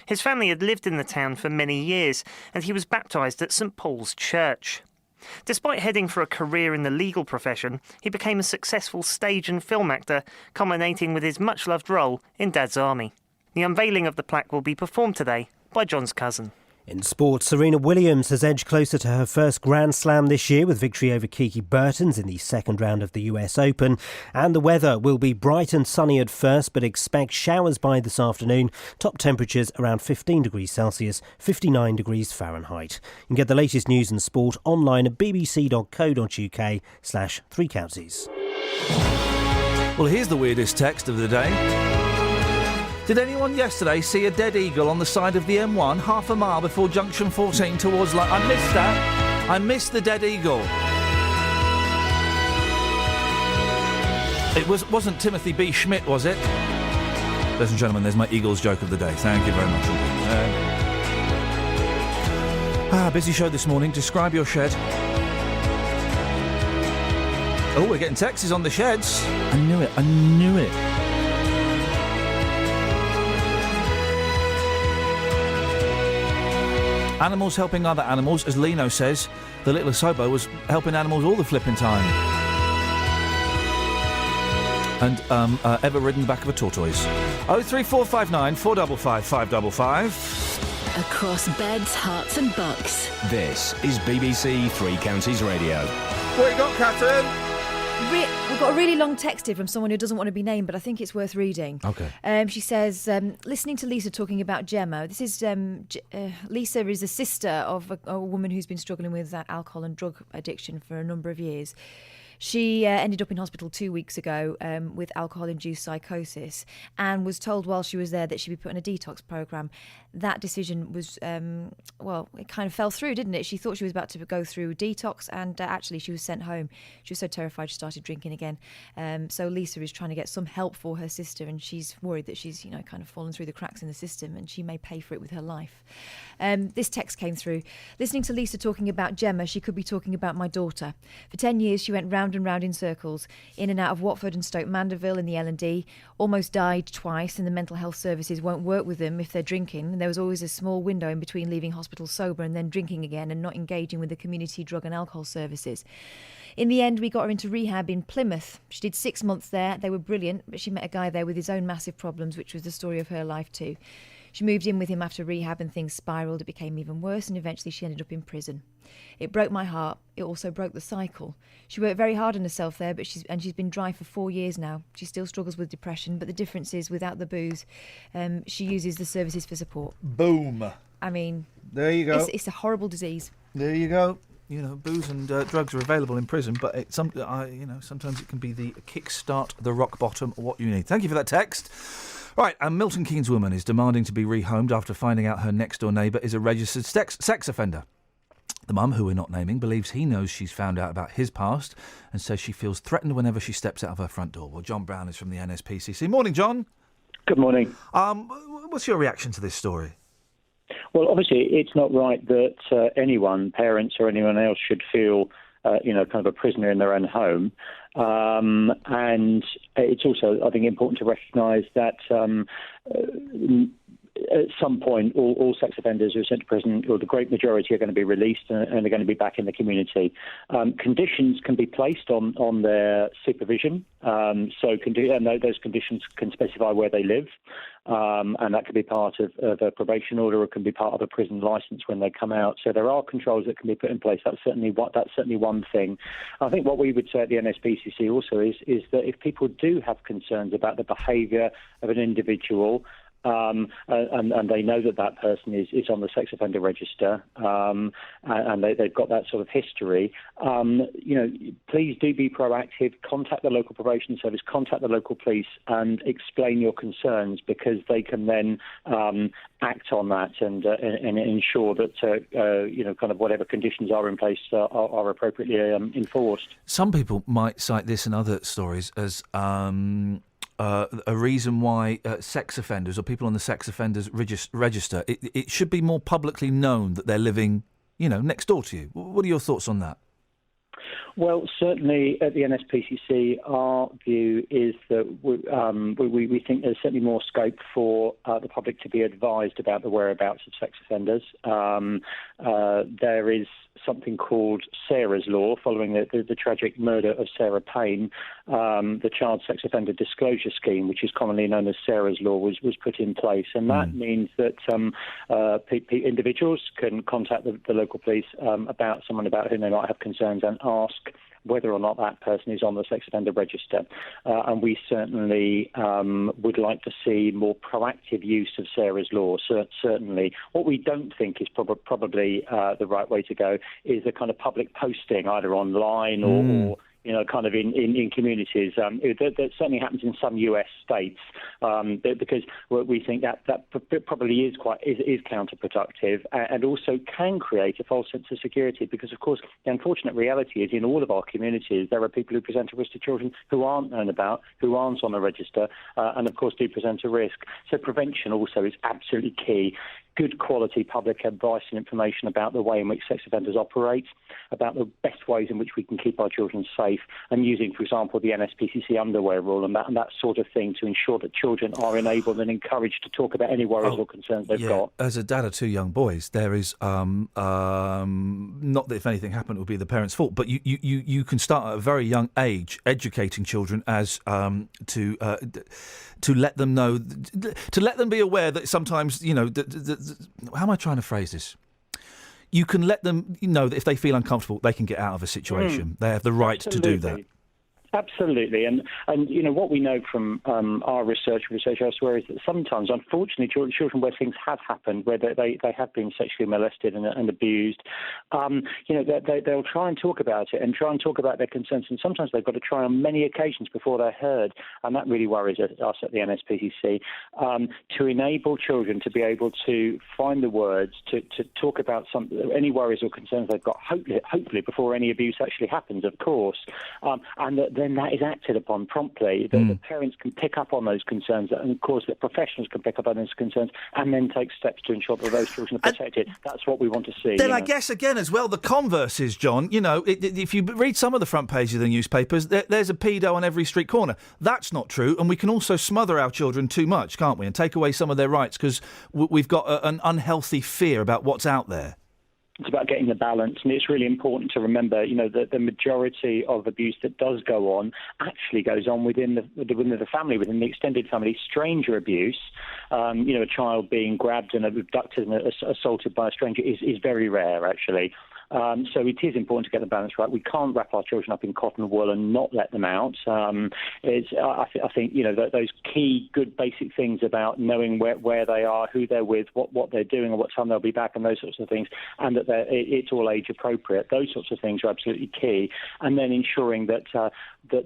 His family had lived in the town for many years and he was baptised at St Paul's Church. Despite heading for a career in the legal profession, he became a successful stage and film actor, culminating with his much-loved role in Dad's Army. The unveiling of the plaque will be performed today by John's cousin. In sport, Serena Williams has edged closer to her first Grand Slam this year with victory over Kiki Bertens in the second round of the US Open. And the weather will be bright and sunny at first, but expect showers by this afternoon. Top temperatures around 15 degrees Celsius, 59 degrees Fahrenheit. You can get the latest news and sport online at bbc.co.uk/Three Counties. Well, here's the weirdest text of the day. Did anyone yesterday see a dead eagle on the side of the M1 half a mile before junction 14 towards... I missed that. I missed the dead eagle. It wasn't Timothy B. Schmidt, was it? Ladies and gentlemen, there's my Eagles joke of the day. Thank you very much. Busy show this morning. Describe your shed. Oh, we're getting texts on the sheds. I knew it. Animals helping other animals, as Lino says. The little Asobo was helping animals all the flipping time. And ever ridden the back of a tortoise. 03459 455 555. Across beds, hearts and bucks. This is BBC Three Counties Radio. What you got, Catherine? We've got a really long text here from someone who doesn't want to be named, but I think it's worth reading. Okay. She says, listening to Lisa talking about Gemma, this is Lisa is a sister of a woman who's been struggling with alcohol and drug addiction for a number of years. She ended up in hospital 2 weeks ago with alcohol-induced psychosis, and was told while she was there that she'd be put on a detox programme. That decision was, it kind of fell through, didn't it? She thought she was about to go through detox, and actually she was sent home. She was so terrified she started drinking again. So Lisa is trying to get some help for her sister, and she's worried that she's, kind of fallen through the cracks in the system, and she may pay for it with her life. This text came through. Listening to Lisa talking about Gemma, she could be talking about my daughter. For 10 years, she went round and round in circles, in and out of Watford and Stoke Mandeville in the L&D, almost died twice, and the mental health services won't work with them if they're drinking. And there was always a small window in between leaving hospital sober and then drinking again and not engaging with the community drug and alcohol services. In the end, we got her into rehab in Plymouth. She did 6 months there. They were brilliant, but she met a guy there with his own massive problems, which was the story of her life too. She moved in with him after rehab and things spiralled. It became even worse, and eventually she ended up in prison. It broke my heart. It also broke the cycle. She worked very hard on herself there, but she's been dry for 4 years now. She still struggles with depression, but the difference is without the booze, she uses the services for support. Boom. I mean, there you go. It's a horrible disease. There you go. Booze and drugs are available in prison, but sometimes it can be the kickstart, the rock bottom, what you need. Thank you for that text. Right, a Milton Keynes woman is demanding to be rehomed after finding out her next-door neighbour is a registered sex offender. The mum, who we're not naming, believes he knows she's found out about his past and says she feels threatened whenever she steps out of her front door. Well, John Brown is from the NSPCC. Morning, John. Good morning. What's your reaction to this story? Well, obviously, it's not right that anyone, parents or anyone else, should feel, kind of a prisoner in their own home. And it's also, I think, important to recognise that at some point, all sex offenders who are sent to prison, or the great majority, are going to be released and are going to be back in the community. Conditions can be placed on their supervision, and those conditions can specify where they live, and that could be part of a probation order, or it can be part of a prison licence when they come out. So there are controls that can be put in place. That's certainly one thing. I think what we would say at the NSPCC also is that if people do have concerns about the behaviour of an individual, and they know that person is on the sex offender register, and they've got that sort of history, please do be proactive. Contact the local probation service, contact the local police, and explain your concerns, because they can then act on that and ensure that kind of whatever conditions are in place are appropriately enforced. Some people might cite this and other stories as a reason why sex offenders or people on the sex offenders register, it should be more publicly known that they're living, next door to you. What are your thoughts on that? Well, certainly at the NSPCC, our view is that we think there's certainly more scope for the public to be advised about the whereabouts of sex offenders. There is something called Sarah's Law, following the tragic murder of Sarah Payne. The Child Sex Offender Disclosure Scheme, which is commonly known as Sarah's Law, was put in place. And that means that individuals can contact the local police about someone about whom they might have concerns and ask whether or not that person is on the sex offender register. And we certainly would like to see more proactive use of Sarah's Law, certainly. What we don't think is probably the right way to go is a kind of public posting, either online or kind of in communities. That certainly happens in some US states, because we think that probably is counterproductive, and also can create a false sense of security, because, of course, the unfortunate reality is in all of our communities there are people who present a risk to children who aren't known about, who aren't on the register, and, of course, do present a risk. So prevention also is absolutely key. Good quality public advice and information about the way in which sex offenders operate, about the best ways in which we can keep our children safe, and using, for example, the NSPCC underwear rule and that sort of thing to ensure that children are enabled and encouraged to talk about any worries or concerns they've got. As a dad of two young boys, there is not that if anything happened it would be the parents' fault, but you can start at a very young age educating children as to let them know, to let them be aware that sometimes, how am I trying to phrase this? You can let them know that if they feel uncomfortable, they can get out of a situation. They have the right to do that. Absolutely, and you know what we know from our research elsewhere is that sometimes, unfortunately, children where things have happened, where they have been sexually molested and abused, they'll try and talk about it and try and talk about their concerns, and sometimes they've got to try on many occasions before they're heard, and that really worries us at the NSPCC. To enable children to be able to find the words to talk about any worries or concerns they've got, hopefully before any abuse actually happens, of course, and then that is acted upon promptly. The parents can pick up on those concerns, and of course the professionals can pick up on those concerns, and then take steps to ensure that those children are protected. That's what we want to see. Then I guess again as well, the converse is, John. You know, if you read some of the front pages of the newspapers, there's a pedo on every street corner. That's not true, and we can also smother our children too much, can't we? And take away some of their rights because we've got an unhealthy fear about what's out there. It's about getting the balance, and it's really important to remember, you know, that the majority of abuse that does go on actually goes on within the family, within the extended family. Stranger abuse, a child being grabbed and abducted and assaulted by a stranger is very rare, actually. So it is important to get the balance right. We can't wrap our children up in cotton wool and not let them out. I think you know those key good basic things about knowing where they are, who they're with, what they're doing, and what time they'll be back, and those sorts of things, and that it's all age appropriate. Those sorts of things are absolutely key. And then ensuring that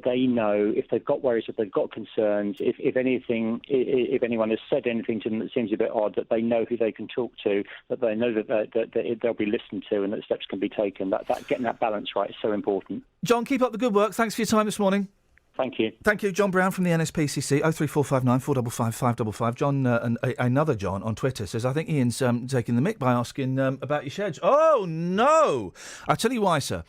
they know if they've got worries, if they've got concerns, if anyone has said anything to them that seems a bit odd, that they know who they can talk to, that they know that they'll be listened to, and that steps can be taken. That getting that balance right is so important. John, keep up the good work. Thanks for your time this morning. Thank you. Thank you, John Brown from the NSPCC, 03459 455 555. John, another John on Twitter says, I think Ian's taking the mick by asking about your sheds. Oh, no! I'll tell you why, sir.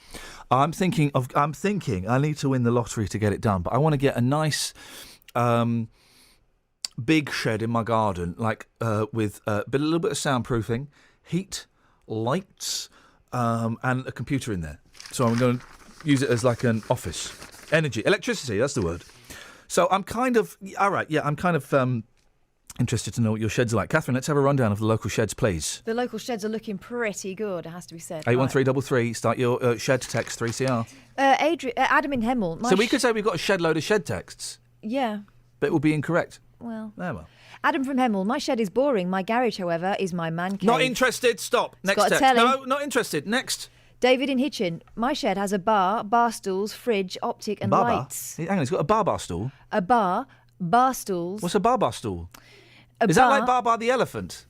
I'm thinking I need to win the lottery to get it done, but I want to get a nice big shed in my garden, like with a little bit of soundproofing, heat, lights, and a computer in there. So I'm going to use it as like an office. Electricity, that's the word. So I'm kind of interested to know what your sheds are like. Catherine, let's have a rundown of the local sheds, please. The local sheds are looking pretty good, it has to be said. 81333, start your shed text 3CR. Adam in Hemel. So we could say we've got a shed load of shed texts. Yeah. But it would be incorrect. Well. Oh, well. Adam from Hemel. My shed is boring. My garage, however, is my man cave. Not interested. Stop. It's Next got a text. telly. No, not interested. Next. David in Hitchin. My shed has a bar stools, fridge, optic and lights. Hang on, it's got a bar stool? A bar stools. What's a bar stool? Is that like Bar the elephant?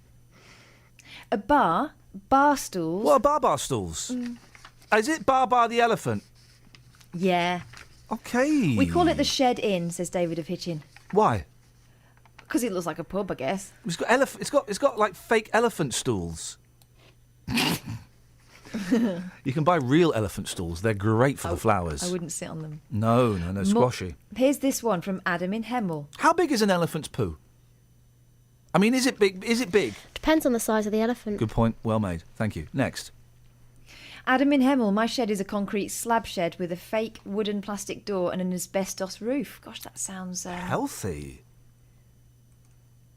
A bar stools. What are bar stools? Is it Bar the elephant? Yeah. Okay. We call it the Shed Inn, says David of Hitchin. Why? Because it looks like a pub, I guess. It's got like fake elephant stools. You can buy real elephant stools. They're great for the flowers. I wouldn't sit on them. No, squashy. Here's this one from Adam in Hemel. How big is an elephant's poo? I mean, is it big? Depends on the size of the elephant. Good point. Well made. Thank you. Next. Adam in Hemel. My shed is a concrete slab shed with a fake wooden plastic door and an asbestos roof. Gosh, that sounds... healthy.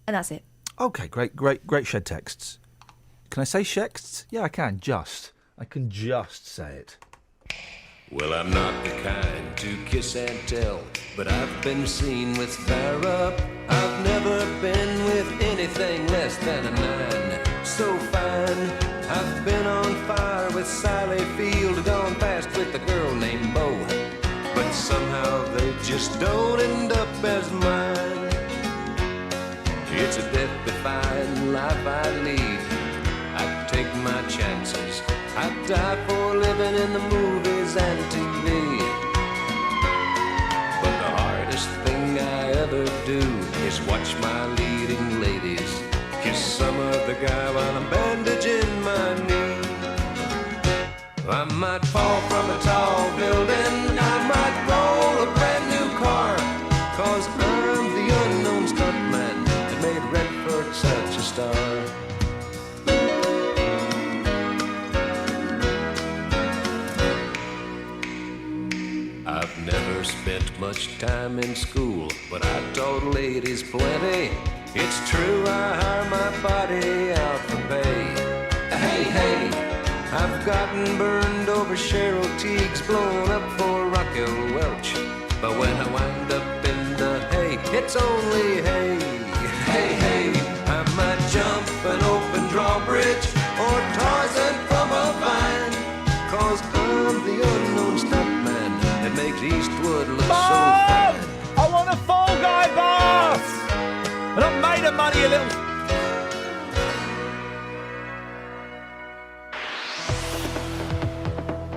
And that's it. Okay, great shed texts. Can I say shexts? Yeah, I can. I can just say it. Well, I'm not the kind to kiss and tell, but I've been seen with fire up. I've never been with anything less than a 9. So fine, I've been on fire with Sally Field, gone past with a girl named Bo, but somehow they just don't end up as mine. It's a death-defying life I lead. I take my chances. I die for living in the movies and TV. But the hardest thing I ever do is watch my leading ladies kiss some other guy while I'm bandaging my knee. I might fall from a tall building, I might roll a brand new car, 'cause I'm the unknown stuntman that made Redford such a star. I've never spent much time in school, but I taught ladies plenty. It's true, I hire my body out for pay. Hey, I've gotten burned over Cheryl Teague's, blown up for Raquel Welch. But when I wind up in the hay, it's only hay. Hey, hey, I might jump an open drawbridge or Tarzan from a vine. 'Cause I'm the unknown stuntman that makes Eastwood look so fine. I want a Fall Guy bath! And I'm made of money, you little...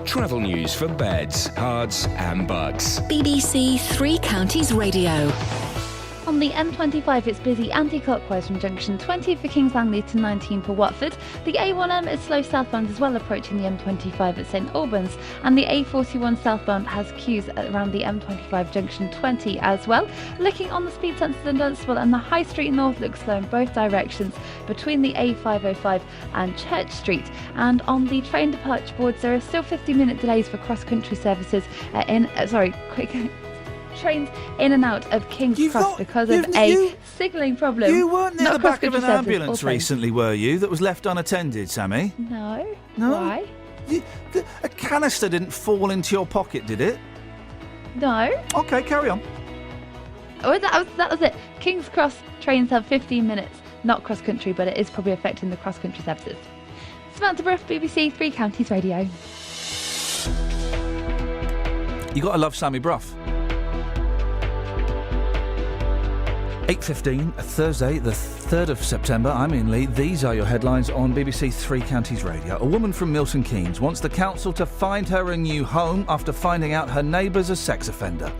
Travel news for beds, cards and bugs. BBC Three Counties Radio. On the M25, it's busy anti-clockwise from junction 20 for Kings Langley to 19 for Watford. The A1M is slow southbound as well, approaching the M25 at St Albans. And the A41 southbound has queues around the M25 junction 20 as well. Looking on the speed sensors in Dunstable, and the High Street North looks slow in both directions between the A505 and Church Street. And on the train departure boards, there are still 50-minute delays for cross-country services trains in and out of King's Cross because of a signalling problem. You weren't near Not the back of an cross-country services, ambulance also. recently, were you, that was left unattended, Sammy? No. No? Why? A canister didn't fall into your pocket, did it? No. OK, carry on. Oh, that was it. King's Cross trains have 15 minutes, not cross-country, but it is probably affecting the cross-country services. Samantha Bruff, BBC Three Counties Radio. You got to love Sammy Bruff. 8:15, Thursday, the 3rd of September. I'm Iain Lee. These are your headlines on BBC Three Counties Radio. A woman from Milton Keynes wants the council to find her a new home after finding out her neighbour's a sex offender.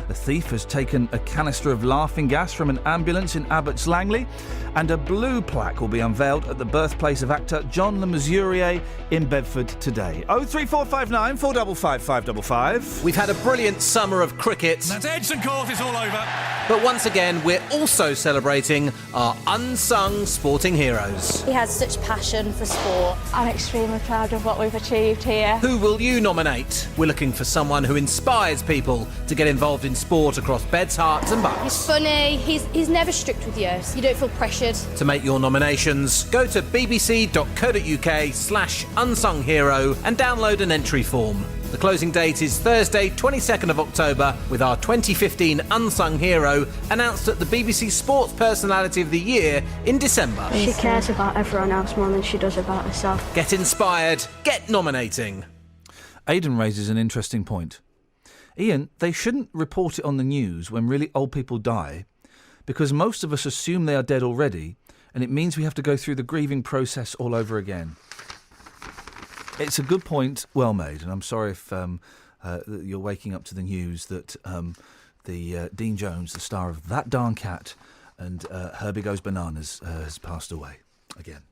The thief has taken a canister of laughing gas from an ambulance in Abbots Langley, and a blue plaque will be unveiled at the birthplace of actor John Le Mesurier in Bedford today. 03459 455 555. We've had a brilliant summer of cricket. That's Edson Court, it's all over. But once again, we're also celebrating our unsung sporting heroes. He has such passion for sport. I'm extremely proud of what we've achieved here. Who will you nominate? We're looking for someone who inspires people to get involved in sport across beds, hearts and bucks. He's funny, he's never strict with you, so you don't feel pressured. To make your nominations, go to bbc.co.uk/unsung hero and download an entry form. The closing date is Thursday, 22nd of October, with our 2015 Unsung Hero announced at the BBC Sports Personality of the Year in December. She cares about everyone else more than she does about herself. Get inspired, get nominating. Aidan raises an interesting point. Iain, they shouldn't report it on the news when really old people die, because most of us assume they are dead already, and it means we have to go through the grieving process all over again. It's a good point, well made, and I'm sorry if you're waking up to the news that Dean Jones, the star of That Darn Cat and Herbie Goes Bananas, has passed away again.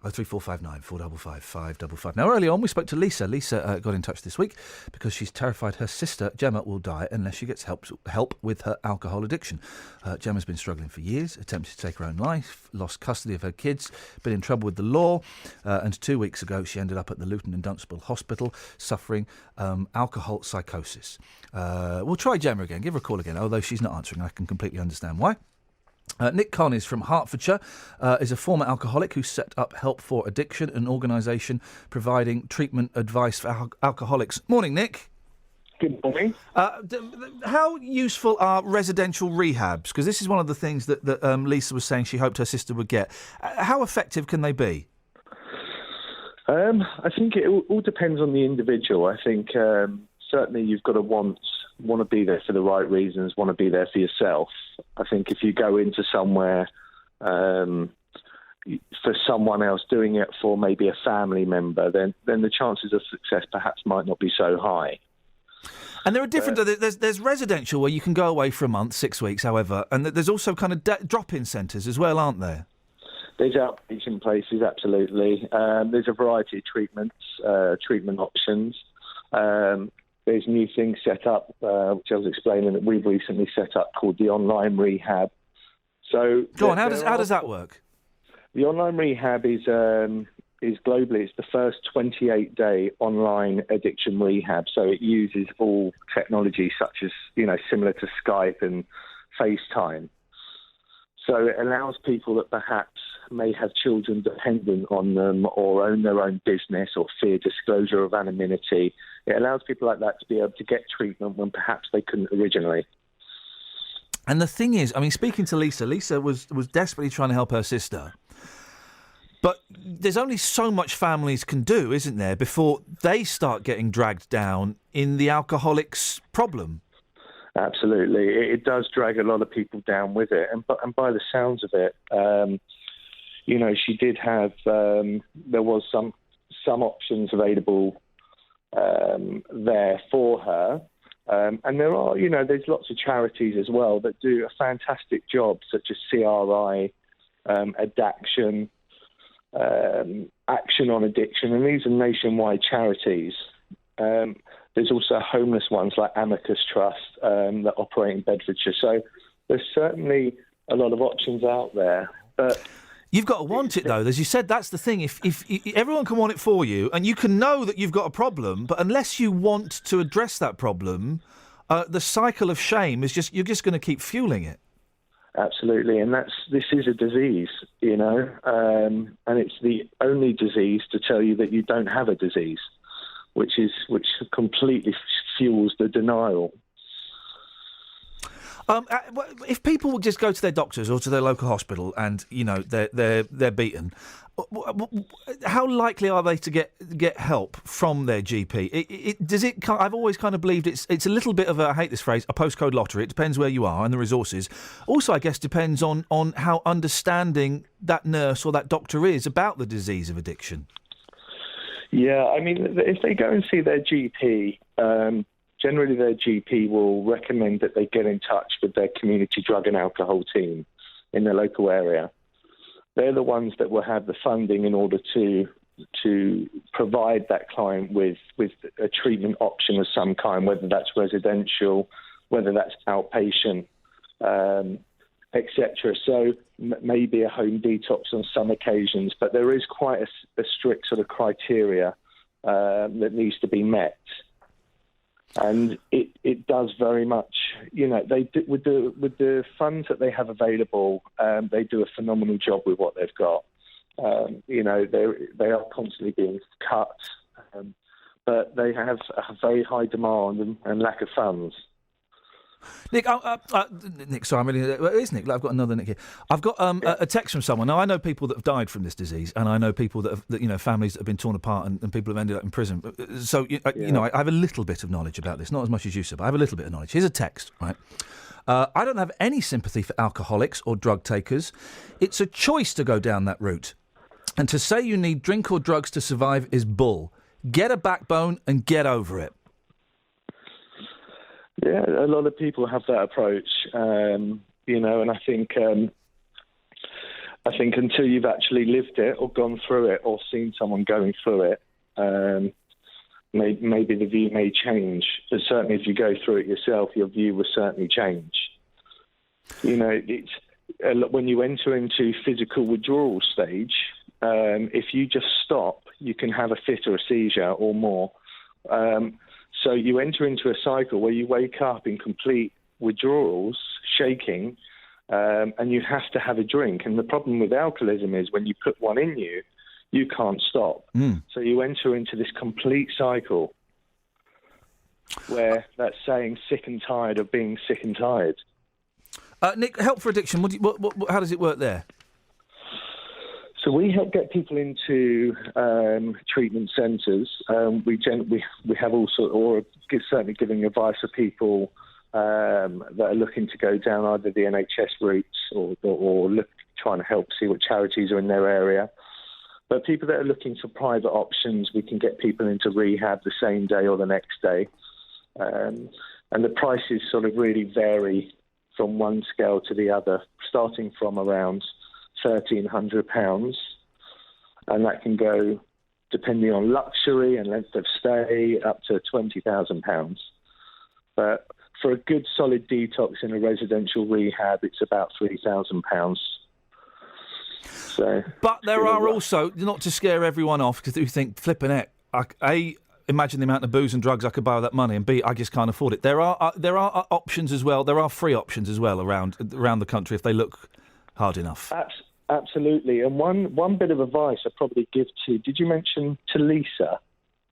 03459 455 555. Now, early on, we spoke to Lisa. Lisa got in touch this week because she's terrified her sister, Gemma, will die unless she gets help with her alcohol addiction. Gemma's been struggling for years, attempted to take her own life, lost custody of her kids, been in trouble with the law, and 2 weeks ago she ended up at the Luton and Dunstable Hospital suffering alcohol psychosis. We'll try Gemma again, give her a call again, although she's not answering. I can completely understand why. Nick Conn is from Hertfordshire, is a former alcoholic who set up Help for Addiction, an organisation providing treatment advice for alcoholics. Morning, Nick. Good morning. How useful are residential rehabs? Because this is one of the things that Lisa was saying she hoped her sister would get. How effective can they be? I think it all depends on the individual. I think certainly you've got to want to be there for the right reasons, want to be there for yourself. I think if you go into somewhere for someone else, doing it for maybe a family member, then the chances of success perhaps might not be so high. And there are different... There's residential where you can go away for a month, 6 weeks, however, and there's also kind of drop-in centres as well, aren't there? There's outpatient places, absolutely. There's a variety of treatment options. There's new things set up, which I was explaining that we've recently set up, called the online rehab. So go on. How does that work? The online rehab is globally. It's the first 28-day online addiction rehab. So it uses all technology, such as similar to Skype and FaceTime. So it allows people that perhaps may have children dependent on them or own their own business or fear disclosure of anonymity. It allows people like that to be able to get treatment when perhaps they couldn't originally. And the thing is, I mean, speaking to Lisa was desperately trying to help her sister. But there's only so much families can do, isn't there, before they start getting dragged down in the alcoholic's problem? Absolutely. It does drag a lot of people down with it. And by the sounds of it, she did have, there was some options available there for her. And there are, there's lots of charities as well that do a fantastic job, such as CRI, Addaction, Action on Addiction, and these are nationwide charities. There's also homeless ones like Amicus Trust that operate in Bedfordshire. So there's certainly a lot of options out there. But you've got to want it, though. As you said, that's the thing. If everyone can want it for you, and you can know that you've got a problem, but unless you want to address that problem, the cycle of shame is you're just going to keep fueling it. Absolutely, and this is a disease, and it's the only disease to tell you that you don't have a disease, which completely fuels the denial. If people would just go to their doctors or to their local hospital and they're beaten, how likely are they to get help from their GP? I've always kind of believed it's a little bit of I hate this phrase, a postcode lottery. It depends where you are and the resources. Also, I guess depends on how understanding that nurse or that doctor is about the disease of addiction. Yeah, I mean, if they go and see their GP. Generally, their GP will recommend that they get in touch with their community drug and alcohol team in their local area. They're the ones that will have the funding in order to provide that client with a treatment option of some kind, whether that's residential, whether that's outpatient, etc. So maybe a home detox on some occasions, but there is quite a strict sort of criteria that needs to be met. And it does very much, they do, with the funds that they have available, they do a phenomenal job with what they've got. They are constantly being cut, but they have a very high demand and lack of funds. Nick, Nick, sorry, I'm really. It is Nick. I've got another Nick here. I've got a text from someone. Now, I know people that have died from this disease, and I know people that have, families that have been torn apart, and people have ended up in prison. So, I have a little bit of knowledge about this, not as much as you, sir, but I have a little bit of knowledge. Here's a text, right? I don't have any sympathy for alcoholics or drug takers. It's a choice to go down that route, and to say you need drink or drugs to survive is bull. Get a backbone and get over it. Yeah, a lot of people have that approach, and I think until you've actually lived it or gone through it or seen someone going through it, maybe the view may change. But certainly, if you go through it yourself, your view will certainly change. It's when you enter into physical withdrawal stage, if you just stop, you can have a fit or a seizure or more. So you enter into a cycle where you wake up in complete withdrawals, shaking, and you have to have a drink. And the problem with alcoholism is when you put one in you, you can't stop. So you enter into this complete cycle where that's saying sick and tired of being sick and tired. Nick, Help for Addiction, how does it work there? So we help get people into treatment centres. We have also, or certainly giving advice for people that are looking to go down either the NHS routes or trying to help see what charities are in their area. But people that are looking for private options, we can get people into rehab the same day or the next day. And the prices sort of really vary from one scale to the other, starting from around £1,300, and that can go, depending on luxury and length of stay, up to £20,000. But for a good solid detox in a residential rehab, it's about £3,000. So, but there are also, not to scare everyone off, because you think, flipping it, imagine the amount of booze and drugs I could buy with that money, and B, I just can't afford it. There are options as well. There are free options as well around the country if they look hard enough. Absolutely. And one bit of advice I'd probably give to, did you mention to Lisa?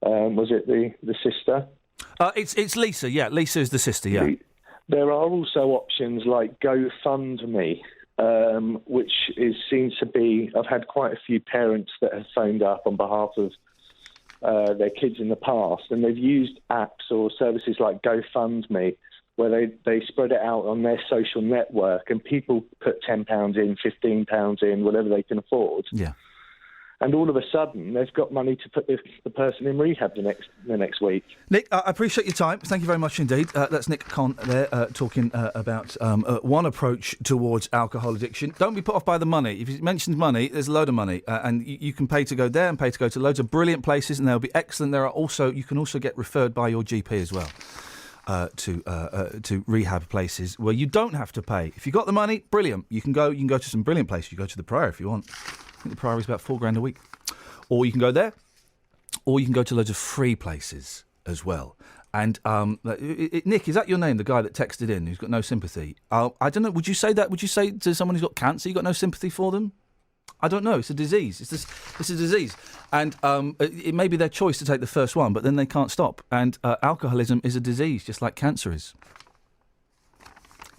Was it the sister? It's Lisa, yeah. Lisa is the sister, yeah. There are also options like GoFundMe, which seems to be... I've had quite a few parents that have phoned up on behalf of their kids in the past, and they've used apps or services like GoFundMe, where they spread it out on their social network, and people put £10 in, £15 in, whatever they can afford. Yeah. And all of a sudden, they've got money to put the person in rehab the next week. Nick, I appreciate your time. Thank you very much indeed. That's Nick Conn there talking about one approach towards alcohol addiction. Don't be put off by the money. If you mentioned money, there's a load of money, and you can pay to go there and pay to go to loads of brilliant places, and they'll be excellent. You can also get referred by your GP as well. To rehab places where you don't have to pay. If you got the money, brilliant. You can go to some brilliant places. You go to the Priory if you want. I think the Priory is about $4,000 a week. Or you can go there, or you can go to loads of free places as well. And Nick, is that your name? The guy that texted in who's got no sympathy. I don't know. Would you say that? Would you say to someone who's got cancer, you got no sympathy for them? I don't know. It's a disease. It's a disease, and it may be their choice to take the first one, but then they can't stop. And alcoholism is a disease, just like cancer is.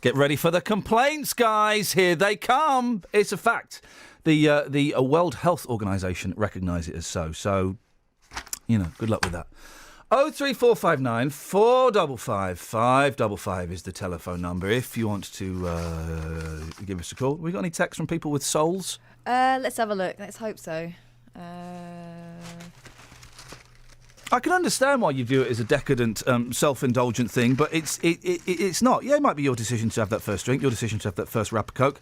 Get ready for the complaints, guys. Here they come. It's a fact. The World Health Organization recognise it as so. So, good luck with that. 03459 455 555 is the telephone number if you want to give us a call. We got any texts from people with souls? Let's have a look. Let's hope so. I can understand why you view it as a decadent, self-indulgent thing, but it's not. Yeah, it might be your decision to have that first drink, your decision to have that first wrap of Coke,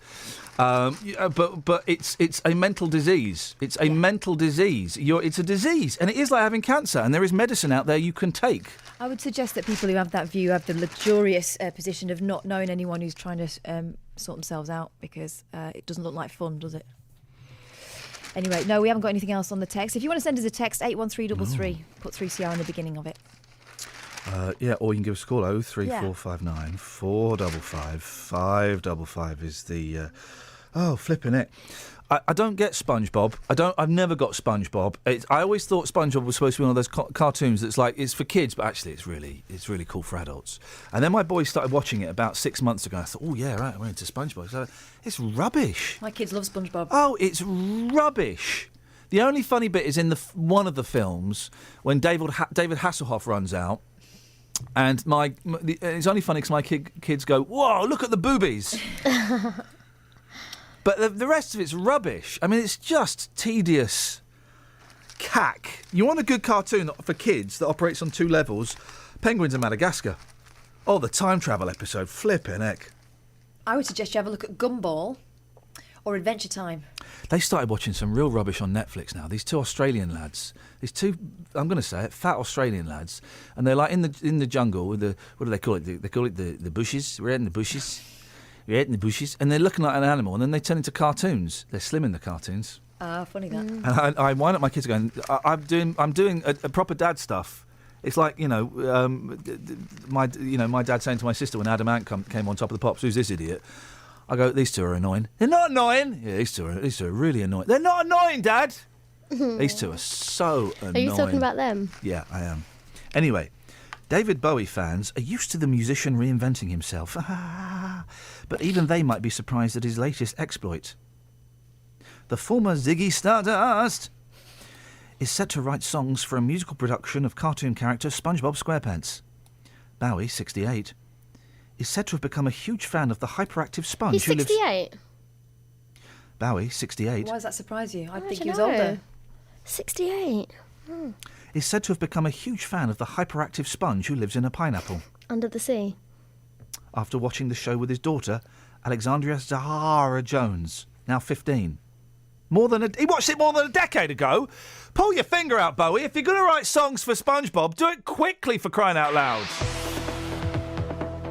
but it's a mental disease. It's a mental disease. It's a disease, and it is like having cancer, and there is medicine out there you can take. I would suggest that people who have that view have the luxurious position of not knowing anyone who's trying to sort themselves out, because it doesn't look like fun, does it? Anyway, no, we haven't got anything else on the text. If you want to send us a text, 81333, put 3CR in the beginning of it. Or you can give us a call, 03459 455 555 is the... flipping it. I don't get SpongeBob. I've never got SpongeBob. I always thought SpongeBob was supposed to be one of those cartoons that's like, it's for kids, but actually it's really cool for adults. And then my boys started watching it about 6 months ago. I thought, oh yeah, right, we're into SpongeBob. So it's rubbish. My kids love SpongeBob. Oh, it's rubbish. The only funny bit is in one of the films when David Hasselhoff runs out. And it's only funny because my kids go, whoa, look at the boobies. But the rest of it's rubbish. I mean, it's just tedious cack. You want a good cartoon for kids that operates on two levels? Penguins in Madagascar. Oh, the time travel episode. Flipping heck. I would suggest you have a look at Gumball or Adventure Time. They started watching some real rubbish on Netflix now. These two Australian lads. These two, I'm going to say it, fat Australian lads. And they're like in the jungle with what do they call it? They call it the bushes. We're out in the bushes. We're out in the bushes. And they're looking like an animal. And then they turn into cartoons. They're slim in the cartoons. Funny that. And I wind up my kids going, I'm doing a proper dad stuff. It's like, my dad saying to my sister when Adam Ant came on Top of the Pops, who's this idiot? I go, these two are annoying. They're not annoying. Yeah, these two are really annoying. They're not annoying, Dad. These two are so annoying. Are you talking about them? Yeah, I am. Anyway, David Bowie fans are used to the musician reinventing himself. But even they might be surprised at his latest exploit. The former Ziggy Stardust is set to write songs for a musical production of cartoon character SpongeBob SquarePants. Bowie, 68, is said to have become a huge fan of the hyperactive sponge. He's 68? Bowie, 68. Why does that surprise you? I think he was older. 68? Is said to have become a huge fan of the hyperactive sponge who lives in a pineapple. Under the sea? After watching the show with his daughter, Alexandria Zahara Jones, now 15. He watched it more than a decade ago. Pull your finger out, Bowie. If you're going to write songs for SpongeBob, do it quickly, for crying out loud.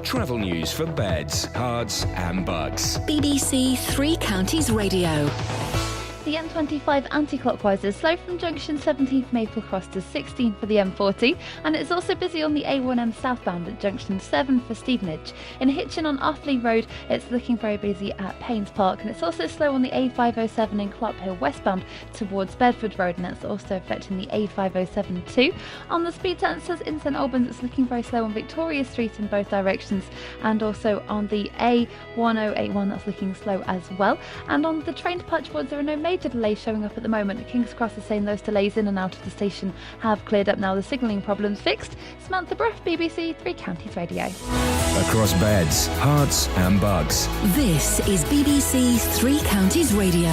Travel news for beds, cards and bugs. BBC Three Counties Radio. The M25 anti-clockwise is slow from junction 17th Maple Cross to 16 for the M40, and it's also busy on the A1M southbound at junction 7 for Stevenage. In Hitchin on Offaly Road, it's looking very busy at Paynes Park, and it's also slow on the A507 in Clop Hill westbound towards Bedford Road, and that's also affecting the A507 too. On the speed sensors in St Albans, it's looking very slow on Victoria Street in both directions, and also on the A1081, that's looking slow as well. And on the train to Punchboards, there are no major delays showing up at the moment. At King's Cross is saying those delays in and out of the station have cleared up now. The signalling problem's fixed. Samantha Bruff, BBC Three Counties Radio. Across beds, hearts and bugs. This is BBC Three Counties Radio.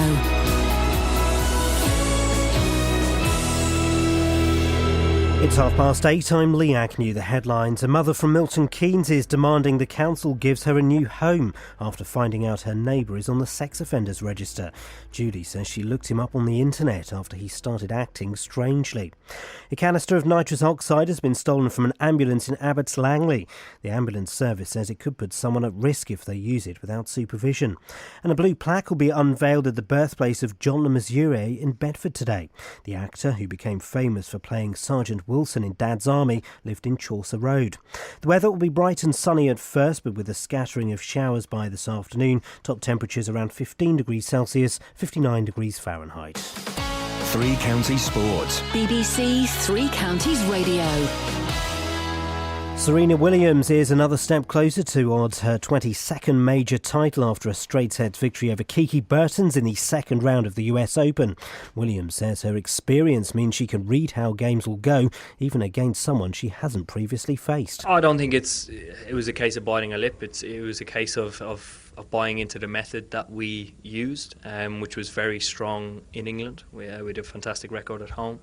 It's 8:30. I'm Lee Agnew. The headlines. A mother from Milton Keynes is demanding the council gives her a new home after finding out her neighbour is on the sex offenders register. Judy says she looked him up on the internet after he started acting strangely. A canister of nitrous oxide has been stolen from an ambulance in Abbots Langley. The ambulance service says it could put someone at risk if they use it without supervision. And a blue plaque will be unveiled at the birthplace of John Le Mesurier in Bedford today. The actor, who became famous for playing Sergeant Wilson in Dad's Army, lived in Chaucer Road. The weather will be bright and sunny at first, but with a scattering of showers by this afternoon. Top temperatures around 15 degrees Celsius, 59 degrees Fahrenheit. Three Counties Sports. BBC Three Counties Radio. Serena Williams is another step closer towards her 22nd major title after a straight-set victory over Kiki Bertens in the second round of the US Open. Williams says her experience means she can read how games will go, even against someone she hasn't previously faced. I don't think it was a case of biting a lip. It was a case of buying into the method that we used, which was very strong in England. We did a fantastic record at home.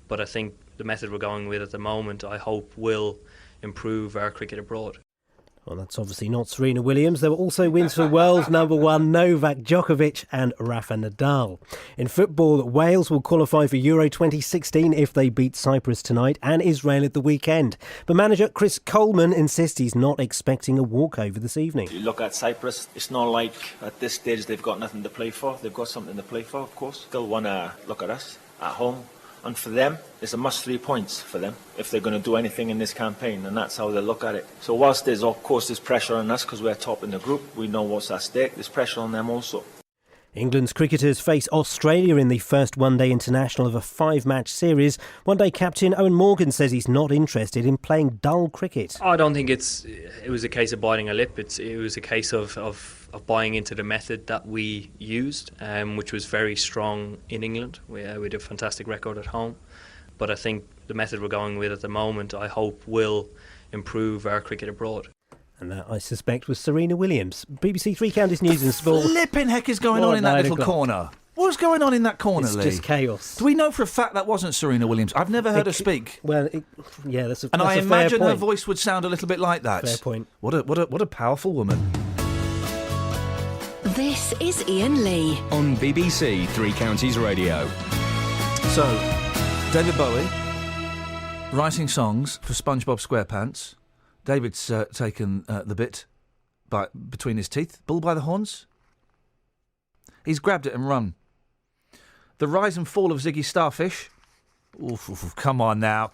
But I think the method we're going with at the moment, I hope, will improve our cricket abroad. Well, that's obviously not Serena Williams. There were also wins for world number one Novak Djokovic and Rafa Nadal. In football, Wales will qualify for Euro 2016 if they beat Cyprus tonight and Israel at the weekend. But manager Chris Coleman insists he's not expecting a walkover this evening. You look at Cyprus, it's not like at this stage they've got nothing to play for. They've got something to play for, of course. Still want to look at us at home. And for them, it's a must 3 points for them if they're going to do anything in this campaign, and that's how they look at it. So whilst there's, of course, there's pressure on us because we're top in the group, we know what's at stake, there's pressure on them also. England's cricketers face Australia in the first one-day international of a 5-match series. One-day captain Owen Morgan says he's not interested in playing dull cricket. I don't think it was a case of biting a lip. It was a case of buying into the method that we used, which was very strong in England. We did a fantastic record at home. But I think the method we're going with at the moment, I hope, will improve our cricket abroad. And that, I suspect, was Serena Williams. BBC Three Counties News and Sport. Flipping heck is going on in that little corner? What's going on in that corner, Lee? It's just chaos. Do we know for a fact that wasn't Serena Williams? I've never heard her speak. Well, yeah, that's a and that's I a fair imagine point. her voice would sound a little bit like that. Fair point. What a powerful woman. This is Iain Lee on BBC Three Counties Radio. So, David Bowie writing songs for SpongeBob SquarePants. David's taken the bit between his teeth. Bull by the horns. He's grabbed it and run. The rise and fall of Ziggy Starfish. Oof, come on now.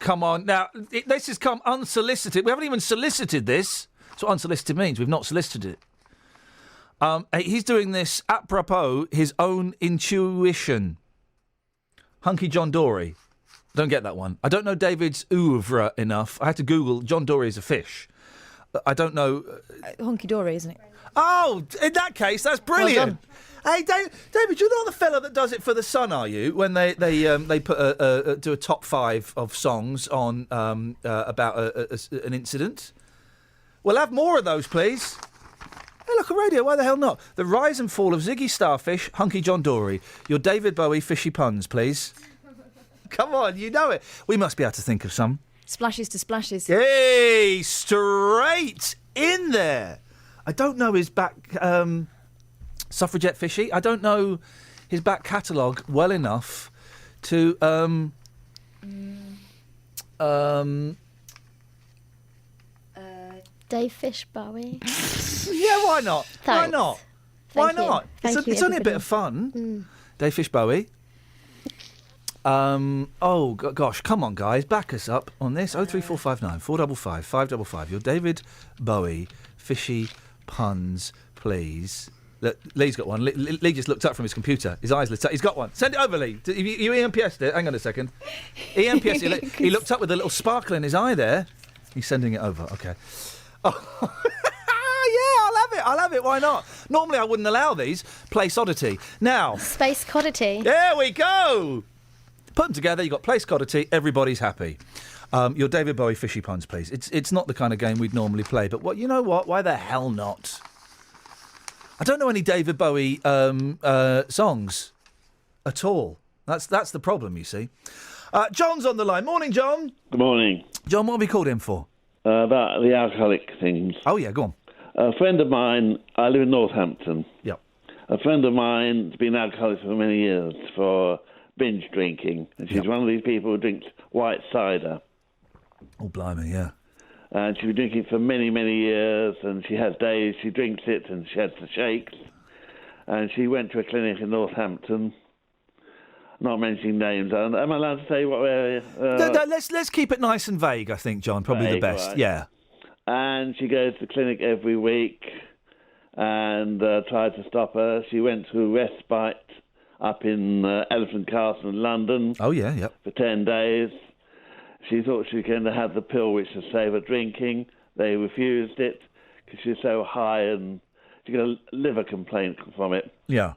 This has come unsolicited. We haven't even solicited this. That's what unsolicited means. We've not solicited it. He's doing this apropos his own intuition. Hunky John Dory. Don't get that one. I don't know David's oeuvre enough. I had to Google John Dory is a fish. I don't know. Honky Dory, isn't it? Oh, in that case, that's brilliant. Well, hey, David, you're not the fella that does it for the Sun, are you? When they put do a top 5 of songs on about an incident. We'll have more of those, please. Hey, look, a radio, why the hell not? The rise and fall of Ziggy Starfish, Hunky John Dory. Your David Bowie fishy puns, please. Come on, you know it. We must be able to think of some. Splashes to splashes. Hey, straight in there. I don't know his back... Suffragette Fishy. I don't know his back catalogue well enough to... Dave Fish Bowie. Yeah, why not? Thanks. Why not? Thank Why you. not? Thank you, It's only a bit everybody. of fun. Dave Fish Bowie. Gosh, come on, guys, back us up on this. 03459 455 555. Your David Bowie fishy puns, please. Look, Lee's got one. Lee just looked up from his computer. His eyes lit up. He's got one. Send it over, Lee. You EMPS'd it. Hang on a second. EMPS'd it. He looked up with a little sparkle in his eye there. He's sending it over. Okay. Oh. I'll have it. Why not? Normally I wouldn't allow these. Place oddity. Now. Space coddity. There we go. Put them together. You got place coddity. Everybody's happy. Your David Bowie fishy puns, please. It's not the kind of game we'd normally play, but you know what? Why the hell not? I don't know any David Bowie songs at all. That's the problem, you see. John's on the line. Morning, John. Good morning. John, what have we called him for? About the alcoholic things. Oh, yeah, go on. A friend of mine, I live in Northampton. Yep. A friend of mine's been alcoholic for many years for binge drinking. And she's one of these people who drinks white cider. Oh, blimey, yeah. And she's been drinking for many, many years, and she has days she drinks it and she has the shakes. And she went to a clinic in Northampton, not mentioning names. Am I allowed to say what area? Let's keep it nice and vague, I think, John. Probably vague, the best, right. Yeah. And she goes to the clinic every week and tried to stop her. She went to a respite up in Elephant Castle in London. Oh, yeah, yep. For 10 days. She thought she was going to have the pill which would save her drinking. They refused it because she was so high and she got a liver complaint from it. Yeah.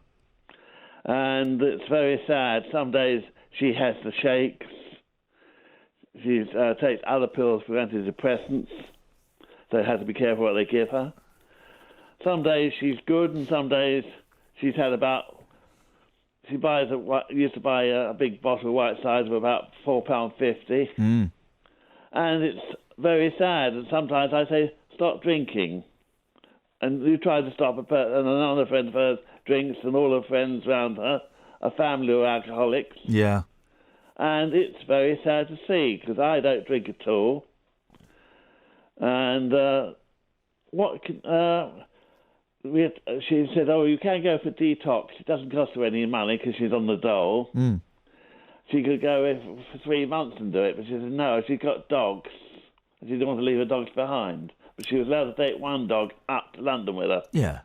And it's very sad. Some days she has the shakes. She takes other pills for antidepressants, so has to be careful what they give her. Some days she's good, and some days she's had about... She used to buy a big bottle of white cider for about £4.50. Mm. And it's very sad. And sometimes I say, stop drinking. And you try to stop and another friend of hers drinks, and all her friends around her, a family of alcoholics. Yeah. And it's very sad to see, because I don't drink at all. And she said, you can go for detox. It doesn't cost her any money because she's on the dole. Mm. She could go for 3 months and do it, but she said no, she's got dogs. She didn't want to leave her dogs behind. But she was allowed to take one dog up to London with her. Yeah.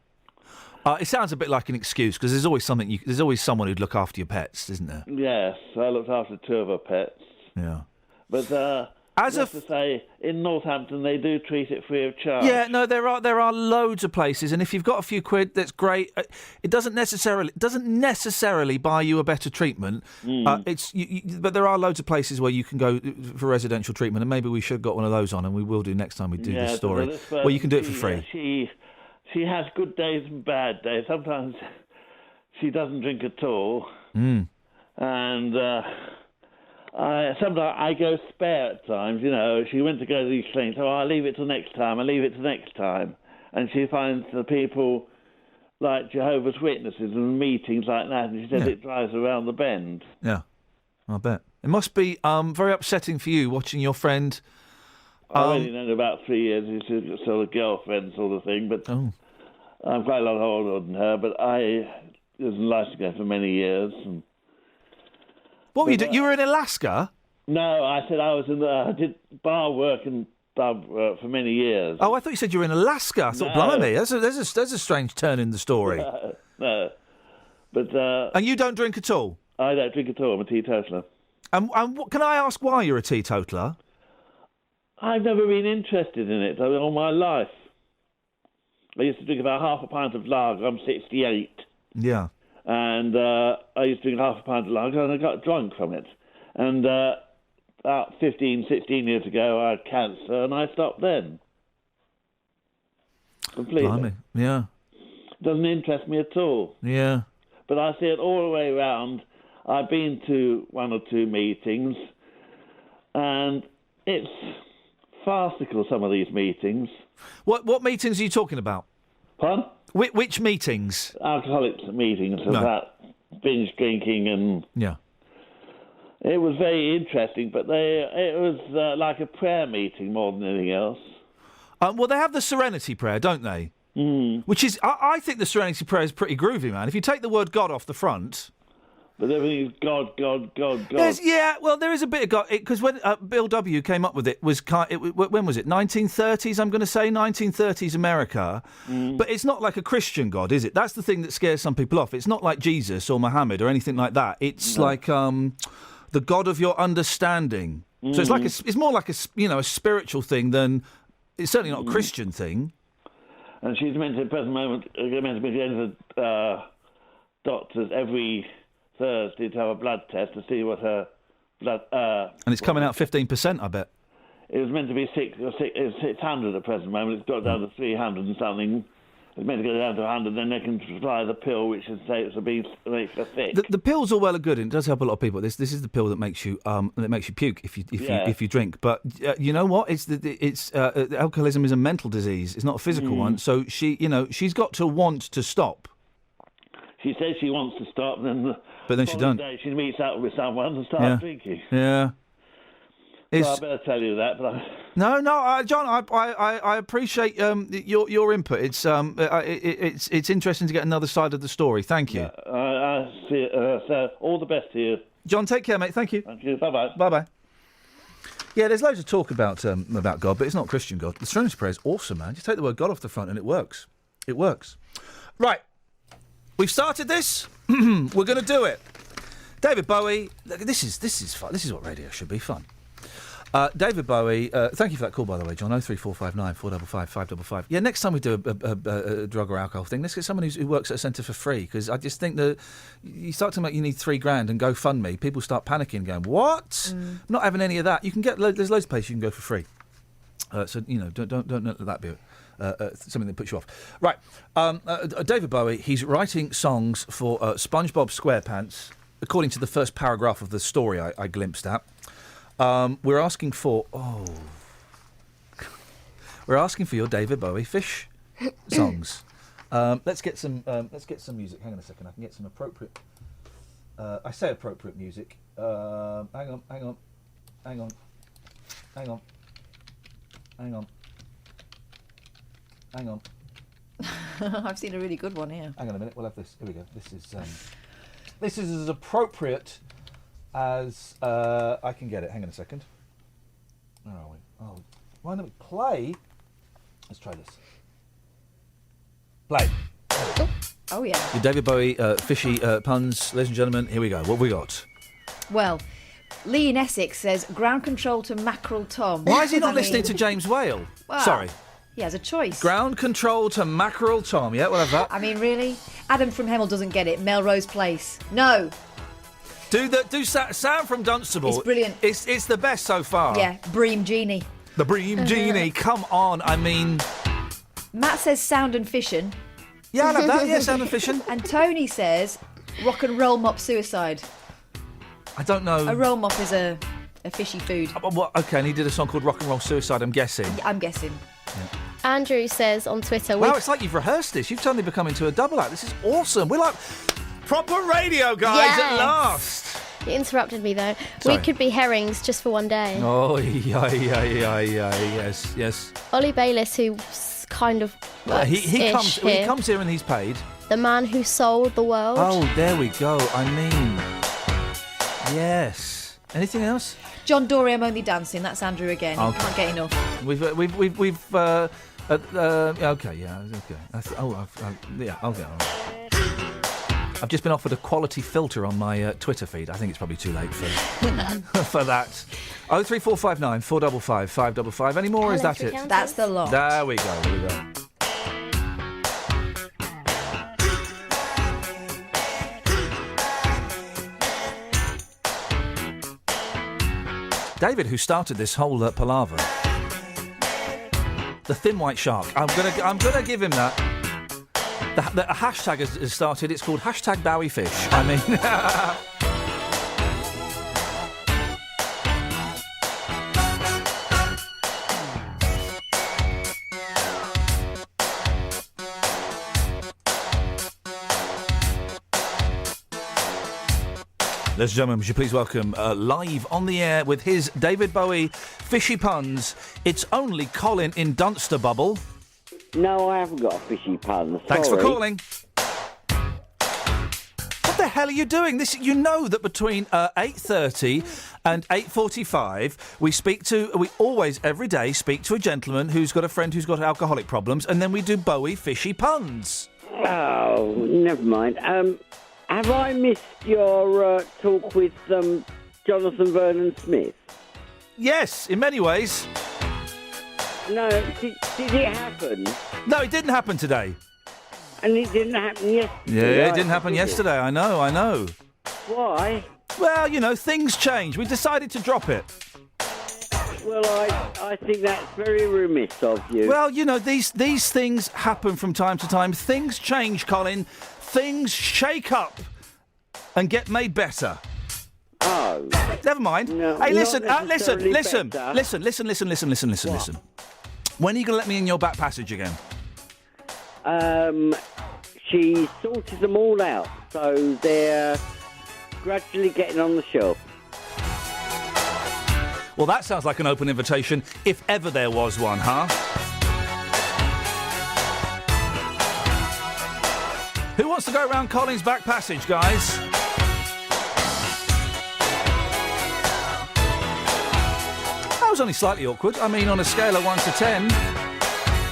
It sounds a bit like an excuse, because there's always there's always someone who'd look after your pets, isn't there? Yes, I looked after 2 of her pets. Yeah. But to say, in Northampton they do treat it free of charge. Yeah, no, there are loads of places, and if you've got a few quid, that's great. It doesn't necessarily buy you a better treatment. But there are loads of places where you can go for residential treatment, and maybe we should have got one of those on, and we will do next time we do this story. Where you can do it for free. She has good days and bad days. Sometimes she doesn't drink at all, and sometimes I go spare at times, you know. She went to go to these things, I'll leave it till next time, And she finds the people like Jehovah's Witnesses and meetings like that, and she says it drives her around the bend. Yeah, I bet. It must be very upsetting for you watching your friend... I've only known her about 3 years, she's a sort of girlfriend sort of thing, but I'm quite a lot older than her, but I was in Alaska for many years, and... What were you doing? You were in Alaska? No, I said I did bar work and pub work for many years. Oh, I thought you said you were in Alaska. I thought, blimey, there's a strange turn in the story. No. But... and you don't drink at all? I don't drink at all. I'm a teetotaler. And can I ask why you're a teetotaler? I've never been interested in it all my life. I used to drink about half a pint of lager. I'm 68. Yeah. And I used to drink half a pint of lager, and I got drunk from it. And about 15, 16 years ago, I had cancer, and I stopped then. Completely. Blimey. Yeah. Doesn't interest me at all. Yeah. But I see it all the way around. I've been to 1 or 2 meetings, and it's farcical, some of these meetings. What meetings are you talking about? Pardon? Which meetings? Alcoholics meetings about binge drinking and... Yeah. It was very interesting, but it was like a prayer meeting more than anything else. Well, they have the Serenity Prayer, don't they? Mm. Which is... I think the Serenity Prayer is pretty groovy, man. If you take the word God off the front... But everything's God. Well, there is a bit of God, because when Bill W. came up with it, when was it? 1930s, I'm going to say, 1930s America. But it's not like a Christian God, is it? That's the thing that scares some people off. It's not like Jesus or Muhammad or anything like that. It's like the God of your understanding. So it's more like a spiritual thing than, it's certainly not a Christian thing. And she's meant to, at the present moment, meant to be going to the doctors every Thursday to have a blood test to see what her blood... and it's coming out 15%, I bet. It was meant to be 600 at present moment. It's got down to 300 and something. It's meant to go down to 100, then they can supply the pill, which is say it's makes her thick. The pills are well and good, and it does help a lot of people. This is the pill that makes you puke if you drink. But you know what? Alcoholism is a mental disease. It's not a physical one. So she's got to want to stop. She says she wants to stop, but then she don't. Day she meets up with someone and starts drinking. Yeah. So I better tell you that. But No, John. I appreciate your input. It's interesting to get another side of the story. Thank you. I see. So all the best to you, John. Take care, mate. Thank you. Thank you. Bye bye. Bye bye. Yeah, there's loads of talk about God, but it's not Christian God. The Serenity Prayer is awesome, man. Just take the word God off the front, and it works. It works. Right. We've started this. We're going to do it. David Bowie. This is fun. This is what radio should be, fun. David Bowie, thank you for that call, by the way, John. 03459 455 555. Yeah, next time we do a drug or alcohol thing, let's get someone who works at a centre for free, because I just think that you start to make you need $3,000 and GoFundMe, people start panicking, going, what? I'm not having any of that. You can get there's loads of places you can go for free. So don't let that be something that puts you off. Right, David Bowie. He's writing songs for SpongeBob SquarePants, according to the first paragraph of the story I glimpsed at. We're asking for your David Bowie fish songs. Let's get some music. Hang on a second. I can get some appropriate. I say appropriate music. Hang on. I've seen a really good one here. Hang on a minute. We'll have this. Here we go. This is as appropriate as I can get it. Hang on a second. Where are we? Oh, why don't we play? Let's try this. Play. Oh yeah. Your David Bowie fishy puns, ladies and gentlemen. Here we go. What have we got? Well, Lee in Essex says ground control to Mackerel Tom. Why is he not listening to James Whale? Well, sorry. He has a choice. Ground control to Mackerel Tom. Yeah, we'll have that. I mean, really? Adam from Hemel doesn't get it. Melrose Place. No. Do Sam from Dunstable. It's brilliant. It's the best so far. Yeah, Bream Genie. The Bream Genie. Come on, I mean. Matt says sound and fishing. Yeah, I love that. Yeah, sound and fishing. And Tony says rock and roll mop suicide. I don't know. A roll mop is a fishy food. Okay, and he did a song called Rock and Roll Suicide, I'm guessing. Yeah, I'm guessing. Yeah. Andrew says on Twitter... Wow, it's like you've rehearsed this. You've suddenly become into a double act. This is awesome. We're like proper radio guys at last. You interrupted me, though. Sorry. We could be herrings just for one day. Oh, yeah, yes. Ollie Bayliss, who's kind of he comes here and he's paid. The man who sold the world. Oh, there we go. I mean, yes. Anything else? John Dory, I'm only dancing. That's Andrew again. Okay. Can't get enough. We've okay, yeah, okay. I'll get on. I've just been offered a quality filter on my Twitter feed. I think it's probably too late for that. 03459 455 555. Any more? Or is that it? That's the lot. There we go. David, who started this whole palaver, the thin white shark. I'm gonna give him that. The hashtag has started. It's called #BowieFish. I mean. Ladies and gentlemen, would you please welcome live on the air with his David Bowie fishy puns. It's only Colin in Dunstable. No, I haven't got a fishy pun. Thanks for calling. the hell are you doing? This, you know that between 8:30 and 8:45, we always, every day, speak to a gentleman who's got a friend who's got alcoholic problems, and then we do Bowie fishy puns. Oh, never mind. Have I missed your talk with Jonathan Vernon Smith? Yes, in many ways. No, did it happen? No, it didn't happen today. And it didn't happen yesterday? Yeah, it didn't happen yesterday, I know. Why? Well, you know, things change. We decided to drop it. Well, I think that's very remiss of you. Well, you know, these things happen from time to time. Things change, Colin. Things shake up and get made better. Oh. Never mind. No, hey, listen. not necessarily Listen. better. Listen. When are you going to let me in your back passage again? She sorted them all out, so they're gradually getting on the shelf. Well, that sounds like an open invitation, if ever there was one, huh? Who wants to go around Colin's back passage, guys? That was only slightly awkward. I mean, on a scale of 1 to 10,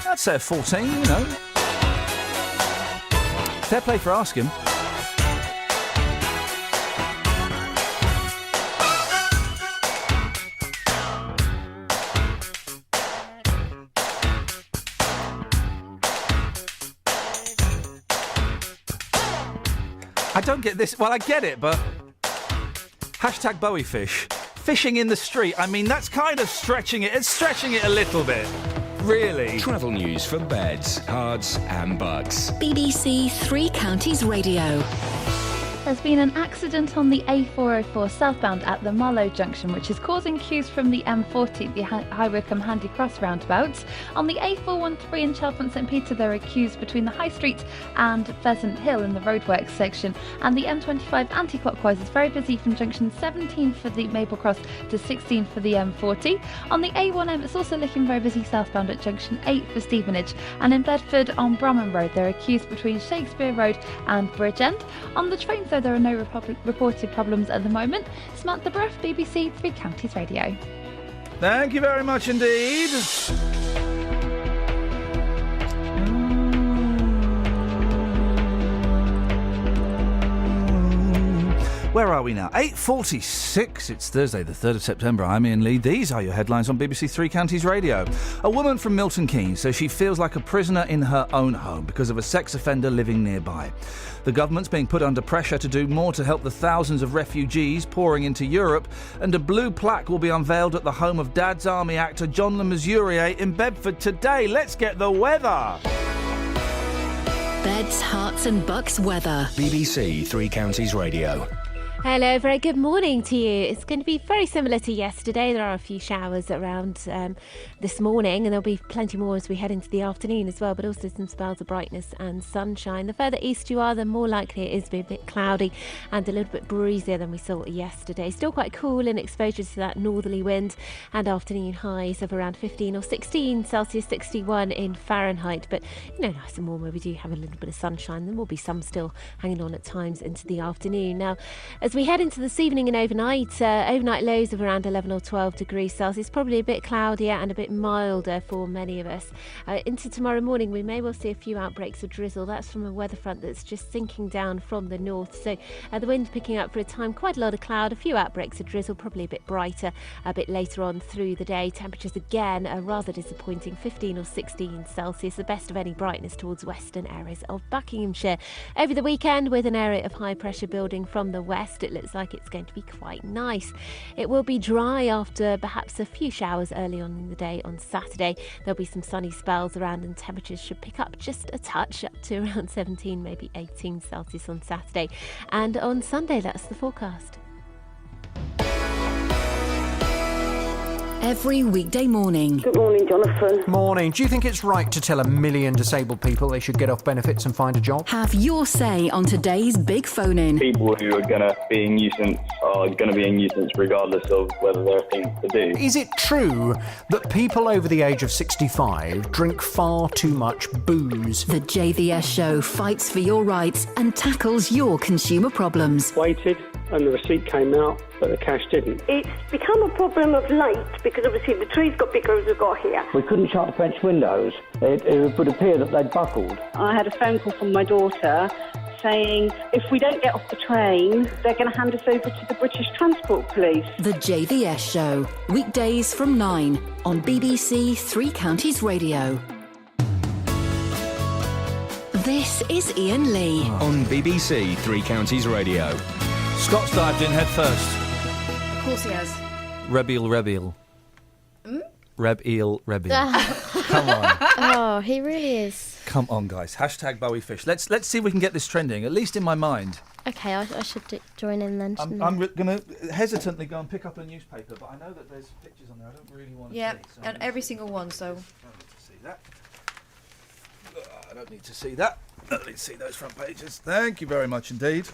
I'd say a 14, you know. Fair play for asking. I don't get this. Well, I get it, but hashtag Bowie fish. Fishing in the street. I mean, that's kind of stretching it. It's stretching it a little bit. Really. Travel news for beds, cards and bugs. BBC Three Counties Radio. There's been an accident on the A404 southbound at the Marlow junction, which is causing queues from the M40, the High Wycombe Handy Cross roundabouts. On the A413 in Chalfont St Peter, there are queues between the High Street and Pheasant Hill in the roadworks section. And the M25 anti-clockwise is very busy from junction 17 for the Maple Cross to 16 for the M40. On the A1M, it's also looking very busy southbound at junction 8 for Stevenage. And in Bedford on Bromham Road, there are queues between Shakespeare Road and Bridgend. On the trains, though, there are no reported problems at the moment. Samantha Bruff, BBC Three Counties Radio. Thank you very much indeed. Where are we now? 8:46. It's Thursday, the 3rd of September. I'm Iain Lee. These are your headlines on BBC Three Counties Radio. A woman from Milton Keynes says she feels like a prisoner in her own home because of a sex offender living nearby. The government's being put under pressure to do more to help the thousands of refugees pouring into Europe, and a blue plaque will be unveiled at the home of Dad's Army actor John Le Mesurier in Bedford today. Let's get the weather. Beds, hearts and bucks weather. BBC Three Counties Radio. Hello, very good morning to you. It's going to be very similar to yesterday. There are a few showers around this morning, and there'll be plenty more as we head into the afternoon as well, but also some spells of brightness and sunshine. The further east you are, the more likely it is to be a bit cloudy and a little bit breezier than we saw yesterday. Still quite cool in exposure to that northerly wind, and afternoon highs of around 15 or 16 Celsius, 61 in Fahrenheit. But, you know, nice and warm where we do have a little bit of sunshine. There will be some still hanging on at times into the afternoon. Now, as we head into this evening and overnight lows of around 11 or 12 degrees Celsius, probably a bit cloudier and a bit milder for many of us. Into tomorrow morning, we may well see a few outbreaks of drizzle. That's from a weather front that's just sinking down from the north. So the wind picking up for a time, quite a lot of cloud, a few outbreaks of drizzle, probably a bit brighter a bit later on through the day. Temperatures again are rather disappointing, 15 or 16 Celsius, the best of any brightness towards western areas of Buckinghamshire. Over the weekend, with an area of high pressure building from the west, it looks like it's going to be quite nice. It will be dry after perhaps a few showers early on in the day on Saturday. There'll be some sunny spells around, and temperatures should pick up just a touch, up to around 17, maybe 18 Celsius on Saturday. And on Sunday, that's the forecast. every weekday morning. Good morning, Jonathan. Morning. Do you think it's right to tell 1 million disabled people they should get off benefits and find a job? Have your say on today's big phone-in. People who are going to be a nuisance are going to be a nuisance regardless of whether there are things to do. Is it true that people over the age of 65 drink far too much booze? The JVS show fights for your rights and tackles your consumer problems. Waited and the receipt came out, but the cash didn't. It's become a problem of late because obviously the trees got bigger as we got here. We couldn't shut the French windows. It would appear that they'd buckled. I had a phone call from my daughter saying if we don't get off the train, they're going to hand us over to the British Transport Police. The JVS show, weekdays from 9 on BBC Three Counties Radio. This is Iain Lee. On BBC Three Counties Radio. Scott's dived in head first. Of course he has. Rebeel. Rebeel. Come on. Oh, he really is. Come on, guys. Hashtag Bowie Fish. Let's see if we can get this trending, at least in my mind. Okay, I should join in then. I'm going to hesitantly go and pick up a newspaper, but I know that there's pictures on there I don't really want to see. Yeah, and every single one, so... I don't need to see that. I don't need to see that. I don't need to see those front pages. Thank you very much indeed.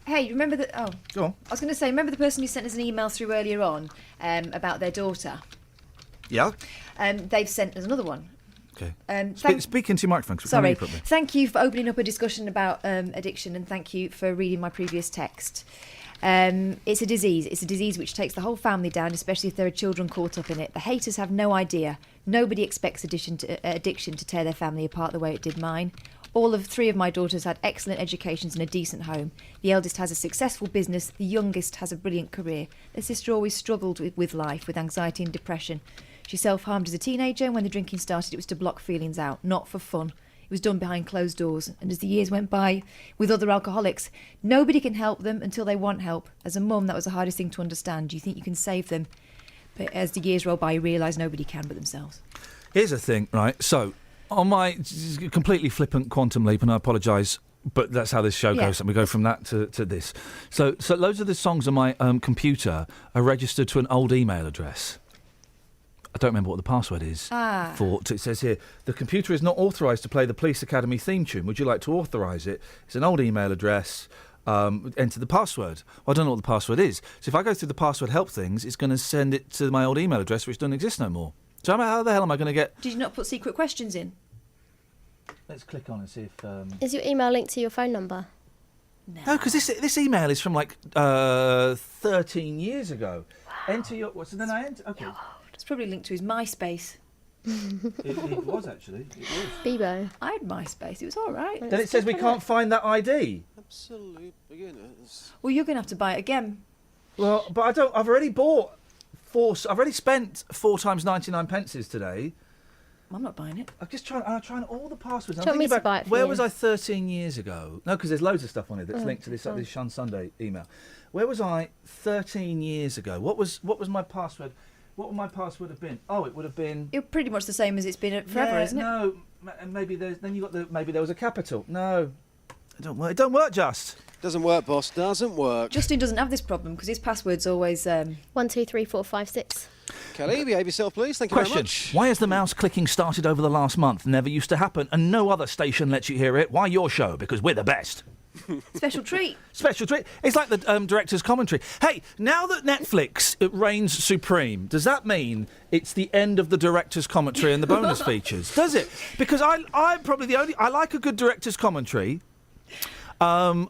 Hey, remember that? Oh, go on. I was going to say, remember the person who sent us an email through earlier on about their daughter? Yeah. They've sent us another one. Okay. Speak into your microphone. Sorry. Thank you for opening up a discussion about addiction, and thank you for reading my previous text. It's a disease. It's a disease which takes the whole family down, especially if there are children caught up in it. The haters have no idea. Nobody expects addiction to tear their family apart the way it did mine. All of 3 of my daughters had excellent educations in a decent home. The eldest has a successful business. The youngest has a brilliant career. Their sister always struggled with life, with anxiety and depression. She self-harmed as a teenager, and when the drinking started, it was to block feelings out, not for fun. It was done behind closed doors. And as the years went by with other alcoholics, nobody can help them until they want help. As a mum, that was the hardest thing to understand. You think you can save them, but as the years roll by, you realise nobody can but themselves. Here's the thing, right? So, on my completely flippant quantum leap, and I apologise, but that's how this show goes, and we go from that to this. So loads of the songs on my computer are registered to an old email address. I don't remember what the password is. It says here, the computer is not authorised to play the Police Academy theme tune. Would you like to authorise it? It's an old email address. Enter the password. Well, I don't know what the password is. So if I go through the password help things, it's going to send it to my old email address, which doesn't exist no more. So how the hell am I going to get... Did you not put secret questions in? Let's click on and see if... Is your email linked to your phone number? No, because this email is from 13 years ago. Wow. Enter your... So then I enter... Okay. It's probably linked to his MySpace. It was, actually. It was. Bebo. I had MySpace. It was all right. Then it says we can't find that ID. Absolute beginners. Well, you're going to have to buy it again. Well, but I don't... I've already bought 4... I've already spent 4 times 99 pences today. I'm not buying it. I'm just trying all the passwords. Do you want me to buy it for where you? was I 13 years ago? No, because there's loads of stuff on it that's linked to this Shun Sunday email. Where was I 13 years ago? What was my password? What would my password have been? Oh, it would have been... It's pretty much the same as it's been forever, isn't it? No, maybe there's... Then you got the... Maybe there was a capital. No, it don't work. It don't work, Just. Doesn't work, boss. Doesn't work. Justin doesn't have this problem because his password's always... 1, 2, 3, 4, 5, 6. Kelly, behave yourself, please. Thank you Question. very much. Why has the mouse clicking started over the last month? Never used to happen, and no other station lets you hear it. Why your show? Because we're the best. Special treat. Special treat. It's like the director's commentary. Hey, now that Netflix reigns supreme, does that mean it's the end of the director's commentary and the bonus features? Does it? Because I'm probably the only... I like a good director's commentary. And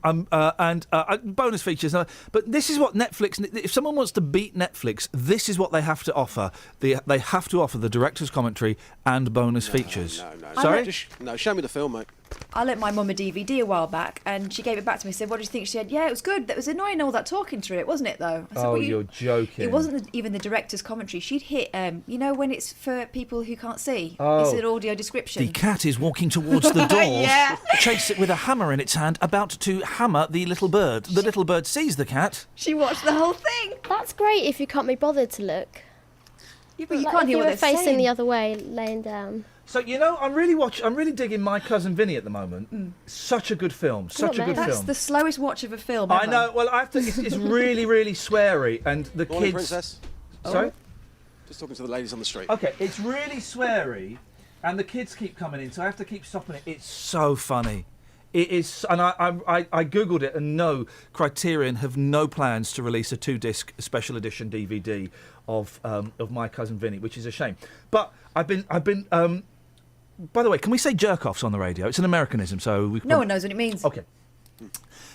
bonus features. But this is what Netflix... If someone wants to beat Netflix, this is what they have to offer. They have to offer the director's commentary and bonus features. No. Sorry? No, show me the film, mate. I lent my mum a DVD a while back, and she gave it back to me and said, what do you think? She said, yeah, it was good. That was annoying, all that talking through it, wasn't it, though? I said, well, you're joking. It wasn't even the director's commentary. She'd hit, you know, when it's for people who can't see. Oh. It's an audio description. The cat is walking towards the door. Yeah. Chase it with a hammer in its hand, about to hammer the little bird. The little bird sees the cat. She watched the whole thing. That's great if you can't be bothered to look. Yeah, but you Like can't if hear you what were they're facing saying. the other way, laying down. So I'm really digging My Cousin Vinny at the moment. Such a good film. Such a good That's film. the slowest watch of a film I ever. know. Well, I have to. It's really, really sweary, and the Morning, kids. Princess. Sorry. Just talking to the ladies on the street. Okay, it's really sweary, and the kids keep coming in, so I have to keep stopping it. It's so funny. It is, and I googled it, and no, Criterion have no plans to release a 2-disc special edition DVD of My Cousin Vinny, which is a shame. But I've been. By the way, can we say jerk-offs on the radio? It's an Americanism, so we. No one knows what it means. Okay.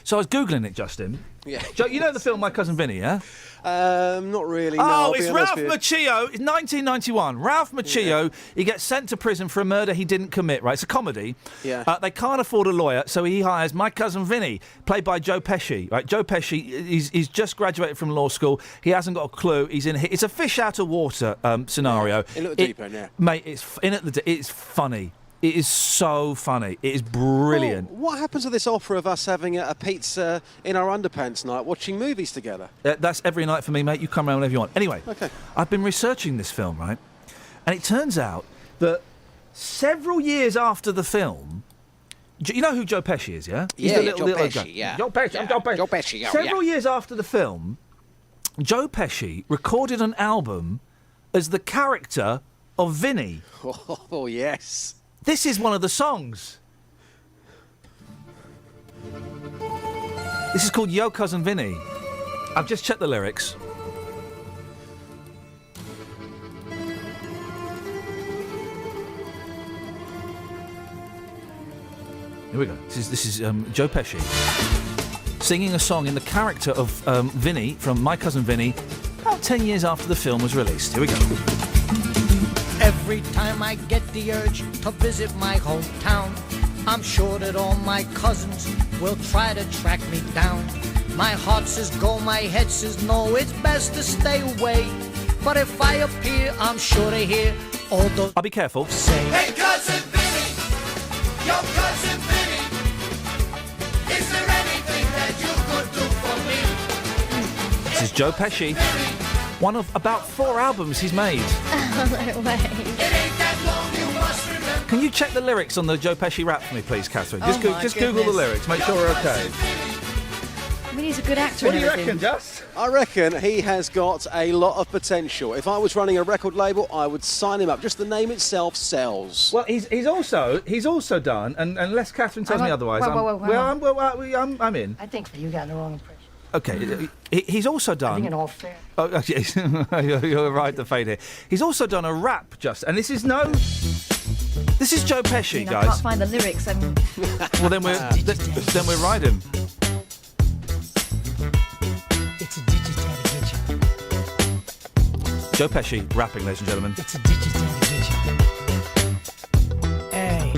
So I was googling it, Justin. Yeah. Joe, you know the film My Cousin Vinny, yeah? Not really. Oh, no, I'll it's be honest Ralph with you. Macchio. It's 1991. Ralph Macchio, he gets sent to prison for a murder he didn't commit, right? It's a comedy. Yeah. They can't afford a lawyer, so he hires My Cousin Vinny, played by Joe Pesci, right? Joe Pesci, he's just graduated from law school. He hasn't got a clue. It's a fish out of water scenario. In at the deep end, yeah. Mate, it's funny. It is so funny. It is brilliant. Well, what happens to this offer of us having a pizza in our underpants night, watching movies together? That's every night for me, mate. You come around whenever you want. Anyway, Okay. I've been researching this film, right? And it turns out that several years after the film, you know who Joe Pesci is, yeah? He's Yeah, the little Joe guy. Pesci, yeah. Joe Pesci, Yeah, Joe Pesci. Joe Pesci, oh, Several yeah. years after the film, Joe Pesci recorded an album as the character of Vinny. Oh, yes. This is one of the songs. This is called Yo Cousin Vinny. I've just checked the lyrics. Here we go. This is Joe Pesci singing a song in the character of Vinny from My Cousin Vinny about 10 years after the film was released. Here we go. Every time I get the urge to visit my hometown, I'm sure that all my cousins will try to track me down. My heart says go, my head says no, it's best to stay away. But if I appear, I'm sure to hear all those... I'll be careful. Say, Hey, Cousin Vinny, yo, Cousin Vinny, is there anything that you could do for me? This is Joe Pesci. One of about 4 albums he's made. Oh, no way. It ain't that long, you must remember. Can you check the lyrics on the Joe Pesci rap for me, please, Catherine? Just, Oh my just Google the goodness. lyrics. Make sure we're okay. I mean, he's a good actor. What do and you everything. reckon, Just? I reckon he has got a lot of potential. If I was running a record label, I would sign him up. Just the name itself sells. Well, he's also done, and unless Catherine tells me otherwise, I'm in. I think you got the wrong impression. Okay, he's also I done. think in all fair. Oh, yes, you're right to fade here. He's also done a rap, and this is Joe Pesci, I mean, I guys. can't find the lyrics. Well, then we're riding. It's a digital gadget. Joe Pesci rapping, ladies and gentlemen. It's a digital gadget. Hey,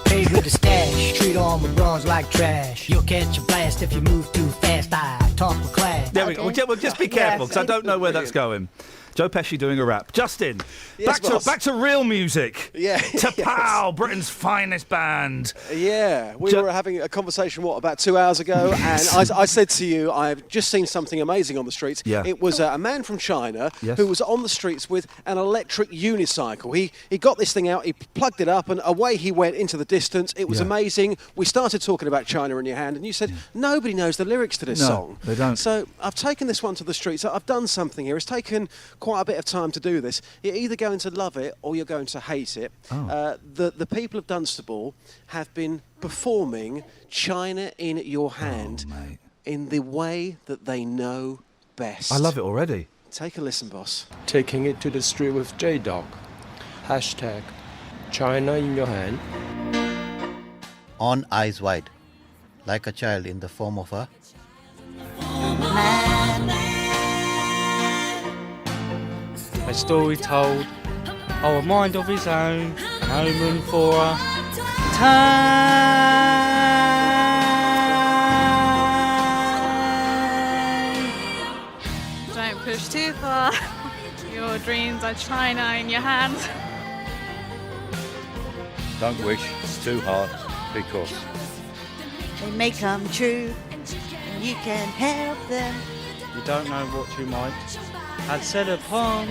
pay with the stash. Treat all my bras like trash. You'll catch a blast if you move too fast. I talk with class. There we go. Well, just be careful, because I don't know where that's going. Joe Pesci doing a rap. Justin, Yes, boss. back to real music. Yeah. To POW, Britain's finest band. Yeah, we were having a conversation, about 2 hours ago, and I said to you, I've just seen something amazing on the streets. Yeah. It was a man from China Yes. who was on the streets with an electric unicycle. He got this thing out, he plugged it up, and away he went into the distance. It was Yeah. amazing. We started talking about China in your hand, and you said, nobody knows the lyrics to this No, song. they don't. So I've taken this one to the streets. I've done something here. It's taken quite a bit of time to do this. You're either going to love it or you're going to hate it. Oh. The people of Dunstable have been performing China in Your Hand in the way that they know best. I love it already. Take a listen, boss. Taking it to the street with J-Dog. Hashtag China in your hand. On eyes wide, like a child in the form of a... A story told, a mind of his own, no room for a Don't push too far. Your dreams are China in your hand. Don't wish too hard, because They may come true, and you can help them. You don't know what you might had set upon.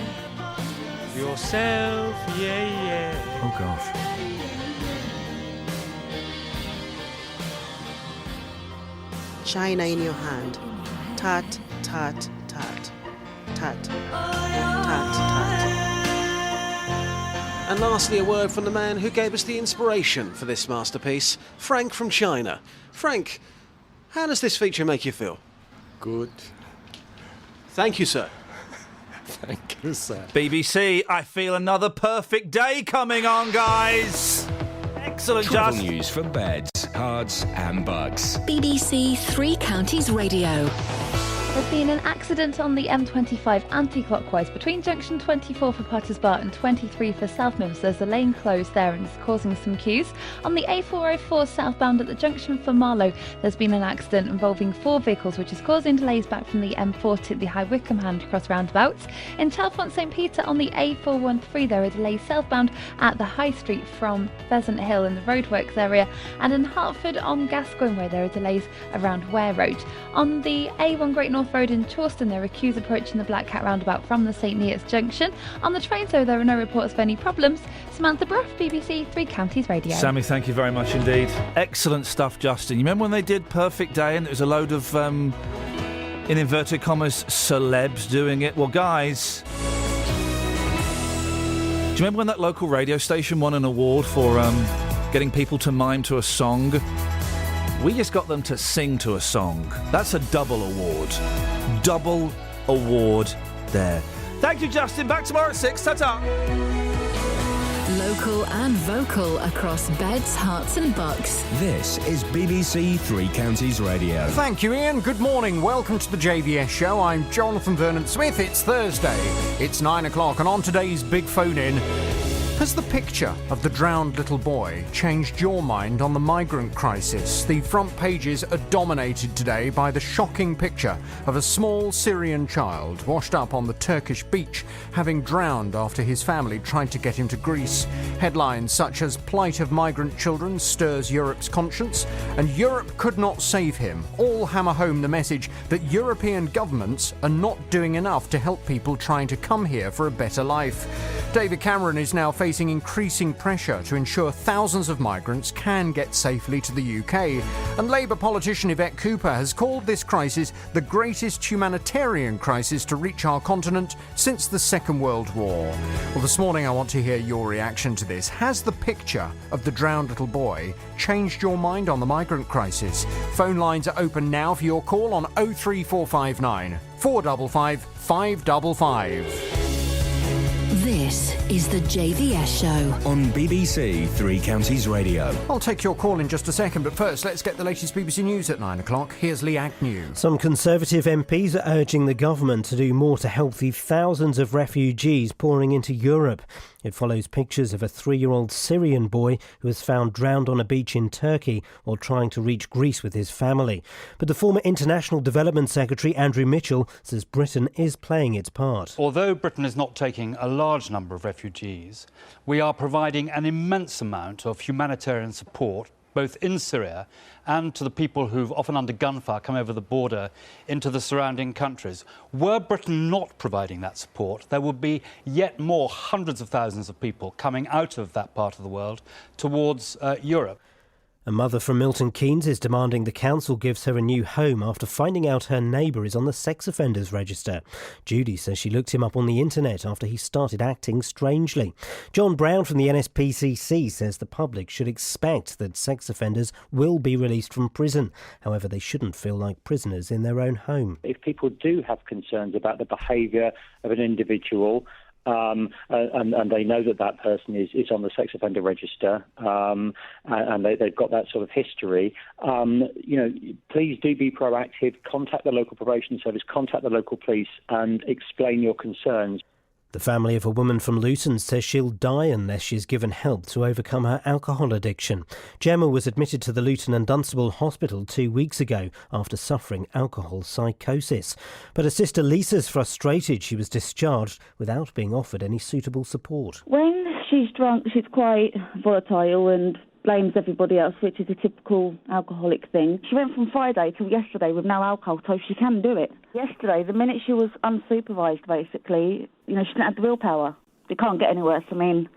yourself, yeah. Oh, gosh. China in your hand. Tat, tat, tat. Tat, tat, tat. And lastly, a word from the man who gave us the inspiration for this masterpiece, Frank from China. Frank, how does this feature make you feel? Good. Thank you, sir. Thank you, sir. BBC, I feel another perfect day coming on, guys. Excellent, Travel Just. news for beds, cards and bugs. BBC Three Counties Radio. There's been an accident on the M25 anti-clockwise between junction 24 for Potters Bar and 23 for South Mims. There's a lane closed there and it's causing some queues. On the A404 southbound at the junction for Marlow, there's been an accident involving 4 vehicles which is causing delays back from the M4 to the High Wycombe Handcross roundabouts. In Chalfont St Peter on the A413 there are delays southbound at the High Street from Pheasant Hill in the roadworks area, and in Hertford on Gascoigne Way there are delays around Ware Road. On the A1 Great North Road in Chawston there are queues approaching the Black Cat roundabout from the St Neots junction. On the trains though there are no reports of any problems. Samantha Bruff, BBC Three Counties Radio. Sammy, thank you very much indeed. Excellent stuff, Justin. You remember when they did Perfect Day and there was a load of, in inverted commas, celebs doing it? Well, guys, do you remember when that local radio station won an award for getting people to mime to a song? We just got them to sing to a song. That's a double award. Double award there. Thank you, Justin. Back tomorrow at 6. Ta-ta. Local and vocal across beds, hearts and bucks. This is BBC Three Counties Radio. Thank you, Ian. Good morning. Welcome to the JVS show. I'm Jonathan Vernon-Smith. It's Thursday. It's 9 o'clock, and on today's Big Phone In, has the picture of the drowned little boy changed your mind on the migrant crisis? The front pages are dominated today by the shocking picture of a small Syrian child washed up on the Turkish beach, having drowned after his family tried to get him to Greece. Headlines such as "Plight of Migrant Children Stirs Europe's Conscience" and "Europe Could Not Save Him" all hammer home the message that European governments are not doing enough to help people trying to come here for a better life. David Cameron is now facing increasing pressure to ensure thousands of migrants can get safely to the UK. And Labour politician Yvette Cooper has called this crisis the greatest humanitarian crisis to reach our continent since the Second World War. Well, this morning I want to hear your reaction to this. Has the picture of the drowned little boy changed your mind on the migrant crisis? Phone lines are open now for your call on 03459 455 555. This is the JVS show on BBC Three Counties Radio. I'll take your call in just a second, but first let's get the latest BBC News at 9 o'clock. Here's Lee Agnew. Some Conservative MPs are urging the government to do more to help the thousands of refugees pouring into Europe. It follows pictures of a 3-year-old Syrian boy who was found drowned on a beach in Turkey while trying to reach Greece with his family. But the former International Development Secretary Andrew Mitchell says Britain is playing its part. Although Britain is not taking a large number of refugees, we are providing an immense amount of humanitarian support both in Syria and to the people who've often under gunfire come over the border into the surrounding countries. Were Britain not providing that support, there would be yet more hundreds of thousands of people coming out of that part of the world towards Europe. A mother from Milton Keynes is demanding the council gives her a new home after finding out her neighbour is on the sex offenders register. Judy says she looked him up on the internet after he started acting strangely. John Brown from the NSPCC says the public should expect that sex offenders will be released from prison. However, they shouldn't feel like prisoners in their own home. If people do have concerns about the behaviour of an individual, and they know that person is on the sex offender register, and they've got that sort of history, please do be proactive. Contact the local probation service, contact the local police and explain your concerns. The family of a woman from Luton says she'll die unless she's given help to overcome her alcohol addiction. Gemma was admitted to the Luton and Dunstable Hospital 2 weeks ago after suffering alcohol psychosis. But her sister Lisa's frustrated she was discharged without being offered any suitable support. When she's drunk, she's quite volatile and blames everybody else, which is a typical alcoholic thing. She went from Friday till yesterday with no alcohol, so she can do it. Yesterday, the minute she was unsupervised, basically, she didn't have the willpower. It can't get any worse. I mean,